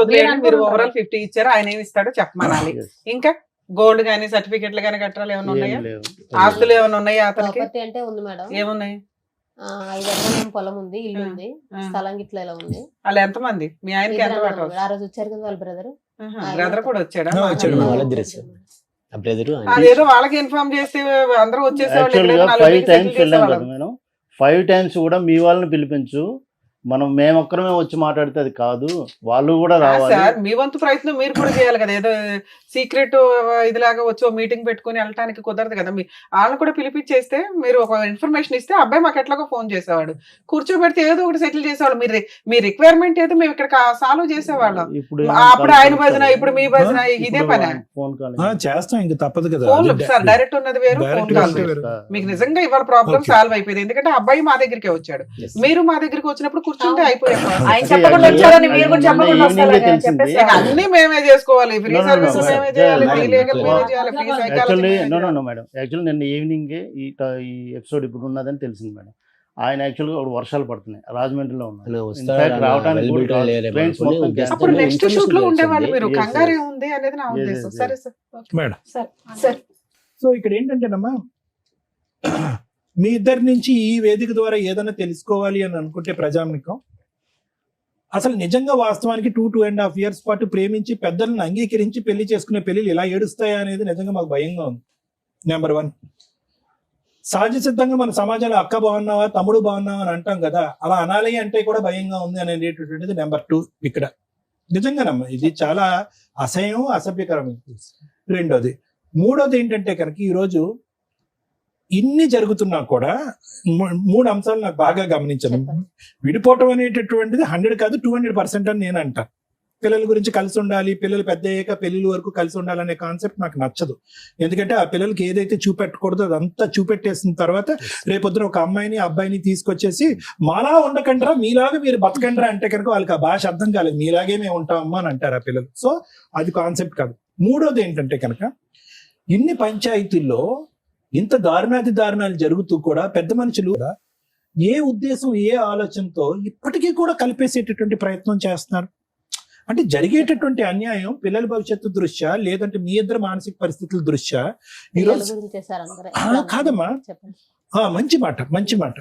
వదిలేయండి, మీరు ఓవరాల్ 50 ఇచ్చారు, ఆయన ఏమి ఇస్తాడో చెప్పమనాలి. Yes. ఇంకా గోల్డ్ గానీ సర్టిఫికెట్లు గానీ కట్టాలి ఏమైనా ఉన్నాయా? ఏం లేవు. ఆస్తులు ఏమైనా ఉన్నాయా అతనికి? ప్రాపర్టీ అంటే ఉంది మేడం. ఏమున్నాయి? 5 ఎకరాల పొలం ఉంది, ఇల్లు ఉంది, ఆ. స్థలం గిట్ల ఇలా ఉంది. వాళ్ళు ఎంతమంది? మీ ఆయనకి ఎంత పెట్టవచ్చు? ఆ రోజు వచ్చారు కదా వాళ్ళ బ్రదర్. బ్రదర్ కూడా వచ్చాడా? వచ్చాడు. బ్రదర్ అదేదో వాళ్ళకి ఇన్ఫార్మ్ చేస్తే అందరూ వచ్చేసేవాళ్ళు. యాక్చువల్ గా ఎక్కడైనా 5 నలుగురికి టైమ్స్ settle వెళ్ళాం కదా చేసేవాళ్ళం. మేడం. 5 టైమ్స్ కూడా మీ వాళ్ళని పిలిపించు, మనం మేమొక్కరమే వచ్చి మాట్లాడితే అది కాదు, వాళ్ళు కూడా రావాలి. సార్ మీ వంతు ప్రయత్నం మీరు కూడా చేయాలి కదా. ఏదో సీక్రెట్ ఇదిలాగా వచ్చి మీటింగ్ పెట్టుకుని వెళ్ళటానికి కుదరదు కదా. వాళ్ళని కూడా పిలిపించేస్తే మీరు ఒక ఇన్ఫర్మేషన్ ఇస్తే అబ్బాయి మాకు ఎట్లాగో ఫోన్ చేసేవాడు, కూర్చోబెడితే ఏదో ఒకటి సెటిల్ చేసేవాళ్ళు. మీరు మీ రిక్వైర్మెంట్ ఏదో మేము ఇక్కడ సాల్వ్ చేసేవాళ్ళం. అప్పుడు ఆయన భజన, ఇప్పుడు మీ భజన, ఇదే పని. ఫోన్ కాల్ చేస్తాం, ఇంకా తప్పదు కదా. ఫోన్ సార్ డైరెక్ట్ ఉన్నది వేరు, ఫోన్ కాల్ వేరు. మీకు నిజంగా ఇవాళ ప్రాబ్లం సాల్వ్ అయిపోయింది. ఎందుకంటే అబ్బాయి మా దగ్గరికి వచ్చాడు, మీరు మా దగ్గరికి వచ్చినప్పుడు కూర్చుంటే అయిపోయారు. ఆయన చెప్పకుండా వచ్చారని మీరు కూడా చెప్పకుండా వస్తారని చెప్పేసి అన్ని మేమే చేసుకోవాలి. Free No, no, service no, మేమే no, చేయాలి, no, free no, legal no, మేమే no. చేయాలి, free actually psychology no madam, actually నిన్న ఈవినింగ్ ఈ ఎపిసోడ్ ఇప్పుడు ఉన్నదని తెలిసింది మేడం. ఆయన యాక్చువల్గా వర్షాలు పడుతున్నాయి, రాజమండ్రిలో ఉన్నారు. అప్పుడు నెక్స్ట్ షూట్ లో ఉండేవాళ్ళు. మీరు కంగారు ఏముంది అనేది నా ఉద్దేశం. సరే సార్ మేడం, సార్ సో ఇక్కడ ఏంటంటేనమ్మా, మీ ఇద్దరి నుంచి ఈ వేదిక ద్వారా ఏదైనా తెలుసుకోవాలి అని అనుకుంటే ప్రజానికం, అసలు నిజంగా వాస్తవానికి 2.5 years పాటు ప్రేమించి పెద్దలను అంగీకరించి పెళ్లి చేసుకునే పెళ్లిలు ఇలా ఏడుస్తాయా అనేది నిజంగా మాకు భయంగా ఉంది. నెంబర్ 1, సహజ సిద్ధంగా మన సమాజంలో అక్క బాగున్నావా, తమ్ముడు బాగున్నావా అని అంటాం కదా, అలా అనాలి అంటే కూడా భయంగా ఉంది అనేటటువంటిది నెంబర్ 2 ఇక్కడ. నిజంగానమ్మా ఇది చాలా అసహ్యం, అసభ్యకరం. రెండోది. మూడోది ఏంటంటే కనుక ఈరోజు ఇన్ని జరుగుతున్నా కూడా 3 అంశాలు నాకు బాగా గమనించాను. విడిపోవటం అనేటటువంటిది 100 కాదు 200% అని నేను అంటా. పిల్లల గురించి కలిసి ఉండాలి, పిల్లలు పెద్ద అయ్యాక పెళ్లిల వరకు కలిసి ఉండాలనే కాన్సెప్ట్ నాకు నచ్చదు. ఎందుకంటే ఆ పిల్లలకి ఏదైతే చూపెట్టకూడదో అదంతా చూపెట్టేసిన తర్వాత రేపొద్దున ఒక అమ్మాయిని అబ్బాయిని తీసుకొచ్చేసి మాలా ఉండకండ్రా, మీలాగా మీరు బతకండ్రా అంటే కనుక వాళ్ళకి ఆ భాష అర్థం కాలేదు. మీలాగే మేము ఉంటామమ్మా అని అంటారు ఆ పిల్లలు. సో అది కాన్సెప్ట్ కాదు. మూడోది ఏంటంటే కనుక ఇన్ని పంచాయతీల్లో ఇంత దారుణాలు జరుగుతూ కూడా పెద్ద మనుషులు ఏ ఉద్దేశం, ఏ ఆలోచనతో ఇప్పటికీ కూడా కలిపేసేటటువంటి ప్రయత్నం చేస్తున్నారు. అంటే జరిగేటటువంటి అన్యాయం పిల్లల భవిష్యత్తు దృష్ట్యా, లేదంటే మీ ఇద్దరు మానసిక పరిస్థితుల దృష్ట్యా ఈరోజు కాదమ్మా. మంచి మాట.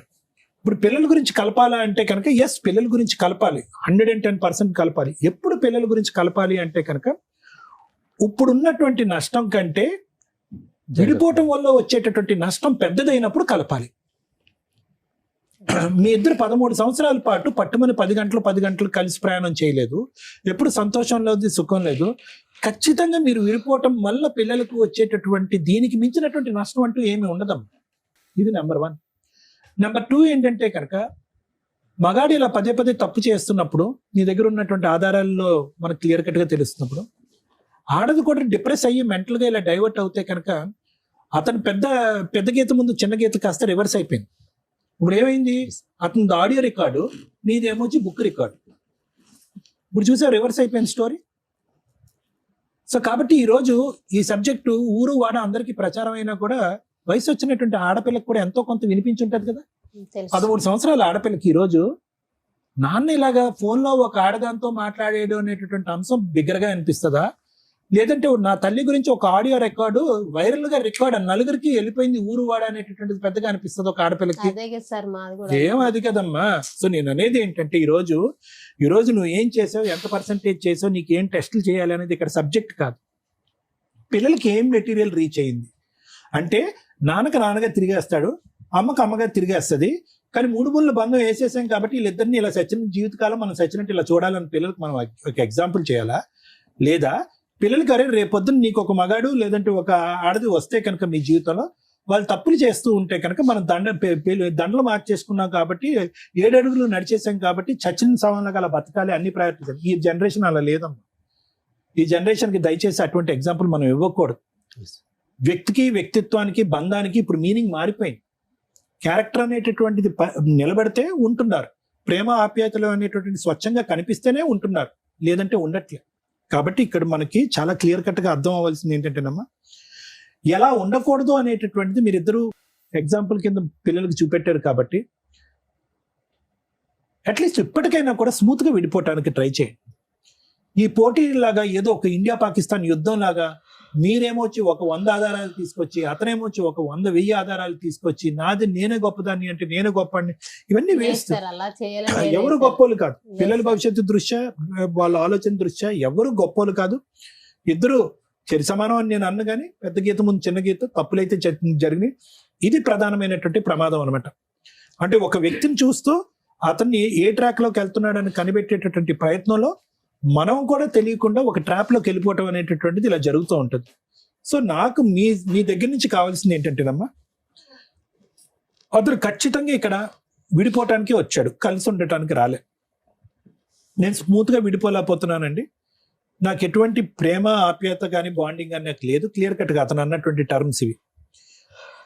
ఇప్పుడు పిల్లల గురించి కలపాలా అంటే కనుక ఎస్, పిల్లల గురించి కలపాలి, 110% కలపాలి. ఎప్పుడు పిల్లల గురించి కలపాలి అంటే కనుక ఇప్పుడున్నటువంటి నష్టం కంటే విడిపోవటం వల్ల వచ్చేటటువంటి నష్టం పెద్దదైనప్పుడు కలపాలి. మీ ఇద్దరు 13 సంవత్సరాల పాటు పట్టుమని 10 గంటలు కలిసి ప్రయాణం చేయలేదు, ఎప్పుడు సంతోషం లేదు, సుఖం లేదు. ఖచ్చితంగా మీరు విడిపోవటం వల్ల పిల్లలకు వచ్చేటటువంటి దీనికి మించినటువంటి నష్టం అంటూ ఏమి ఉండదమ్మా. ఇది నెంబర్ 1. నెంబర్ 2 ఏంటంటే కనుక మగాడు ఇలా పదే తప్పు చేస్తున్నప్పుడు, నీ దగ్గర ఉన్నటువంటి ఆధారాల్లో మనకు క్లియర్ కట్ గా తెలుస్తున్నప్పుడు, ఆడది కూడా డిప్రెస్ అయ్యి మెంటల్గా ఇలా డైవర్ట్ అవుతే కనుక అతను పెద్ద గీత ముందు చిన్న గీత కాస్త రివర్స్ అయిపోయింది. ఇప్పుడు ఏమైంది, అతని ఆడియో రికార్డు, నీదేమొచ్చి బుక్ రికార్డు. ఇప్పుడు చూసా రివర్స్ అయిపోయింది స్టోరీ. సో కాబట్టి ఈరోజు ఈ సబ్జెక్టు ఊరు వాడ అందరికీ ప్రచారం అయినా కూడా వయసు వచ్చినటువంటి ఆడపిల్లకి కూడా ఎంతో కొంత వినిపించుంటది కదా. 13 సంవత్సరాల ఆడపిల్లకి ఈరోజు నాన్న ఇలాగా ఫోన్లో ఒక ఆడదాంతో మాట్లాడేయడం అనేటటువంటి అంశం బిగ్గరగా అనిపిస్తుందా, లేదంటే నా తల్లి గురించి ఒక ఆడియో రికార్డు వైరల్ గా రికార్డ్ నలుగురికి వెళ్ళిపోయింది ఊరు వాడ అనేటటువంటిది పెద్దగా అనిపిస్తుంది ఒక ఆడపిల్లకి? ఏం అది కదమ్మా. సో నేను అనేది ఏంటంటే ఈ రోజు నువ్వు ఏం చేసావు, ఎంత పర్సెంటేజ్ చేసావు, నీకు ఏం టెస్టులు చేయాలి అనేది ఇక్కడ సబ్జెక్ట్ కాదు. పిల్లలకి ఏం మెటీరియల్ రీచ్ అయింది అంటే నాన్నగా తిరిగేస్తాడు, అమ్మకి అమ్మగా తిరిగేస్తుంది. కానీ 3 ముళ్ళ బంధం వేసేసాం కాబట్టి వీళ్ళిద్దరిని ఇలా సచిన జీవితకాలం మనం సచ్చినట్టు ఇలా చూడాలని పిల్లలకు మనం ఒక ఎగ్జాంపుల్ చేయాలా? లేదా పిల్లలకి అరే రేపొద్దున నీకు ఒక మగాడు లేదంటే ఒక ఆడది వస్తే కనుక మీ జీవితంలో వాళ్ళు తప్పులు చేస్తూ ఉంటే కనుక మనం దండలు మార్చేసుకున్నాం కాబట్టి 7 అడుగులు నడిచేసాం కాబట్టి చచ్చిన సవాళ్ళగా అలా బతకాలి అన్ని ప్రయత్నించాలి. ఈ జనరేషన్ అలా లేదమ్మా. ఈ జనరేషన్కి దయచేసి అటువంటి ఎగ్జాంపుల్ మనం ఇవ్వకూడదు. వ్యక్తికి వ్యక్తిత్వానికి బంధానికి ఇప్పుడు మీనింగ్ మారిపోయింది. క్యారెక్టర్ అనేటటువంటిది నిలబడితే ఉంటున్నారు, ప్రేమ ఆప్యాయతలు అనేటటువంటి స్వచ్ఛంగా కనిపిస్తేనే ఉంటున్నారు, లేదంటే ఉండట్లే. కాబట్టి ఇక్కడ మనకి చాలా క్లియర్ కట్ గా అర్థం అవ్వాల్సింది ఏంటంటేనమ్మా, ఎలా ఉండకూడదు అనేటటువంటిది మీరిద్దరూ ఎగ్జాంపుల్ కింద పిల్లలకు చూపెట్టారు కాబట్టి అట్లీస్ట్ ఇప్పటికైనా కూడా స్మూత్ గా విడిపోవటానికి ట్రై చేయండి. ఈ పోటీ లాగా ఏదో ఒక ఇండియా పాకిస్తాన్ యుద్ధం లాగా మీరేమొచ్చి ఒక 100 ఆధారాలు తీసుకొచ్చి అతనేమొచ్చి ఒక 100,000 ఆధారాలు తీసుకొచ్చి నాది నేనే గొప్పదాన్ని అంటే నేనే గొప్పని, ఇవన్నీ వేస్ట్. ఎవరు గొప్పోళ్ళు కాదు. పిల్లల భవిష్యత్తు దృష్ట్యా వాళ్ళ ఆలోచన దృష్ట్యా ఎవరు గొప్పోళ్ళు కాదు. ఇద్దరు చరి సమానం అని నేను అన్న కానీ పెద్ద గీత ముందు చిన్న గీత తప్పులైతే జరిగినాయి. ఇది ప్రధానమైనటువంటి ప్రమాదం అనమాట. అంటే ఒక వ్యక్తిని చూస్తూ అతన్ని ఏ ట్రాక్ లోకి వెళ్తున్నాడని కనిపెట్టేటటువంటి ప్రయత్నంలో మనం కూడా తెలియకుండా ఒక ట్రాప్ లోకి వెళ్ళిపోవటం అనేటటువంటిది ఇలా జరుగుతూ ఉంటుంది. సో నాకు మీ దగ్గర నుంచి కావాల్సింది ఏంటంటేనమ్మా, అతను ఖచ్చితంగా ఇక్కడ విడిపోవటానికి వచ్చాడు, కలిసి ఉండటానికి రాలే. నేను స్మూత్ గా విడిపోలేకపోతున్నానండి, నాకు ఎటువంటి ప్రేమ ఆప్యాయత కానీ బాండింగ్ కానీ నాకు లేదు. క్లియర్ కట్ గా అతను అన్నటువంటి టర్మ్స్ ఇవి.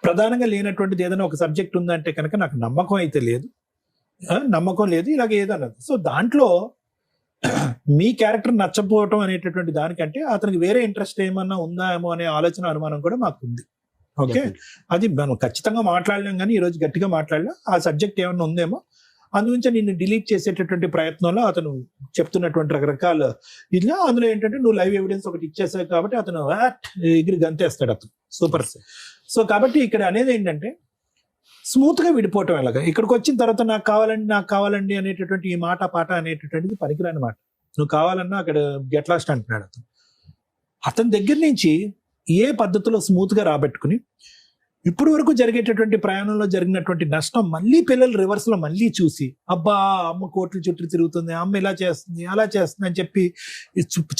ప్రధానంగా లేనటువంటిది ఏదైనా ఒక సబ్జెక్ట్ ఉందంటే కనుక నాకు నమ్మకం అయితే లేదు, నమ్మకం లేదు, ఇలాగ ఏదన్నది. సో దాంట్లో మీ క్యారెక్టర్ నచ్చపోవటం అనేటటువంటి దానికంటే అతనికి వేరే ఇంట్రెస్ట్ ఏమన్నా ఉందా ఏమో అనే ఆలోచన అనుమానం కూడా మాకు ఉంది. ఓకే, అది మనం ఖచ్చితంగా మాట్లాడలేం కానీ ఈరోజు గట్టిగా మాట్లాడలేం. ఆ సబ్జెక్ట్ ఏమన్నా ఉందేమో అందుగురించి నిన్ను డిలీట్ చేసేటటువంటి ప్రయత్నంలో అతను చెప్తున్నటువంటి రకరకాల ఇలా అందులో ఏంటంటే నువ్వు లైవ్ ఎవిడెన్స్ ఒకటి ఇచ్చేసావు కాబట్టి అతను ఎగిరి గంతేస్తాడు అతను. సూపర్. సో కాబట్టి ఇక్కడ అనేది ఏంటంటే స్మూత్ గా విడిపోవటం ఎలాగా. ఇక్కడికి వచ్చిన తర్వాత నాకు కావాలండి అనేటటువంటి ఈ మాట పాట అనేటటువంటిది పనికిరాని మాట. నువ్వు కావాలన్నా అక్కడ గెట్ లాస్ట్ అంటున్నాడు అతను. అతని దగ్గర నుంచి ఏ పద్ధతిలో స్మూత్ గా రాబెట్టుకుని ఇప్పుడు వరకు జరిగేటటువంటి ప్రయాణంలో జరిగినటువంటి నష్టం మళ్ళీ పిల్లలు రివర్స్ లో మళ్ళీ చూసి అబ్బా అమ్మ కోట్ల చుట్టూ తిరుగుతుంది, అమ్మ ఇలా చేస్తుంది అలా చేస్తుంది అని చెప్పి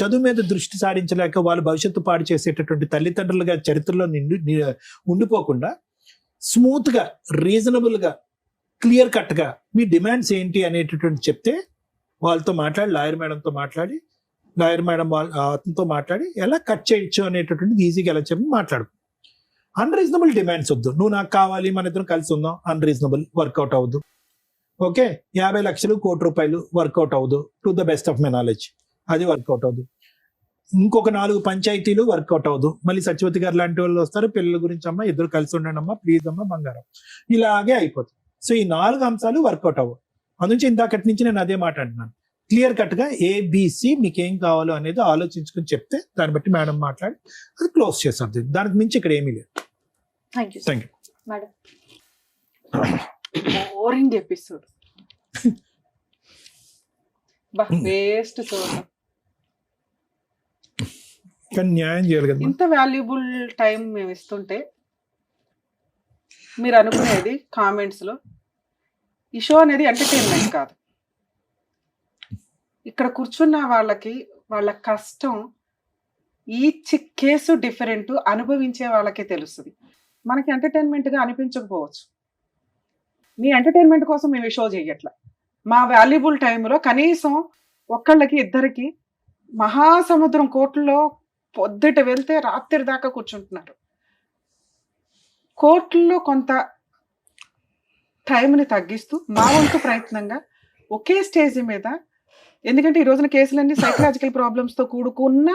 చదువు మీద దృష్టి సారించలేక వాళ్ళు భవిష్యత్తు పాడు చేసేటటువంటి తల్లిదండ్రులుగా చరిత్రలో ఉండిపోకుండా స్మూత్ గా రీజనబుల్ గా క్లియర్ కట్ గా మీ డిమాండ్స్ ఏంటి అనేటటువంటి చెప్తే వాళ్ళతో మాట్లాడి లాయర్ మేడంతో మాట్లాడి అతనితో మాట్లాడి ఎలా కట్ చేయొచ్చు అనేటటువంటిది ఈజీగా ఎలా చెప్పి మాట్లాడు. అన్రీజనబుల్ డిమాండ్స్ వద్దు. నువ్వు నాకు కావాలి, మన ఇద్దరం కలిసి ఉందాం, అన్రీజనబుల్, వర్కౌట్ అవ్వదు. ఓకే, 50 లక్షలు, ₹1 కోటి వర్కౌట్ అవ్వదు. To the best of my knowledge అది వర్కౌట్ అవ్వదు. ఇంకొక 4 పంచాయతీలు వర్కౌట్ అవ్వదు. మళ్ళీ సత్యవతి గారు లాంటి వాళ్ళు వస్తారు, పిల్లల గురించి అమ్మ ఇద్దరు కలిసి ఉండండి అమ్మా ప్లీజ్ అమ్మ బంగారం, ఇలాగే అయిపోతుంది. సో ఈ 4 అంశాలు వర్కౌట్ అవ్వవు. అందునుంచి ఇందాకటి నుంచి నేను అదే మాట అంటున్నాను. క్లియర్ కట్ గా ABC మీకు ఏం కావాలో అనేది ఆలోచించుకుని చెప్తే దాన్ని బట్టి మేడం మాట్లాడి అది క్లోజ్ చేస్తారు. దానికి మించి ఇక్కడ ఏమీ లేదు. Thank you. Madam, boring episode, waste చూడండి. కానీ న్యాయం చేయాలి కదా. ఇంత వాల్యుబుల్ టైం మేము ఇస్తుంటే మీరు అనుకునేది కామెంట్స్ లో ఈ షో అనేది ఎంటర్టైన్మెంట్ కాదు. ఇక్కడ కూర్చున్న వాళ్ళకి వాళ్ళ కష్టం ఈచ్ కేసు డిఫరెంట్ అనుభవించే వాళ్ళకే తెలుస్తుంది. మనకి ఎంటర్టైన్మెంట్ గా అనిపించకపోవచ్చు. మీ ఎంటర్టైన్మెంట్ కోసం మేము ఈ షో చెయ్యట్లా. మా వాల్యుబుల్ టైంలో కనీసం ఒక్కళ్ళకి ఇద్దరికి మహాసముద్రం కోర్టులో పొద్దుట వెళ్తే రాత్రి దాకా కూర్చుంటున్నారు. కోర్టులో కొంత టైంని తగ్గిస్తూ మా వంతు ప్రయత్నంగా ఒకే స్టేజ్ మీద ఎందుకంటే ఈ రోజున కేసులన్నీ సైకలాజికల్ ప్రాబ్లమ్స్ తో కూడుకున్న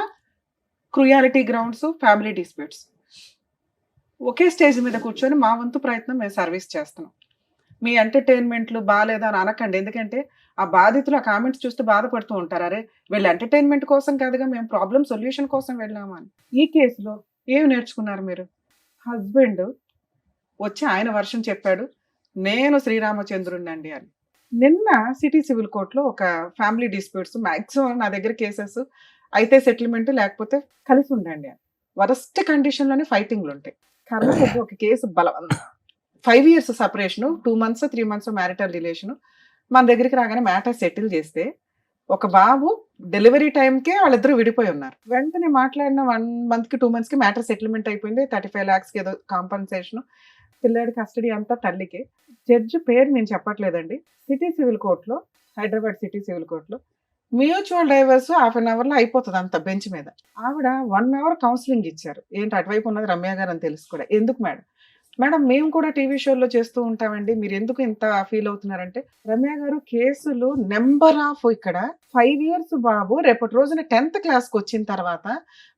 క్రుయాలిటీ గ్రౌండ్స్, ఫ్యామిలీ డిస్ప్యూట్స్. ఒకే స్టేజ్ మీద కూర్చొని మా వంతు ప్రయత్నం మేము సర్వీస్ చేస్తున్నాం. మీ ఎంటర్టైన్మెంట్లు బాగాలేదా అని అనకండి. ఎందుకంటే ఆ బాధితులు ఆ కామెంట్స్ చూస్తూ బాధపడుతూ ఉంటారు. అరే వీళ్ళు ఎంటర్టైన్మెంట్ కోసం కాదుగా, మేము ప్రాబ్లం సొల్యూషన్ కోసం వెళ్ళామా అని. ఈ కేసులో ఏమి నేర్చుకున్నారు మీరు? హస్బెండ్ వచ్చి ఆయన వర్షం చెప్పాడు, నేను శ్రీరామచంద్రుడినండి అని. నిన్న సిటీ సివిల్ కోర్టులో ఒక ఫ్యామిలీ డిస్ప్యూట్స్, మ్యాక్సిమం నా దగ్గర కేసెస్ అయితే సెటిల్మెంట్ లేకపోతే కలిసి ఉండండి అని. వరస్ట్ కండిషన్లోనే ఫైటింగ్లు ఉంటాయి. కర్మ ఒక కేసు బలవంతం 5 years separation, 2 months 3 months marital relation. మన దగ్గరికి రాగానే మ్యాటర్ సెటిల్ చేస్తే ఒక బాబు డెలివరీ టైంకే వాళ్ళిద్దరూ విడిపోయి ఉన్నారు. వెంటనే మాట్లాడిన 1 month కి 2 months కి మ్యాటర్ సెటిల్మెంట్ అయిపోయింది. 35 lakhs ఏదో కాంపన్సేషన్, పిల్లాడి కస్టడీ అంతా తల్లికి. జడ్జి పేరు నేను చెప్పట్లేదండి. సిటీ సివిల్ కోర్టులో, హైదరాబాద్ సిటీ సివిల్ కోర్టులో మ్యూచువల్ డైవర్స్ 1/2 hour అయిపోతుంది అంత బెంచ్ మీద. ఆవిడ 1 hour కౌన్సిలింగ్ ఇచ్చారు. ఏంటి అటువైపు ఉన్నది రమ్య గారు అని తెలుసు కూడా. ఎందుకు మేడం మేము కూడా టీవీ షోలో చేస్తూ ఉంటామండి, మీరు ఎందుకు ఇంత ఫీల్ అవుతున్నారంటే, రమ్య గారు కేసులు నెంబర్ ఆఫ్, ఇక్కడ 5 years బాబు రేపటి రోజున 10th క్లాస్కి వచ్చిన తర్వాత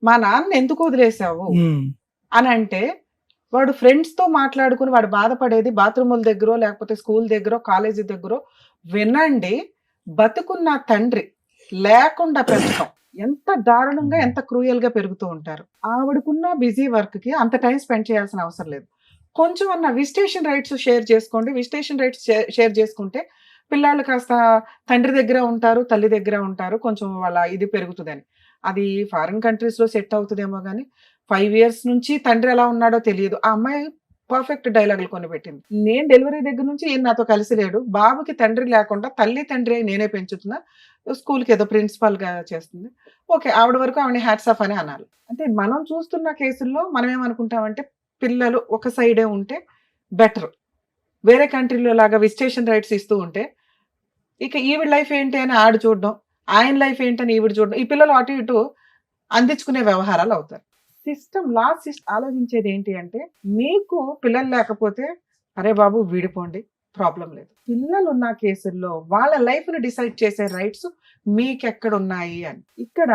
మా నాన్న ఎందుకు వదిలేసావు అని అంటే, వాడు ఫ్రెండ్స్ తో మాట్లాడుకుని వాడు బాధపడేది బాత్రూముల దగ్గర లేకపోతే స్కూల్ దగ్గర కాలేజీ దగ్గర వినండి. బతుకున్న తండ్రి లేకుండా పెంచడం ఎంత దారుణంగా, ఎంత క్రూయల్ గా పెరుగుతూ ఉంటారు. ఆవిడకున్న బిజీ వర్క్ కి అంత టైం స్పెండ్ చేయాల్సిన అవసరం లేదు. కొంచెం అన్న విజిటేషన్ రైట్స్ షేర్ చేసుకోండి. విజిటేషన్ రైట్స్ షేర్ చేసుకుంటే పిల్లలు కాస్త తండ్రి దగ్గర ఉంటారు, తల్లి దగ్గర ఉంటారు, కొంచెం వాళ్ళ ఇది పెరుగుతుందని. అది ఫారిన్ కంట్రీస్ లో సెట్ అవుతుందేమో కానీ 5 years నుంచి తండ్రి ఎలా ఉన్నాడో తెలియదు. ఆ అమ్మాయి పర్ఫెక్ట్ డైలాగులు కొని పెట్టింది. నేను డెలివరీ దగ్గర నుంచి ఈయన నాతో కలిసి లేడు, బాబుకి తండ్రి లేకుండా తల్లి తండ్రి అయి నేనే పెంచుతున్నా, స్కూల్కి ఏదో ప్రిన్సిపాల్ గా చేస్తుంది. ఓకే, ఆవిడ వరకు ఆవిడ హ్యాట్స్ ఆఫ్ అని అనాలి. అంటే మనం చూస్తున్న కేసుల్లో మనం ఏమనుకుంటామంటే, పిల్లలు ఒక సైడే ఉంటే బెటర్, వేరే కంట్రీలో లాగా విజిటేషన్ రైట్స్ ఇస్తూ ఉంటే ఇక ఈవిడ లైఫ్ ఏంటి అని ఆడు చూడడం, ఆయన లైఫ్ ఏంటని ఈవిడ చూడడం, ఈ పిల్లలు అటు ఇటు అందించుకునే వ్యవహారాలు అవుతారు. లా సిస్టమ్ ఆలోచించేది ఏంటి అంటే, మీకు పిల్లలు లేకపోతే అరే బాబు విడిపోండి, ప్రాబ్లం లేదు. పిల్లలు ఉన్న కేసుల్లో వాళ్ళ లైఫ్ ని డిసైడ్ చేసే రైట్స్ మీకెక్కడ ఉన్నాయి అని. ఇక్కడ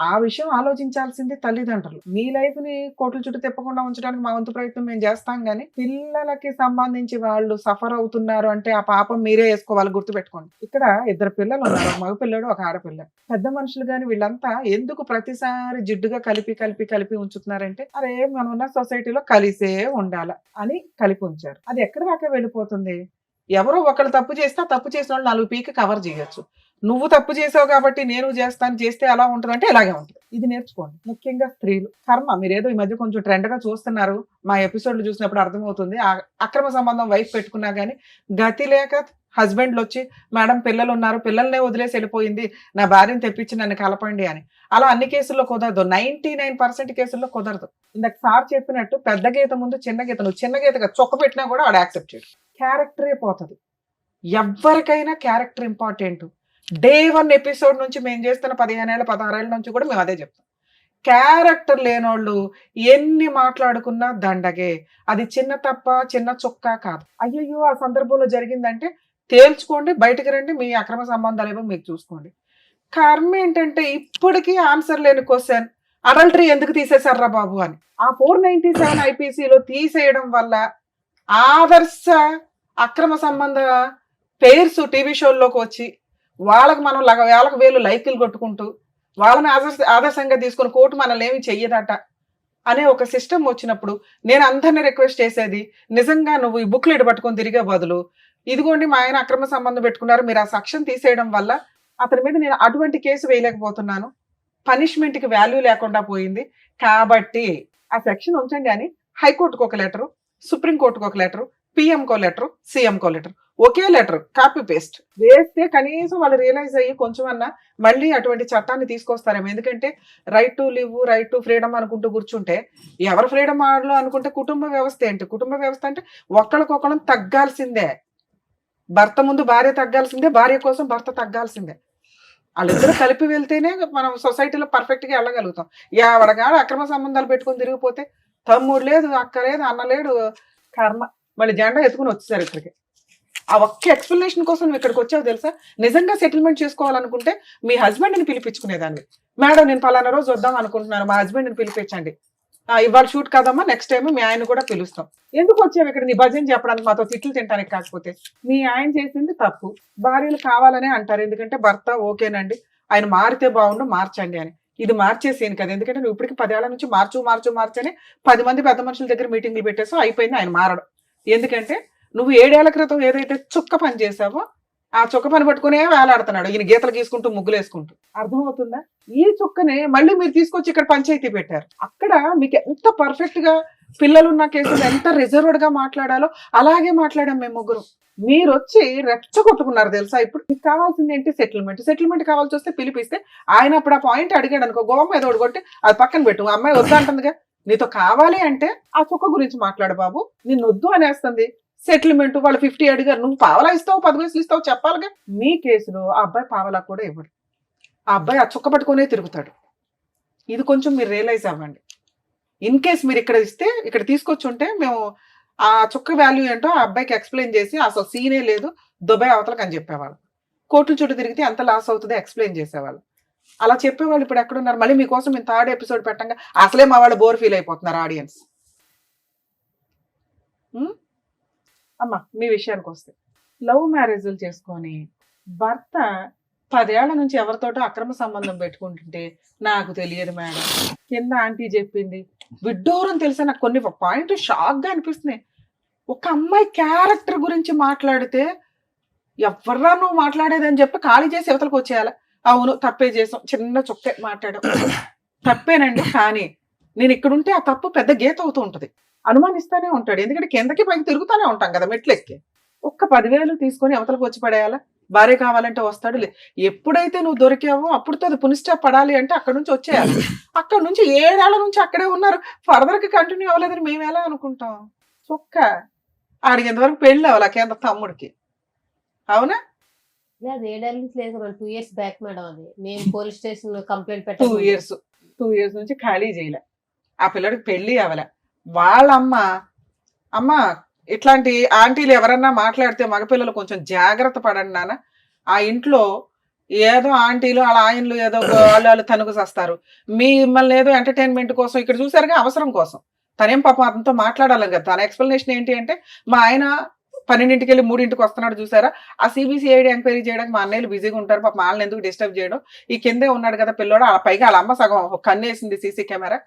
ఆ విషయం ఆలోచించాల్సింది తల్లిదండ్రులు. మీ లైఫ్ ని కోట్ల చుట్టూ తిప్పకుండా ఉంచడానికి మా వంతు ప్రయత్నం మేము చేస్తాం, కానీ పిల్లలకి సంబంధించి వాళ్ళు సఫర్ అవుతున్నారు అంటే ఆ పాపం మీరే వేసుకోవాలి. గుర్తుపెట్టుకోండి, ఇక్కడ 2 పిల్లలు ఉన్నారు, ఒక మగ పిల్లడు ఒక ఆడపిల్ల. పెద్ద మనుషులు కానీ వీళ్ళంతా ఎందుకు ప్రతిసారి జిడ్డుగా కలిపి ఉంచుతున్నారంటే, అరే మనం ఉన్న సొసైటీలో కలిసే ఉండాల అని కలిపి ఉంచారు. అది ఎక్కడి దాకా వెళ్ళిపోతుంది? ఎవరో ఒకళ్ళు తప్పు చేస్తే తప్పు చేసిన వాళ్ళు 4 పీకి కవర్ చేయొచ్చు. నువ్వు తప్పు చేసావు కాబట్టి నేను చేస్తాను, చేస్తే ఎలా ఉంటుంది అంటే ఇలాగే ఉంటుంది. ఇది నేర్చుకోండి. ముఖ్యంగా స్త్రీలు కర్మ. మీరేదో ఈ మధ్య కొంచెం ట్రెండ్ గా చూస్తున్నారు, మా ఎపిసోడ్లు చూసినప్పుడు అర్థమవుతుంది. అక్రమ సంబంధం వైఫ్ పెట్టుకున్నా గానీ గతి లేక హస్బెండ్లు వచ్చి, మేడం పిల్లలు ఉన్నారు, పిల్లల్నే వదిలేసి వెళ్ళిపోయింది, నా భార్యను తెప్పించి నన్ను కలపండి అని. అలా అన్ని కేసుల్లో కుదరదు, 99% కేసుల్లో కుదరదు. ఇందాక సార్ చెప్పినట్టు పెద్ద గీత ముందు చిన్న గీత, నువ్వు చిన్న గీతగా చొక్క పెట్టినా కూడా వాడు యాక్సెప్ట్ చేయడు. క్యారెక్టరే పోతుంది. ఎవరికైనా క్యారెక్టర్ ఇంపార్టెంట్. Day 1 ఎపిసోడ్ నుంచి మేము చేస్తున్న 15 ఏళ్ళ 16 ఏళ్ళ నుంచి కూడా మేము అదే చెప్తాం. క్యారెక్టర్ లేనోళ్ళు ఎన్ని మాట్లాడుకున్నా దండగే. అది చిన్న తప్ప చిన్న చొక్క కాదు. అయ్యయ్యో ఆ సందర్భంలో జరిగిందంటే తేల్చుకోండి, బయటకు రండి, మీ అక్రమ సంబంధాలు ఏమో మీకు చూసుకోండి. కర్మ ఏంటంటే ఇప్పటికీ ఆన్సర్ లేని క్వశ్చన్, అడల్టరీ ఎందుకు తీసేశారా బాబు అని. ఆ 497 IPCలో తీసేయడం వల్ల ఆదర్శ అక్రమ సంబంధ పేర్స్ టీవీ షోల్లోకి వచ్చి వాళ్ళకి మనం వేలకు వేలు లైకులు కొట్టుకుంటూ వాళ్ళని ఆదర్శంగా తీసుకుని కోర్టు మనల్ని ఏమి చెయ్యదట అనే ఒక సిస్టమ్ వచ్చినప్పుడు నేను అందరినీ రిక్వెస్ట్ చేసేది, నిజంగా నువ్వు ఈ బుక్లెట్ పట్టుకొని తిరిగే బదులు, ఇదిగోండి మా ఆయన అక్రమ సంబంధం పెట్టుకున్నారు, మీరు ఆ సెక్షన్ తీసేయడం వల్ల అతని మీద నేను అటువంటి కేసు వేయలేకపోతున్నాను, పనిష్మెంట్కి వాల్యూ లేకుండా పోయింది, కాబట్టి ఆ సెక్షన్ ఉంచండి అని హైకోర్టుకు ఒక లెటరు, సుప్రీంకోర్టుకు ఒక లెటరు, పిఎంకో లెటరు, సీఎంకో లెటర్, ఒకే లెటర్ కాపీ పేస్ట్ వేస్తే కనీసం వాళ్ళు రియలైజ్ అయ్యి కొంచెం అన్నా మళ్ళీ అటువంటి చట్టాన్ని తీసుకొస్తారేమో. ఎందుకంటే right to live, right to freedom అనుకుంటూ కూర్చుంటే ఎవరు ఫ్రీడమ్ ఆడలో అనుకుంటే కుటుంబ వ్యవస్థ ఏంటి? కుటుంబ వ్యవస్థ అంటే ఒకళ్ళకొకళ్ళం తగ్గాల్సిందే. భర్త ముందు భార్య తగ్గాల్సిందే, భార్య కోసం భర్త తగ్గాల్సిందే. వాళ్ళిద్దరూ కలిపి వెళ్తేనే మనం సొసైటీలో పర్ఫెక్ట్ గా వెళ్ళగలుగుతాం. ఎవడగాడు అక్రమ సంబంధాలు పెట్టుకుని తిరిగిపోతే తమ్ముడు లేదు, అక్క లేదు, అన్న లేడు, కర్మ. మళ్ళీ జెండా ఎత్తుకుని వచ్చేసారు ఇక్కడికి. ఆ ఒక్క ఎక్స్ప్లెనేషన్ కోసం నువ్వు ఇక్కడికి వచ్చావు తెలుసా? నిజంగా సెటిల్మెంట్ చేసుకోవాలనుకుంటే మీ హస్బెండ్ని పిలిపించుకునేదాన్ని. మేడం నేను పలానా రోజు వద్దాం అనుకుంటున్నాను, మా హస్బెండ్ని పిలిపించండి. ఇవాళ షూట్ కాదమ్మా, నెక్స్ట్ టైం మీ ఆయన కూడా పిలుస్తాం. ఎందుకు వచ్చావు ఇక్కడ నీ భజన చెప్పడానికి, మాతో తిట్లు తింటానికి కాకపోతే? మీ ఆయన చేసింది తప్పు. భార్యలు కావాలనే అంటారు, ఎందుకంటే భర్త ఓకేనండి ఆయన మారితే బాగుండు మార్చండి అని. ఇది మార్చేసేను కదా, ఎందుకంటే నువ్వు ఇప్పటికి 10 ఏళ్ల నుంచి మార్చని 10 మంది పెద్ద మనుషుల దగ్గర మీటింగ్లు పెట్టేసో అయిపోయింది ఆయన మారడం. ఎందుకంటే నువ్వు 7 ఏళ్ల క్రితం ఏదైతే చుక్క పని చేసావో ఆ చుక్క పని పట్టుకునే వేలాడుతున్నాడు ఈయన, గీతలు గీసుకుంటూ ముగ్గులు వేసుకుంటూ. అర్థమవుతుందా? ఈ చుక్కనే మళ్ళీ మీరు తీసుకొచ్చి ఇక్కడ పంచాయతీ పెట్టారు. అక్కడ మీకు ఎంత పర్ఫెక్ట్ గా పిల్లలున్న కేసులు ఎంత రిజర్వ్డ్ గా మాట్లాడాలో అలాగే మాట్లాడాం మేము ముగ్గురు. మీరు వచ్చి రెచ్చగొట్టుకున్నారు తెలుసా. ఇప్పుడు మీకు కావాల్సింది ఏంటి? సెటిల్మెంట్ కావాల్సి వస్తే పిలిపిస్తే ఆయన అప్పుడు ఆ పాయింట్ అడిగాడు అనుకో, గోమ మీద కొట్టి అది పక్కన పెట్టు, అమ్మాయి వద్దంటుందిగా. నీతో కావాలి అంటే ఆ చుక్క గురించి మాట్లాడు బాబు, నిన్ను వద్దు అనేస్తుంది. సెటిల్మెంట్ వాళ్ళు 50 అడిగారు, నువ్వు పావలా ఇస్తావు 10 పైసలు ఇస్తావు చెప్పాలిగా. మీ కేసులో ఆ అబ్బాయి పావలా కూడా ఇవ్వడు, ఆ అబ్బాయి ఆ చుక్క పట్టుకునే తిరుగుతాడు. ఇది కొంచెం మీరు రియలైజ్ అవ్వండి. ఇన్ కేస్ మీరు ఇక్కడ ఇస్తే, ఇక్కడ తీసుకొచ్చి ఉంటే మేము ఆ చుక్క వాల్యూ ఏంటో ఆ అబ్బాయికి ఎక్స్ప్లెయిన్ చేసి అసలు సీనే లేదు దుబాయ్ అవతలకు అని చెప్పేవాళ్ళు. కోర్టుల చుట్టూ తిరిగితే ఎంత లాస్ అవుతుందో ఎక్స్ప్లెయిన్ చేసేవాళ్ళు. అలా చెప్పేవాళ్ళు ఇప్పుడు ఎక్కడున్నారు? మళ్ళీ మీకోసం మేము 3rd ఎపిసోడ్ పెట్టంగా అసలే మా వాళ్ళు బోర్ ఫీల్ అయిపోతున్నారు ఆడియన్స్. అమ్మా మీ విషయానికి వస్తే, లవ్ మ్యారేజ్లు చేసుకొని భర్త 10 ఏళ్ల నుంచి ఎవరితోటో అక్రమ సంబంధం పెట్టుకుంటుంటే నాకు తెలియదు మేడం, కింద ఆంటీ చెప్పింది, విడ్డూరం తెలిసే నాకు కొన్ని పాయింట్ షాక్ గా అనిపిస్తున్నాయి. ఒక అమ్మాయి క్యారెక్టర్ గురించి మాట్లాడితే ఎవర్రా నువ్వు మాట్లాడేదని చెప్పి ఖాళీ చేసి యువతలకు వచ్చేయాలి. అవును తప్పే చేసాం, చిన్న చుక్కే మాట్లాడాం, తప్పేనండి. కానీ నేను ఇక్కడుంటే ఆ తప్పు పెద్ద గీత అవుతూ ఉంటుంది, అనుమానిస్తానే ఉంటాడు. ఎందుకంటే కిందకి పైకి తిరుగుతూనే ఉంటాం కదా మెట్లెక్కి. ఒక్క 10,000 తీసుకొని అవతలకు వచ్చి పడేయాలా? భార్య కావాలంటే వస్తాడు. ఎప్పుడైతే నువ్వు దొరికావో అప్పుడుతో అది పునిస్టాప్ పడాలి అంటే అక్కడ నుంచి వచ్చేయాలి. అక్కడ నుంచి 7 ఏళ్ల నుంచి అక్కడే ఉన్నారు, ఫర్దర్ కి కంటిన్యూ అవ్వలేదని మేము ఎలా అనుకుంటాం? చొక్క ఆడికి ఎంతవరకు పెళ్ళి అవ్వాలి కేంద్ర తమ్ముడికి, అవునా? 7 ఏళ్ళ నుంచి లేదు మేడం, 2 years బ్యాక్ మేడం. అది మేము పోలీస్ స్టేషన్ కంప్లైంట్ 2 years నుంచి ఖాళీ చేయలే, ఆ పిల్లడికి పెళ్లి అవ్వలే. వాళ్ళ అమ్మ ఇట్లాంటి ఆంటీలు ఎవరన్నా మాట్లాడితే మగపిల్లలు కొంచెం జాగ్రత్త పడండి నాన్న. ఆ ఇంట్లో ఏదో ఆంటీలు వాళ్ళ ఆయనలు ఏదో వాళ్ళు తనుగు చేస్తారు, మిమ్మల్ని ఏదో ఎంటర్టైన్మెంట్ కోసం ఇక్కడ చూసారుగా, అవసరం కోసం. తనేం పాపం అతనితో మాట్లాడాలి కదా. తన ఎక్స్ప్లెనేషన్ ఏంటి అంటే, మా ఆయన 12ంటికి వెళ్ళి 3ంటికి వస్తున్నాడు చూసారా, ఆ CBCID ఎంక్వైరీ చేయడానికి మా అన్నయ్యలు బిజీగా ఉంటారు, పాప వాళ్ళని ఎందుకు డిస్టర్బ్ చేయడం, ఈ కిందే ఉన్నాడు కదా పిల్లోడు, ఆ పైగా వాళ్ళ అమ్మ సగం కన్నేసింది CC కెమెరా,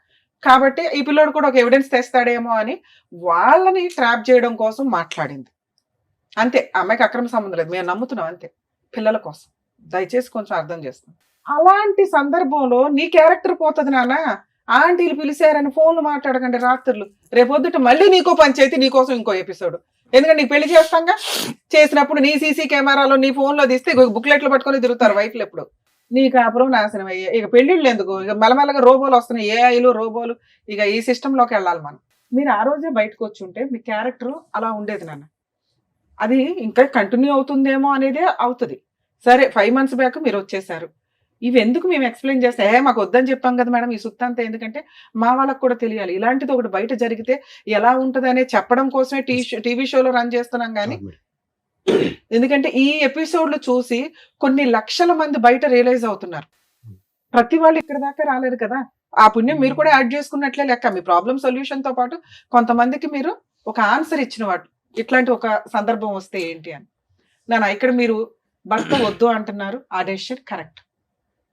కాబట్టి ఈ పిల్లోడు కూడా ఒక ఎవిడెన్స్ తెస్తాడేమో అని వాళ్ళని ట్రాప్ చేయడం కోసం మాట్లాడింది అంతే. అమ్మాయికి అక్రమ సంబంధం లేదు, మేము నమ్ముతున్నాం అంతే, పిల్లల కోసం. దయచేసి కొంచెం అర్థం చేసుకోండి. అలాంటి సందర్భంలో నీ క్యారెక్టర్ పోతుంది నాన్న. ఆంటీలు పిలిచారని ఫోన్లు మాట్లాడకండి రాత్రులు, రేపొద్దుట మళ్ళీ నీకో పంచాయతీ, నీకోసం ఇంకో ఎపిసోడ్. ఎందుకంటే నీకు పెళ్లి చేస్తాంగా, చేసినప్పుడు నీ CC కెమెరాలో నీ ఫోన్లో తీస్తే బుక్లెట్లు పట్టుకొని తిరుగుతారు వైఫ్లు. ఎప్పుడు నీ కాపురం నాశనం అయ్యే, ఇక పెళ్లిళ్ళు ఎందుకు, ఇక మెల్లమెల్లగా రోబోలు వస్తున్నాయి, AIలు రోబోలు, ఇక ఈ సిస్టంలోకి వెళ్ళాలి మనం. మీరు ఆ రోజే బయటకు వచ్చి ఉంటే మీ క్యారెక్టర్ అలా ఉండేది నాన్న. అది ఇంకా కంటిన్యూ అవుతుందేమో అనేదే అవుతుంది. సరే 5 months బ్యాక్ మీరు వచ్చేసారు, ఇవి ఎందుకు మేము ఎక్స్ప్లెయిన్ చేస్తే, మాకు వద్దని చెప్పాం కదా మేడం ఈ సుత్తంతా, ఎందుకంటే మా వాళ్ళకు కూడా తెలియాలి ఇలాంటిది ఒకటి బయట జరిగితే ఎలా ఉంటుంది అనేది చెప్పడం కోసమే టీవీ షోలో రన్ చేస్తున్నాం. కానీ ఎందుకంటే ఈ ఎపిసోడ్లు చూసి కొన్ని లక్షల మంది బయట రియలైజ్ అవుతున్నారు. ప్రతి వాళ్ళు ఇక్కడ దాకా రాలేరు కదా, ఆ పుణ్యం మీరు కూడా యాడ్ చేసుకున్నట్లే లెక్క. మీ ప్రాబ్లం సొల్యూషన్ తో పాటు కొంతమందికి మీరు ఒక ఆన్సర్ ఇచ్చిన వాడు, ఇట్లాంటి ఒక సందర్భం వస్తే ఏంటి అని. నాన్న ఇక్కడ మీరు భర్త వద్దు అంటున్నారు, ఆ డెసిషన్ కరెక్ట్.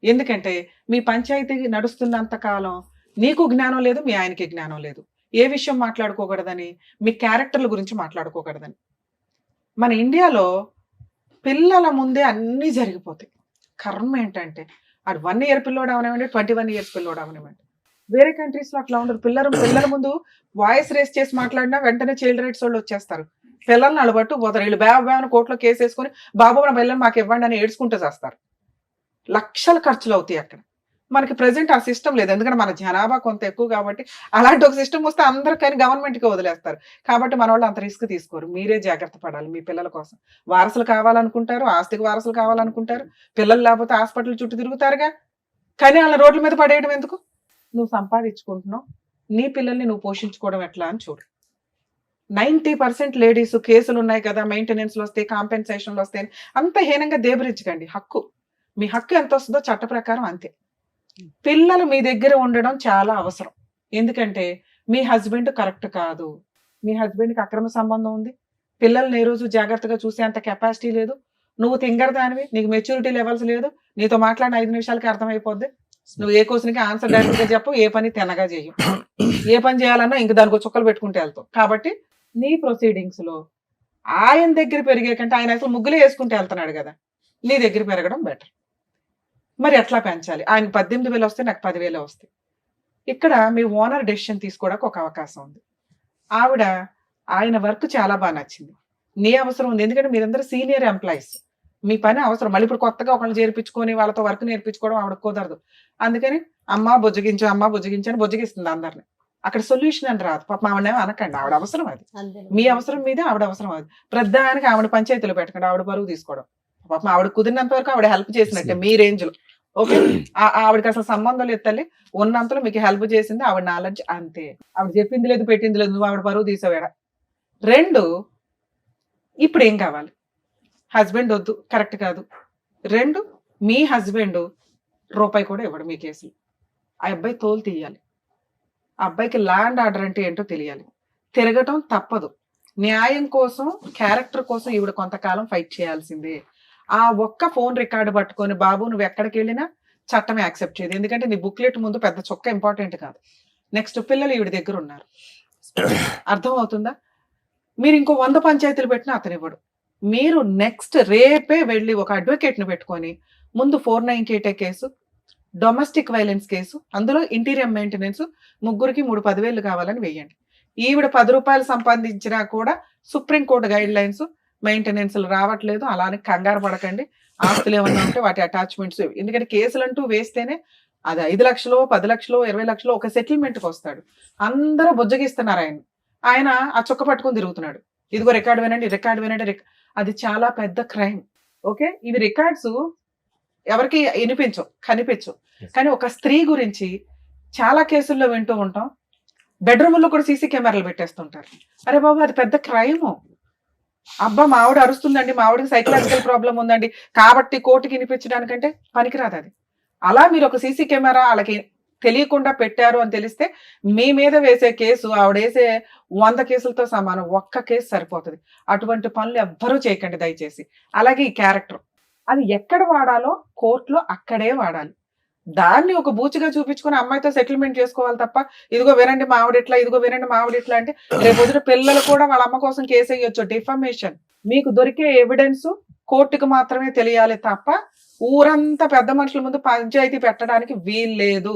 ఎందుకంటే మీ పంచాయతీ నడుస్తున్నంత కాలం నీకు జ్ఞానం లేదు, మీ ఆయనకి జ్ఞానం లేదు. ఏ విషయం మాట్లాడుకోకూడదని, మీ క్యారెక్టర్ల గురించి మాట్లాడుకోకూడదని. మన ఇండియాలో పిల్లల ముందే అన్నీ జరిగిపోతాయి. కర్మ ఏంటంటే అది 1 year పిల్లోడు అవనివ్వండి, 21 years పిల్లోడు అవనివ్వండి. వేరే కంట్రీస్లో అట్లా ఉండదు. పిల్లల ముందు వాయిస్ రేస్ చేసి మాట్లాడినా వెంటనే చైల్డ్ రైట్స్ వాళ్ళు వచ్చేస్తారు, పిల్లల్ని అలబట్టు పోతారు. వీళ్ళు బ్యాను కోర్టులో కేసు వేసుకొని బాబు నా పిల్లలు మాకు ఇవ్వండి అని ఏడ్చుకుంటూ చేస్తారు. లక్షల ఖర్చులు అవుతాయి అక్కడ. మనకి ప్రెసెంట్ ఆ సిస్టమ్ లేదు, ఎందుకంటే మన జనాభా కొంత ఎక్కువ కాబట్టి. అలాంటి ఒక సిస్టమ్ వస్తే అందరికైనా గవర్నమెంట్కి వదిలేస్తారు. కాబట్టి మన వాళ్ళు అంత రిస్క్ తీసుకోరు. మీరే జాగ్రత్త పడాలి మీ పిల్లల కోసం. వారసులు కావాలనుకుంటారు, ఆస్తికి వారసులు కావాలనుకుంటారు, పిల్లలు లేకపోతే హాస్పిటల్ చుట్టూ తిరుగుతారుగా. కానీ వాళ్ళ రోడ్ల మీద పడేయడం ఎందుకు? నువ్వు సంపాదించుకుంటున్నావు, నీ పిల్లల్ని నువ్వు పోషించుకోవడం ఎట్లా అని చూడు. 90% లేడీస్ కేసులు ఉన్నాయి కదా, మెయింటెనెన్స్లు వస్తాయి, కాంపెన్సేషన్లు వస్తాయి, అంత హీనంగా దేబరించకండి. హక్కు, మీ హక్కు ఎంత వస్తుందో చట్ట ప్రకారం అంతే. పిల్లలు మీ దగ్గర ఉండడం చాలా అవసరం. ఎందుకంటే మీ హస్బెండ్ కరెక్ట్ కాదు, మీ హస్బెండ్కి అక్రమ సంబంధం ఉంది, పిల్లల్ని ఏ రోజు జాగ్రత్తగా చూసే అంత కెపాసిటీ లేదు, నువ్వు తింగరదానివి, నీకు మెచ్యూరిటీ లెవెల్స్ లేదు, నీతో మాట్లాడిన 5 నిమిషాలకి అర్థమైపోద్ది, నువ్వు ఏ క్వశ్చన్కి ఆన్సర్ డైరెక్ట్గా చెప్పు, ఏ పని తినగా చేయు, ఏ పని చేయాలన్నా ఇంక దానికి చుక్కలు పెట్టుకుంటే వెళ్తావు. కాబట్టి నీ ప్రొసీడింగ్స్ లో ఆయన దగ్గర పెరిగే కంటే ఆయన అసలు ముగ్గులే వేసుకుంటే వెళ్తున్నాడు కదా, నీ దగ్గర పెరగడం బెటర్. మరి ఎట్లా పెంచాలి? ఆయన 18,000 వస్తే నాకు 10,000 వస్తాయి. ఇక్కడ మీ ఓనర్ డెసిషన్ తీసుకోవడానికి ఒక అవకాశం ఉంది. ఆవిడ ఆయన వర్క్ చాలా బాగా నచ్చింది, నీ అవసరం ఉంది, ఎందుకంటే మీరందరూ సీనియర్ ఎంప్లాయీస్, మీ పని అవసరం. మళ్ళీ ఇప్పుడు కొత్తగా ఒకళ్ళు చేర్పించుకొని వాళ్ళతో వర్క్ నేర్పించుకోవడం ఆవిడ కుదరదు. అందుకని అమ్మ బుజ్జగించు అని బుజ్జగిస్తుంది అందరిని. అక్కడ సొల్యూషన్ అని రాదు. పాప ఆవిడేమో అనకండి, ఆవిడ అవసరం అది, మీ అవసరం మీదే ఆవిడ అవసరం అది. ప్రధానికి ఆవిడ పంచాయతీలు పెట్టకండి, ఆవిడ బరువు తీసుకోవడం. పాపం ఆవిడ కుదిరినంత వరకు ఆవిడ హెల్ప్ చేసినట్టే మీ రేంజ్ లో. ఓకే, ఆవిడకి అసలు సంబంధం లేదు తల్లి, ఉన్నంతలో మీకు హెల్ప్ చేసింది ఆవిడ నాలెడ్జ్ అంతే. ఆవిడ చెప్పింది లేదు పెట్టింది లేదు, నువ్వు ఆవిడ బరువు తీసావేడ. 2, ఇప్పుడు ఏం కావాలి? హస్బెండ్ వద్దు, కరెక్ట్ కాదు. 2, మీ హస్బెండ్ రూపాయి కూడా ఇవ్వడు మీ కేసులు. ఆ అబ్బాయి తోలు తీయాలి, ఆ అబ్బాయికి ల్యాండ్ ఆర్డర్ అంటే ఏంటో తెలియాలి. తిరగటం తప్పదు. న్యాయం కోసం, క్యారెక్టర్ కోసం ఈవిడ కొంతకాలం ఫైట్ చేయాల్సిందే. ఆ ఒక్క ఫోన్ రికార్డు పట్టుకొని బాబు నువ్వు ఎక్కడికి వెళ్ళినా చట్టం యాక్సెప్ట్ చేయదు. ఎందుకంటే నీ బుక్లెట్ ముందు పెద్ద చొక్క ఇంపార్టెంట్ కాదు. నెక్స్ట్ పిల్లలు ఈవిడ దగ్గర ఉన్నారు, అర్థం అవుతుందా? మీరు ఇంకో 100 పంచాయతీలు పెట్టినా అతను ఇవ్వడు. మీరు నెక్స్ట్ రేపే వెళ్ళి ఒక అడ్వకేట్ని పెట్టుకొని ముందు 498 కేసు, డొమెస్టిక్ వైలెన్స్ కేసు, అందులో ఇంటీరియర్ మెయింటెనెన్స్, ముగ్గురికి 3-10,000 కావాలని వేయండి. ఈవిడ 10 రూపాయలు సంపాదించినా కూడా సుప్రీంకోర్టు గైడ్ లైన్స్, మెయింటెనెన్స్లు రావట్లేదు, అలానే కంగారు పడకండి. ఆస్తులు ఏమన్నా ఉంటే వాటి అటాచ్మెంట్స్, ఎందుకంటే కేసులు అంటూ వేస్తేనే అది 5 లక్షలు, 10 లక్షలు, 20 లక్షలు ఒక సెటిల్మెంట్కి వస్తాడు. అందరూ బుజ్జగిస్తున్నారు ఆయన ఆ చొక్క పట్టుకొని తిరుగుతున్నాడు. ఇదిగో రికార్డు వినండి. అది చాలా పెద్ద క్రైమ్. ఓకే, ఇవి రికార్డ్స్ ఎవరికి కనిపించవు. కానీ ఒక స్త్రీ గురించి చాలా కేసుల్లో వింటూ ఉంటాం. బెడ్రూమ్లో కూడా సీసీ కెమెరాలు పెట్టేస్తుంటారు. అరే బాబు, అది పెద్ద క్రైమ్. అబ్బా మా ఆవిడ అరుస్తుందండి, మా ఆవిడకి సైకలాజికల్ ప్రాబ్లం ఉందండి కాబట్టి కోర్టుకి వినిపించడానికంటే పనికిరాదు అది. అలా మీరు ఒక సీసీ కెమెరా వాళ్ళకి తెలియకుండా పెట్టారు అని తెలిస్తే మీ మీద వేసే కేసు ఆవిడ వేసే 100 కేసులతో సమానం. ఒక్క కేసు సరిపోతుంది. అటువంటి పనులు ఎవ్వరూ చేయకండి దయచేసి. అలాగే ఈ క్యారెక్టర్ అది ఎక్కడ వాడాలో కోర్టులో అక్కడే వాడాలి. దాన్ని ఒక బూచిగా చూపించుకుని అమ్మాయితో సెటిల్మెంట్ చేసుకోవాలి తప్ప ఇదిగో వినండి మా ఆవిడ ఇట్లా, ఇదిగో వినండి మా ఆవిడ ఇట్లా అంటే రేపు వదిన పిల్లలు కూడా వాళ్ళ అమ్మ కోసం కేసు వేయొచ్చు. డిఫమేషన్. మీకు దొరికే ఎవిడెన్స్ కోర్టుకు మాత్రమే తెలియాలి తప్ప ఊరంతా పెద్ద మనుషుల ముందు పంచాయతీ పెట్టడానికి వీల్లేదు.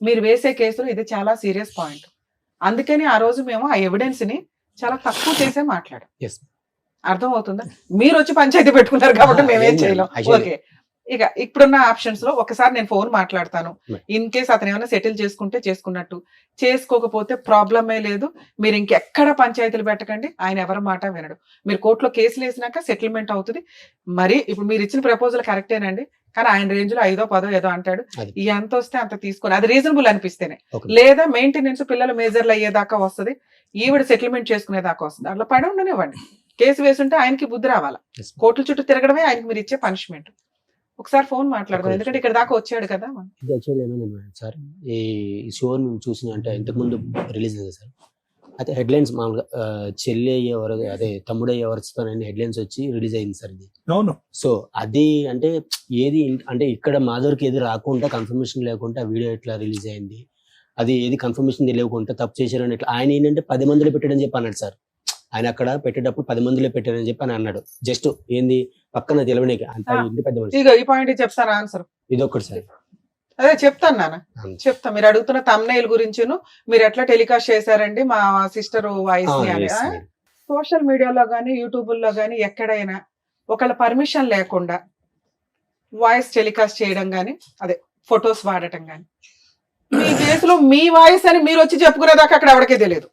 మీరు వేసే కేసులు ఇది చాలా సీరియస్ పాయింట్. అందుకని ఆ రోజు మేము ఆ ఎవిడెన్స్ ని చాలా తక్కువ చేసే మాట్లాడాం. అర్థం అవుతుందా? మీరు వచ్చి పంచాయతీ పెట్టుకున్నారు కాబట్టి మేమేం చేయలేం. ఓకే, ఇక ఇప్పుడున్న ఆప్షన్స్ లో ఒకసారి నేను ఫోన్ మాట్లాడతాను. ఇన్ కేస్ అతను ఏమైనా సెటిల్ చేసుకుంటే చేసుకున్నట్టు, చేసుకోకపోతే ప్రాబ్లమే లేదు. మీరు ఇంకెక్కడ పంచాయతీలు పెట్టకండి. ఆయన ఎవరి మాట వినడు. మీరు కోర్టులో కేసులు వేసినాక సెటిల్మెంట్ అవుతుంది. మరి ఇప్పుడు మీరు ఇచ్చిన ప్రపోజల్ కరెక్టేనండి, కానీ ఆయన రేంజ్ లో 5దో 10దో ఏదో అంటాడు. ఎంత వస్తే అంత తీసుకొని, అది రీజనబుల్ అనిపిస్తేనే, లేదా మెయింటెనెన్స్ పిల్లలు మేజర్లు అయ్యేదాకా వస్తుంది, ఈవిడ సెటిల్మెంట్ చేసుకునేదాకా వస్తుంది. అట్లా పడి ఉండనివ్వండి. కేసు వేసుంటే ఆయనకి బుద్ధి రావాలా. కోర్టుల చుట్టూ తిరగడమే ఆయనకి మీరు ఇచ్చే పనిష్మెంట్. ఒకసారి ఫోన్ మాట్లాడదాం, ఎందుకంటే ఇక్కడ దాకా వచ్చాడు కదా. ఇది యాక్చువల్లీ ఏమైంది సార్, ఈ షో మేము చూసిన అంటే ఇంతకుముందు రిలీజ్ అయింది సార్. అయితే హెడ్లైన్స్ మామూలుగా చెల్లి అయ్యేవారు, అదే తమ్ముడు అయ్యేవారు హెడ్లైన్స్ వచ్చి రిలీజ్ అయింది సార్ ఇది. అవును. సో అది అంటే ఏది అంటే ఇక్కడ మాధురికి ఏది రాకుండా, కన్ఫర్మేషన్ లేకుండా వీడియో ఎట్లా రిలీజ్ అయింది, అది ఏది కన్ఫర్మేషన్ తెలియకుండా తప్పు చేశారని ఎట్లా. ఆయన ఏంటంటే 10 మందిలో పెట్టాడని చెప్పి అన్నాడు సార్. ఆయన అక్కడ పెట్టేటప్పుడు 10 మందిలో పెట్టారని చెప్పి అని అన్నాడు. జస్ట్ ఏంది పక్కన తెలవడానికి అంత ఇంటి పెద్ద మనిషి. ఈ పాయింట్ చెప్తాను ఆన్సర్. ఇది ఒక్కటి సార్. అదే చెప్తాను నాన్న, చెప్తా. మీరు అడుగుతున్న తమ్నైల్ గురించి మీరు ఎట్లా టెలికాస్ట్ చేశారండి మా సిస్టర్ వాయిస్ ని అని. సోషల్ మీడియాలో గానీ యూట్యూబ్ లో గానీ ఎక్కడైనా ఒకళ్ళ పర్మిషన్ లేకుండా వాయిస్ టెలికాస్ట్ చేయడం గానీ, అదే ఫొటోస్ వాడటం గానీ, మీ కేసులో మీ వాయిస్ అని మీరు వచ్చి చెప్పుకునేదాకా అక్కడ ఎవరికే తెలియదు.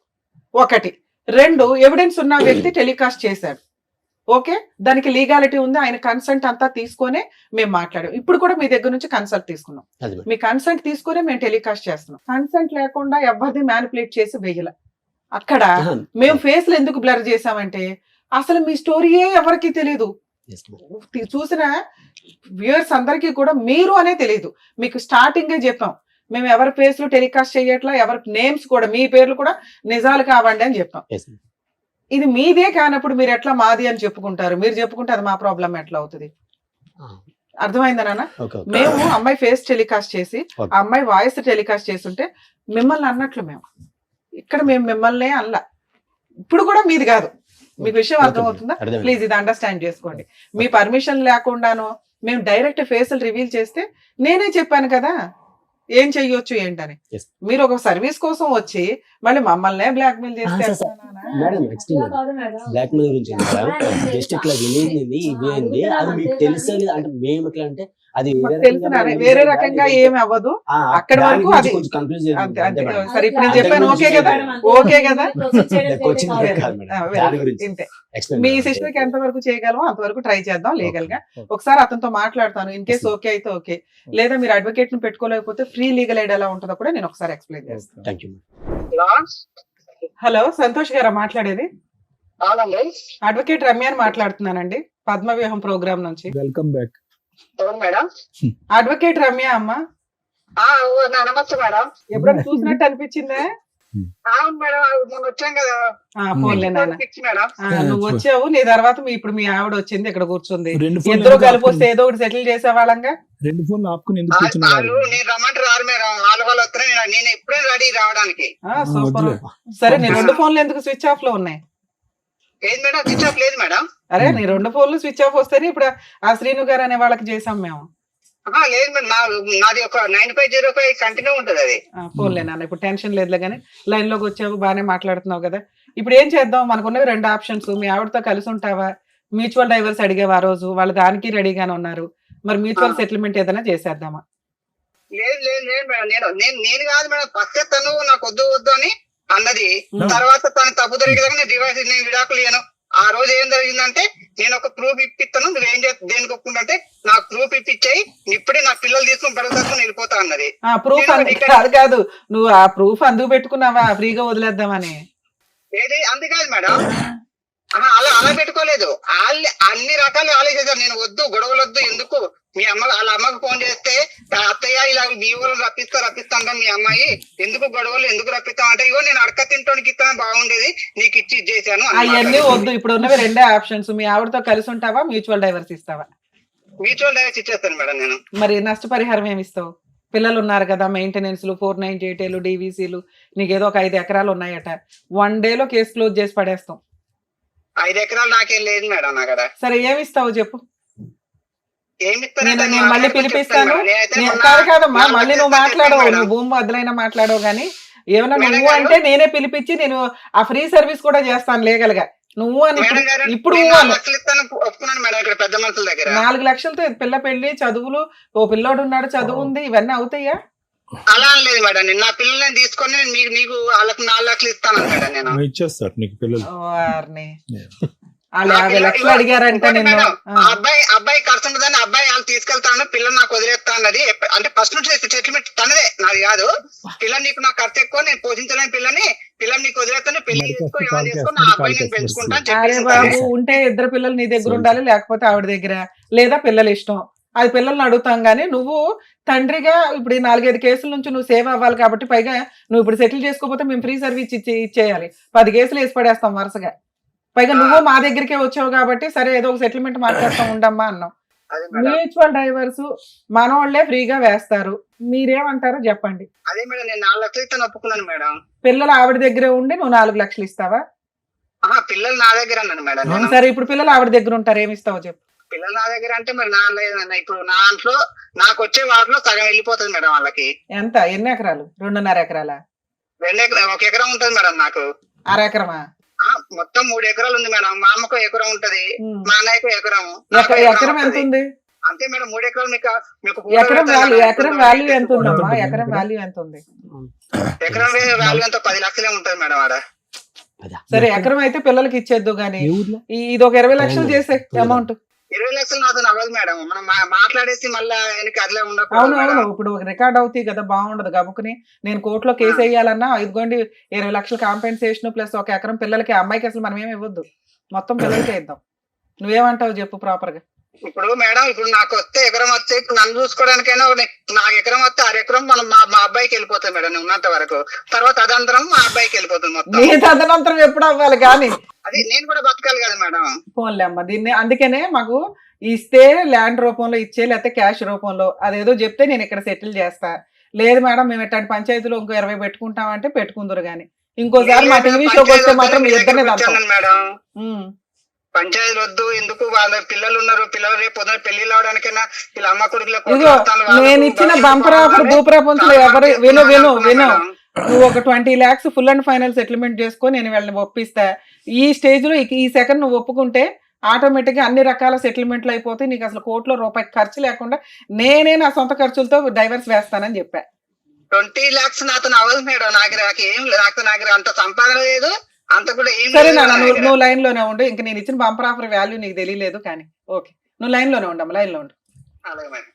1. 2, ఎవిడెన్స్ ఉన్న వ్యక్తి టెలికాస్ట్ చేశాడు. ఓకే, దానికి లీగాలిటీ ఉంది. ఆయన కన్సెంట్ అంతా తీసుకొనే మేము మాట్లాడాం. ఇప్పుడు కూడా మీ దగ్గర నుంచి కన్సల్ట్ తీసుకున్నాం. మీ కన్సెంట్ తీసుకునే మేము టెలికాస్ట్ చేస్తున్నాం. కన్సెంట్ లేకుండా ఎవరిని మ్యానిపులేట్ చేసి వేయలే. అక్కడ మేము ఫేస్లు ఎందుకు బ్లర్ చేసామంటే అసలు మీ స్టోరీయే ఎవరికి తెలియదు. చూసిన వ్యూయర్స్ అందరికీ కూడా మీరు అనే తెలియదు. మీకు స్టార్టింగే చెప్పాం, మేము ఎవరి ఫేస్లు టెలికాస్ట్ చేయట్లా, ఎవరి నేమ్స్ కూడా మీ పేర్లు కూడా నిజాలు కావండి అని చెప్పాం. ఇది మీదే కానప్పుడు మీరు ఎట్లా మాది అని చెప్పుకుంటారు? మీరు చెప్పుకుంటే అది మా ప్రాబ్లం ఎట్లా అవుతుంది? అర్థమైందా నాన్న? మేము అమ్మాయి ఫేస్ టెలికాస్ట్ చేసి ఆ అమ్మాయి వాయిస్ టెలికాస్ట్ చేస్తుంటే మిమ్మల్ని అన్నట్లు మేము ఇక్కడ మేము మిమ్మల్ని అనలా. ఇప్పుడు కూడా మీది కాదు. మీకు విషయం అర్థమవుతుందా? ప్లీజ్ ఇది అండర్స్టాండ్ చేసుకోండి. మీ పర్మిషన్ లేకుండాను మేము డైరెక్ట్ ఫేసులు రివీల్ చేస్తే నేనే చెప్పాను కదా ఏం చెయ్యొచ్చు ఏంటని. మీరు ఒక సర్వీస్ కోసం వచ్చి మళ్ళీ మమ్మల్ని బ్లాక్ మెయిల్ చేస్తే మేడం బ్లాక్ మెయిల్ గురించి జస్ట్ ఇట్లా వినేది అది మీకు తెలుసు అంటే మేము ఎట్లా అంటే అది వేరే రకంగా ఏమి అవ్వదు. అక్కడ వరకు అది సరే ఇప్పుడు నేను చెప్పాను ఓకే కదా, ఓకే కదా. మీ సిస్టర్ కి ఎంత వరకు చేయగలమో అంతవరకు ట్రై చేద్దాం లీగల్ గా. ఒకసారి అతనితో మాట్లాడతాను, ఇన్ కేసు ఓకే అయితే ఓకే, లేదా మీరు అడ్వకేట్ ని పెట్టుకోలేకపోతే ఫ్రీ లీగల్ ఎయిడ్ ఎలా ఉంటుందో కూడా నేను ఒకసారి ఎక్స్ప్లెయిన్ చేస్తాను. హలో, సంతోష్ గారా మాట్లాడేది? అడ్వకేట్ రమ్య అని మాట్లాడుతున్నానండి, పద్మవ్యూహం ప్రోగ్రామ్ నుంచి. Welcome back. అడ్వకేట్ రమ్య అమ్మా. నమస్తే మేడం. ఎప్పుడైనా చూసినట్టు అనిపించిందా? అవును మేడం, మొన్న వచ్చాం కదా. పోన్లే నాన్న, మేడం నువ్వు వచ్చావు, నీ తర్వాత ఇప్పుడు మీ ఆవిడ వచ్చింది, ఇక్కడ కూర్చుంది. ఇద్దరు కలిపి వస్తే ఏదో ఒకటి సెటిల్ చేసేవాళ్ళంగా. 2 ఫోన్లు ఆపుకుని నేను రమ్మంటారు రారు మేడం, వాళ్ళు వస్తానే నేను ఎప్పుడే రెడీ రావడానికి. సూపర్. సరే నీ 2 ఫోన్లు ఎందుకు స్విచ్ ఆఫ్ లో ఉన్నాయి? ఏది మేడం స్విచ్ ఆఫ్ లేదు మేడం. అరే నీ 2 ఫోన్లు స్విచ్ ఆఫ్ వస్తేనే ఇప్పుడు ఆ శ్రీను గారు అనే వాళ్ళకి చేసాం మేము. లేదు మేడం, నాది ఒక 9505 కంటిన్యూ ఉంటది అది. ఫోన్లే నాన్న, ఇప్పుడు టెన్షన్ లేదులే కానీ లైన్ లోకి వచ్చావు, బాగానే మాట్లాడుతున్నావు కదా. ఇప్పుడు ఏం చేద్దాం? మనకున్నవి 2 ఆప్షన్స్. మీ ఆవిడతో కలిసి ఉంటావా? మ్యూచువల్ డైవర్స్ అడిగేవా ఆ రోజు, వాళ్ళు దానికి రెడీగానే ఉన్నారు. మరి మ్యూచువల్ సెటిల్మెంట్ ఏదైనా చేసేద్దామా? లేదు లేదు లేదు మేడం, నేను కాదు మేడం, ఫస్ట్ తను నాకు వద్దు అని అన్నది. తర్వాత తను తప్పు దొరికేదాకా నేను డివైస్ నేను విడాకులు ఇయ్యను. ఆ రోజు ఏం జరిగిందంటే నేను ఒక ప్రూఫ్ ఇప్పిస్తాను, నువ్వేం దేనికి ఒప్పుకుంటే నాకు ప్రూఫ్ ఇప్పించాయి, ఇప్పుడే నా పిల్లలు తీసుకుని పెరుగుతాను వెళ్ళిపోతా అన్నది. ప్రూఫ్ అది కాదు, నువ్వు ఆ ప్రూఫ్ అందుకు పెట్టుకున్నావా ఫ్రీగా వదిలేద్దామని? ఏది అందుకాదు మేడం, అలా పెట్టుకోలేదు. అన్ని రకాలు ఆలోచించారు. నేను వద్దు, గొడవలు వద్దు, ఎందుకు మీ వాళ్ళ అమ్మకు ఫోన్ చేస్తే అత్తయ్య ఇలా మీ ఊరు రప్పిస్తాను మీ అమ్మాయి, ఎందుకు గొడవలు ఎందుకు రప్పిస్తాం అంటే, ఇగో నేను అడక తింటానికి ఇస్తాను బాగుండేది, నీకు ఇచ్చి ఇచ్చేసాను. అవన్నీ వద్దు, ఇప్పుడు ఉన్నవి 2 ఆప్షన్స్. మీ ఆవిడతో కలిసి ఉంటావా, మ్యూచువల్ డైవర్స్ ఇస్తావా? మ్యూచువల్ డైవర్స్ ఇచ్చేస్తాను మేడం నేను. మరి నష్టపరిహారం ఏమి ఇస్తావు? పిల్లలు ఉన్నారు కదా, మెయింటెనెన్స్ లు, 498 డీవీసీలు, నీకేదో ఒక 5 ఎకరాలు ఉన్నాయట. 1 డేలో కేసు క్లోజ్ చేసి పడేస్తాం. 5 ఎకరాలు నాకేం లేదు మేడం నా కదా. సరే ఏమి ఇస్తావు చెప్పు? నేను మళ్ళీ పిలిపిస్తాను. కాదమ్మా, మళ్ళీ నువ్వు మాట్లాడవు, నువ్వు భూమి వద్దలైనా మాట్లాడవు కానీ ఏమన్నా నువ్వు అంటే నేనే పిలిపించి నేను ఆ ఫ్రీ సర్వీస్ కూడా చేస్తాను లీగల్ గా. నువ్వు అని ఇప్పుడు 4 లక్షలతో పిల్ల పెళ్లి, చదువులు, ఓ పిల్లోడు ఉన్నాడు, చదువు ఉంది, ఇవన్నీ అవుతాయా? అలా లేదు మేడం, నేను నా పిల్లల్ని తీసుకొని మీకు వాళ్ళకి 4 లక్షలు ఇస్తాను మేడం. నేను ఇచ్చేస్తాను నీకు పిల్లలు. వాళ్ళు 50 లక్షలు అడిగారంటే నేను అబ్బాయి ఖర్చు ఉంటుందని అబ్బాయి వాళ్ళు తీసుకెళ్తాను, పిల్లలు నాకు వదిలేస్తా అన్నది. అంటే ఫస్ట్ నుంచి సెటిల్మెంట్ తనదే, నాది కాదు. పిల్లలు నీకు నాకు ఖర్చు ఎక్కువ, నేను పోషించలేని పిల్లని నీకు వదిలేస్తాను, పెళ్లి చేసుకో, ఏమైనా చేసుకో, నా అబ్బాయి నేను పెంచుకుంటాను. అరే బాబు, ఉంటే 2 పిల్లలు నీ దగ్గర ఉండాలి, లేకపోతే ఆవిడ దగ్గర, లేదా పిల్లలు ఇష్టం, అది పిల్లల్ని అడుగుతాం. గానీ నువ్వు తండ్రిగా ఇప్పుడు 4-5 కేసుల నుంచి నువ్వు సేవ్ అవ్వాలి కాబట్టి, పైగా నువ్వు ఇప్పుడు సెటిల్ చేసుకోకపోతే మేము ఫ్రీ సర్వీస్ ఇచ్చేయాలి. 10 కేసులు వేసి పడేస్తాం వరుసగా. పైగా నువ్వు మా దగ్గరికే వచ్చావు కాబట్టి సరే ఏదో ఒక సెటిల్మెంట్ మాట్లాడుతూ ఉండమ్మా అన్నాం. మ్యూచువల్ డైవర్స్ మనోళ్లే ఫ్రీగా వేస్తారు, మీరేమంటారో చెప్పండి. అదే మేడం, నేను 4 లక్షలు ఇస్తాను ఒప్పుకున్నాను మేడం. పిల్లలు ఆవిడ దగ్గరే ఉండి నువ్వు 4 లక్షలు ఇస్తావా? పిల్లలు నా దగ్గర అన్నాను మేడం. సరే ఇప్పుడు పిల్లలు ఆవిడ దగ్గర ఉంటారు, ఏమి ఇస్తావో చెప్పు. పిల్లలు నా దగ్గర అంటే మరి నా లేదన్న, ఇప్పుడు నా దాంట్లో నాకు వచ్చే వాటిలో సగం వెళ్ళిపోతుంది మేడం వాళ్ళకి. ఎంత? ఎన్ని ఎకరాలు? 2.5 ఎకరాలా? 2 ఎకరాలు, 1 ఎకరం ఉంటుంది మేడం నాకు. 1/2 ఎకరమా? మొత్తం 3 ఎకరాలు ఉంది మేడం. మా అమ్మకు ఎకరం ఉంటది, మా అన్నయ్యకు ఎకరం. ఎకరం ఎంత ఉంది? అంతే మేడం, 3 ఎకరాలు. మీకు ఎకరం వాల్యూ ఎంత ఉందమ్మా? ఎకరం వాల్యూ ఎంత ఉంది? ఎకరం వాల్యూ ఎంత? 10 లక్షలే ఉంటది మేడం ఆడ. సరే ఎకరం అయితే పిల్లలకి ఇచ్చేద్దు గానీ ఇది ఒక 20 లక్షలు చేసే అమౌంట్. 20 లక్షలు నాతో అవ్వదు మేడం. మనం మాట్లాడేసి మళ్ళీ ఆయనకి అట్లా అవును ఉండకూడదు అవును మేడం. ఇప్పుడు రికార్డ్ అవుతాయి కదా, బాగుండదు. గబుకుని నేను కోర్టులో కేసు వేయాలన్నా ఇదిగోండి 20 లక్షలు కాంపెన్సేషన్ ప్లస్ 1 ఎకరం పిల్లలకి, అమ్మాయికి అసలు మనం ఏమి ఇవ్వద్దు, మొత్తం పిల్లలకే ఇద్దాం. నువ్వేమంటావు చెప్పు ప్రాపర్ గా. ఇప్పుడు మేడం, ఇప్పుడు నాకు వస్తే ఎకరం వస్తే, ఇప్పుడు నన్ను చూసుకోవడానికైనా నాకు ఎకరం వస్తే 6 ఎకరం మనం మా అబ్బాయికి వెళ్ళిపోతుంది మేడం. నేను ఉన్నంత వరకు, తర్వాత అదంతరం మా అబ్బాయికి వెళ్ళిపోతుంది మొత్తం. నీ తదనంతరం ఎప్పుడు అవ్వాలి కానీ అది నేను కూడా బతకాలి కదా మేడం. పోన్లే అమ్మ, దీన్ని అందుకనే మాకు ఇస్తే ల్యాండ్ రూపంలో ఇచ్చే, లేకపోతే క్యాష్ రూపంలో అదేదో చెప్తే నేను ఇక్కడ సెటిల్ చేస్తా. లేదు మేడం మేము ఇట్లాంటి పంచాయతీలో ఇంకో 20 పెట్టుకుంటామంటే పెట్టుకుందరు గానీ, ఇంకోసారి మా టీవీ షోకి వస్తే మాత్రం మీ ఇద్దరినే మేడం. పంచాయతీలు వద్దు, ఎందుకు, వాళ్ళ పిల్లలు ఉన్నారు, పిల్లలు రేపు పొద్దున పెళ్లి అవడానికైనా వీళ్ళ అమ్మ కొడుకులకు. ఇదిగో నేను ఇచ్చిన బంపర్ ఆఫర్ భూప్రపంచంలో ఎవరు విను విను విను, నువ్వు ఒక 20 lakhs full and final settlement చేసుకో, నేను వీళ్ళని ఒప్పిస్తా. ఈ స్టేజ్ లో ఈ సెకండ్ నువ్వు ఒప్పుకుంటే ఆటోమేటిక్ గా అన్ని రకాల సెటిల్మెంట్లు అయిపోతాయి. నీకు అసలు కోర్టులో రూపాయి ఖర్చు లేకుండా నేనే నా సొంత ఖర్చులతో డైవర్స్ వేస్తానని చెప్పా. 20 lakhs నాతో అవ్వదు మేడం. నాకు అంత సంపాదన లేదు, అంత కూడా ఏం. సరే నాన్న, నువ్వు లైన్ లోనే ఉండు. ఇంక నేను ఇచ్చిన బంపర్ ఆఫర్ వాల్యూ నీకు తెలియలేదు కానీ ఓకే, నువ్వు లైన్ లోనే ఉండమ్మా, లైన్ లో ఉండు. అలాగే మేడం.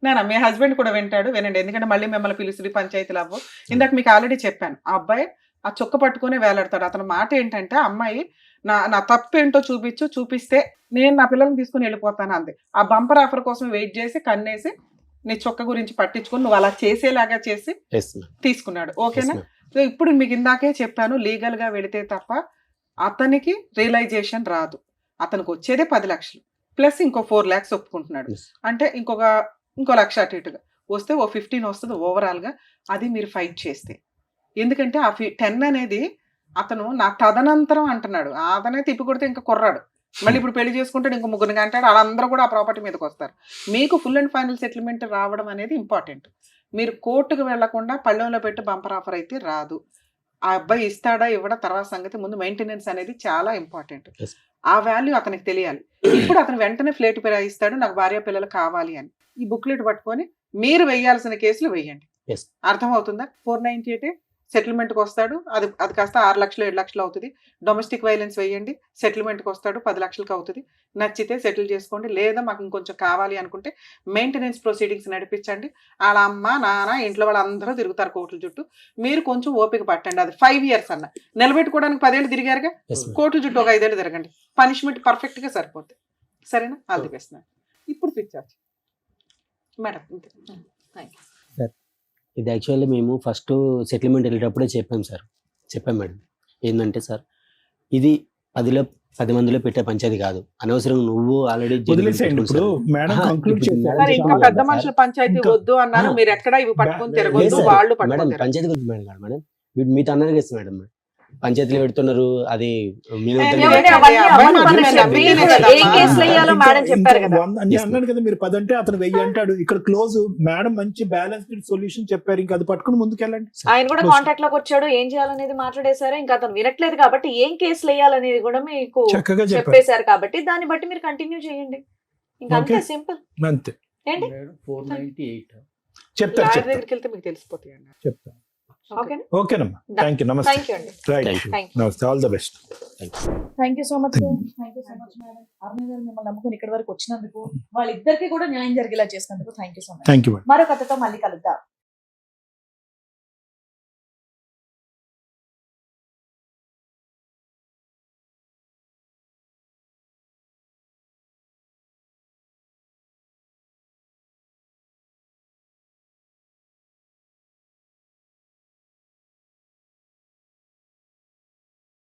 నాన్న మీ హస్బెండ్ కూడా వింటాడు, వినండి. ఎందుకంటే మళ్ళీ మిమ్మల్ని పిలుస్తుంది పంచాయతీలు అవ్వు. ఇందాక మీకు ఆల్రెడీ చెప్పాను, ఆ అబ్బాయి ఆ చొక్క పట్టుకుని వేలాడతాడు. అతని మాట ఏంటంటే, అమ్మాయి నా తప్పు ఏంటో చూపిస్తే నేను నా పిల్లల్ని తీసుకుని వెళ్ళిపోతాను అంది. ఆ బంపర్ ఆఫర్ కోసం వెయిట్ చేసి కన్నేసి నీ చొక్క గురించి పట్టించుకుని నువ్వు అలా చేసేలాగా చేసి తీసుకున్నాడు. ఓకేనా? సో ఇప్పుడు మీకు ఇందాకే చెప్పాను, లీగల్ గా వెళితే తప్ప అతనికి రియలైజేషన్ రాదు. అతనికి వచ్చేదే 10 లక్షలు ప్లస్ ఇంకో 4 lakhs ఒప్పుకుంటున్నాడు. అంటే ఇంకో 1 లక్ష అటు ఇటుగా వస్తే ఓ 15 వస్తుంది ఓవరాల్ గా. అది మీరు ఫైట్ చేస్తే, ఎందుకంటే ఆ 10 అనేది అతను నా తదనంతరం అంటున్నాడు. అతనే తిప్పి కొడితే ఇంకా కుర్రాడు, మళ్ళీ ఇప్పుడు పెళ్లి చేసుకుంటాడు, ఇంకో 3 అంటాడు. వాళ్ళందరూ కూడా ఆ ప్రాపర్టీ మీదకి వస్తారు. మీకు ఫుల్ అండ్ ఫైనల్ సెటిల్మెంట్ రావడం అనేది ఇంపార్టెంట్. మీరు కోర్టుకు వెళ్లకుండా పళ్ళెంలో పెట్టి బంపర్ ఆఫర్ అయితే రాదు. ఆ అబ్బాయి ఇస్తాడా ఇవ్వడా తర్వాత సంగతి, ముందు మెయింటెనెన్స్ అనేది చాలా ఇంపార్టెంట్. ఆ వాల్యూ అతనికి తెలియాలి. ఇప్పుడు అతను వెంటనే ఫ్లేట్ ఇస్తాడు, నాకు భార్య పిల్లలు కావాలి అని. ఈ బుక్లెట్ పట్టుకొని మీరు వేయాల్సిన కేసులు వేయండి. అర్థమవుతుందా? 498 సెటిల్మెంట్కి వస్తాడు, అది కాస్త 6 లక్షలు 7 లక్షలు అవుతుంది. డొమెస్టిక్ వైలెన్స్ వేయండి, సెటిల్మెంట్కి వస్తాడు, 10 లక్షలకు అవుతుంది. నచ్చితే సెటిల్ చేసుకోండి, లేదా మాకు ఇంకొంచెం కావాలి అనుకుంటే మెయింటెనెన్స్ ప్రొసీడింగ్స్ నడిపించండి. వాళ్ళ అమ్మ నాన్న ఇంట్లో వాళ్ళందరూ తిరుగుతారు కోర్టుల చుట్టూ. మీరు కొంచెం ఓపిక పట్టండి. అది 5 years అన్న నిలబెట్టుకోవడానికి 10 ఏళ్ళు తిరిగారుగా, కోర్టుల చుట్టూ ఒక 5 ఏళ్ళు తిరగండి. పనిష్మెంట్ పర్ఫెక్ట్ గా సరిపోతుంది. సరేనా? All the best. ఇప్పుడు పిచ్చారు మేడం. ఇది యాక్చువల్లీ మేము ఫస్ట్ సెటిల్మెంట్ వెళ్ళేటప్పుడే చెప్పాం మేడం. ఏంటంటే సార్, ఇది 10 మందిలో పెట్టే పంచాయతీ కాదు. అనవసరం నువ్వు ఆల్రెడీ ఇంకా పెద్ద మనుషుల పంచాయతీ వద్దు అన్నారు. మీరు ఎక్కడ ఇవి పట్టుకొని తిరగొద్దు, వాళ్ళు మేడం పంచాయతీ గురించి మేడం మీతో అన్నారు కదా మేడం, పంచాయతీలు పెడుతున్నారు. అది అన్నాడు కదా మీరు 10 అంటే అతను 1000 అంటాడు. ఇక్కడ క్లోజ్ మేడం మంచి బ్యాలెన్స్డ్ సొల్యూషన్ చెప్పారు. ఇంకా అది పట్టుకుని ముందుకెళ్ళండి. ఆయన కూడా కాంటాక్ట్ లోకి వచ్చాడు, ఏం చేయాలనేది మాట్లాడేశారు. ఇంకా అతను వినట్లేదు కాబట్టి ఏం కేసులు వేయాలనేది కూడా మీకు చక్కగా చెప్పేశారు. కాబట్టి దాన్ని బట్టి మీరు కంటిన్యూ చేయండి. ఇంకా అంతే, సింపుల్. అంతే. ఏంటి 498 చెప్తారు, దగ్గరికి వెళ్తే మీకు తెలిసిపోతాయి అన్న. చెప్తాను. ఓకేనమ్మా, థ్యాంక్ యూ. నమస్తే. Right, all the best. Thank you so much madam. Aruna గారు మిమ్మల్ని నమ్ముకుని ఇక్కడి వరకు వచ్చినందుకు, వాళ్ళిద్దరికి కూడా న్యాయం జరిగేలా చేసినందుకు thank you so much. Thank you. మరో కథతో మళ్ళీ కలుద్దాం.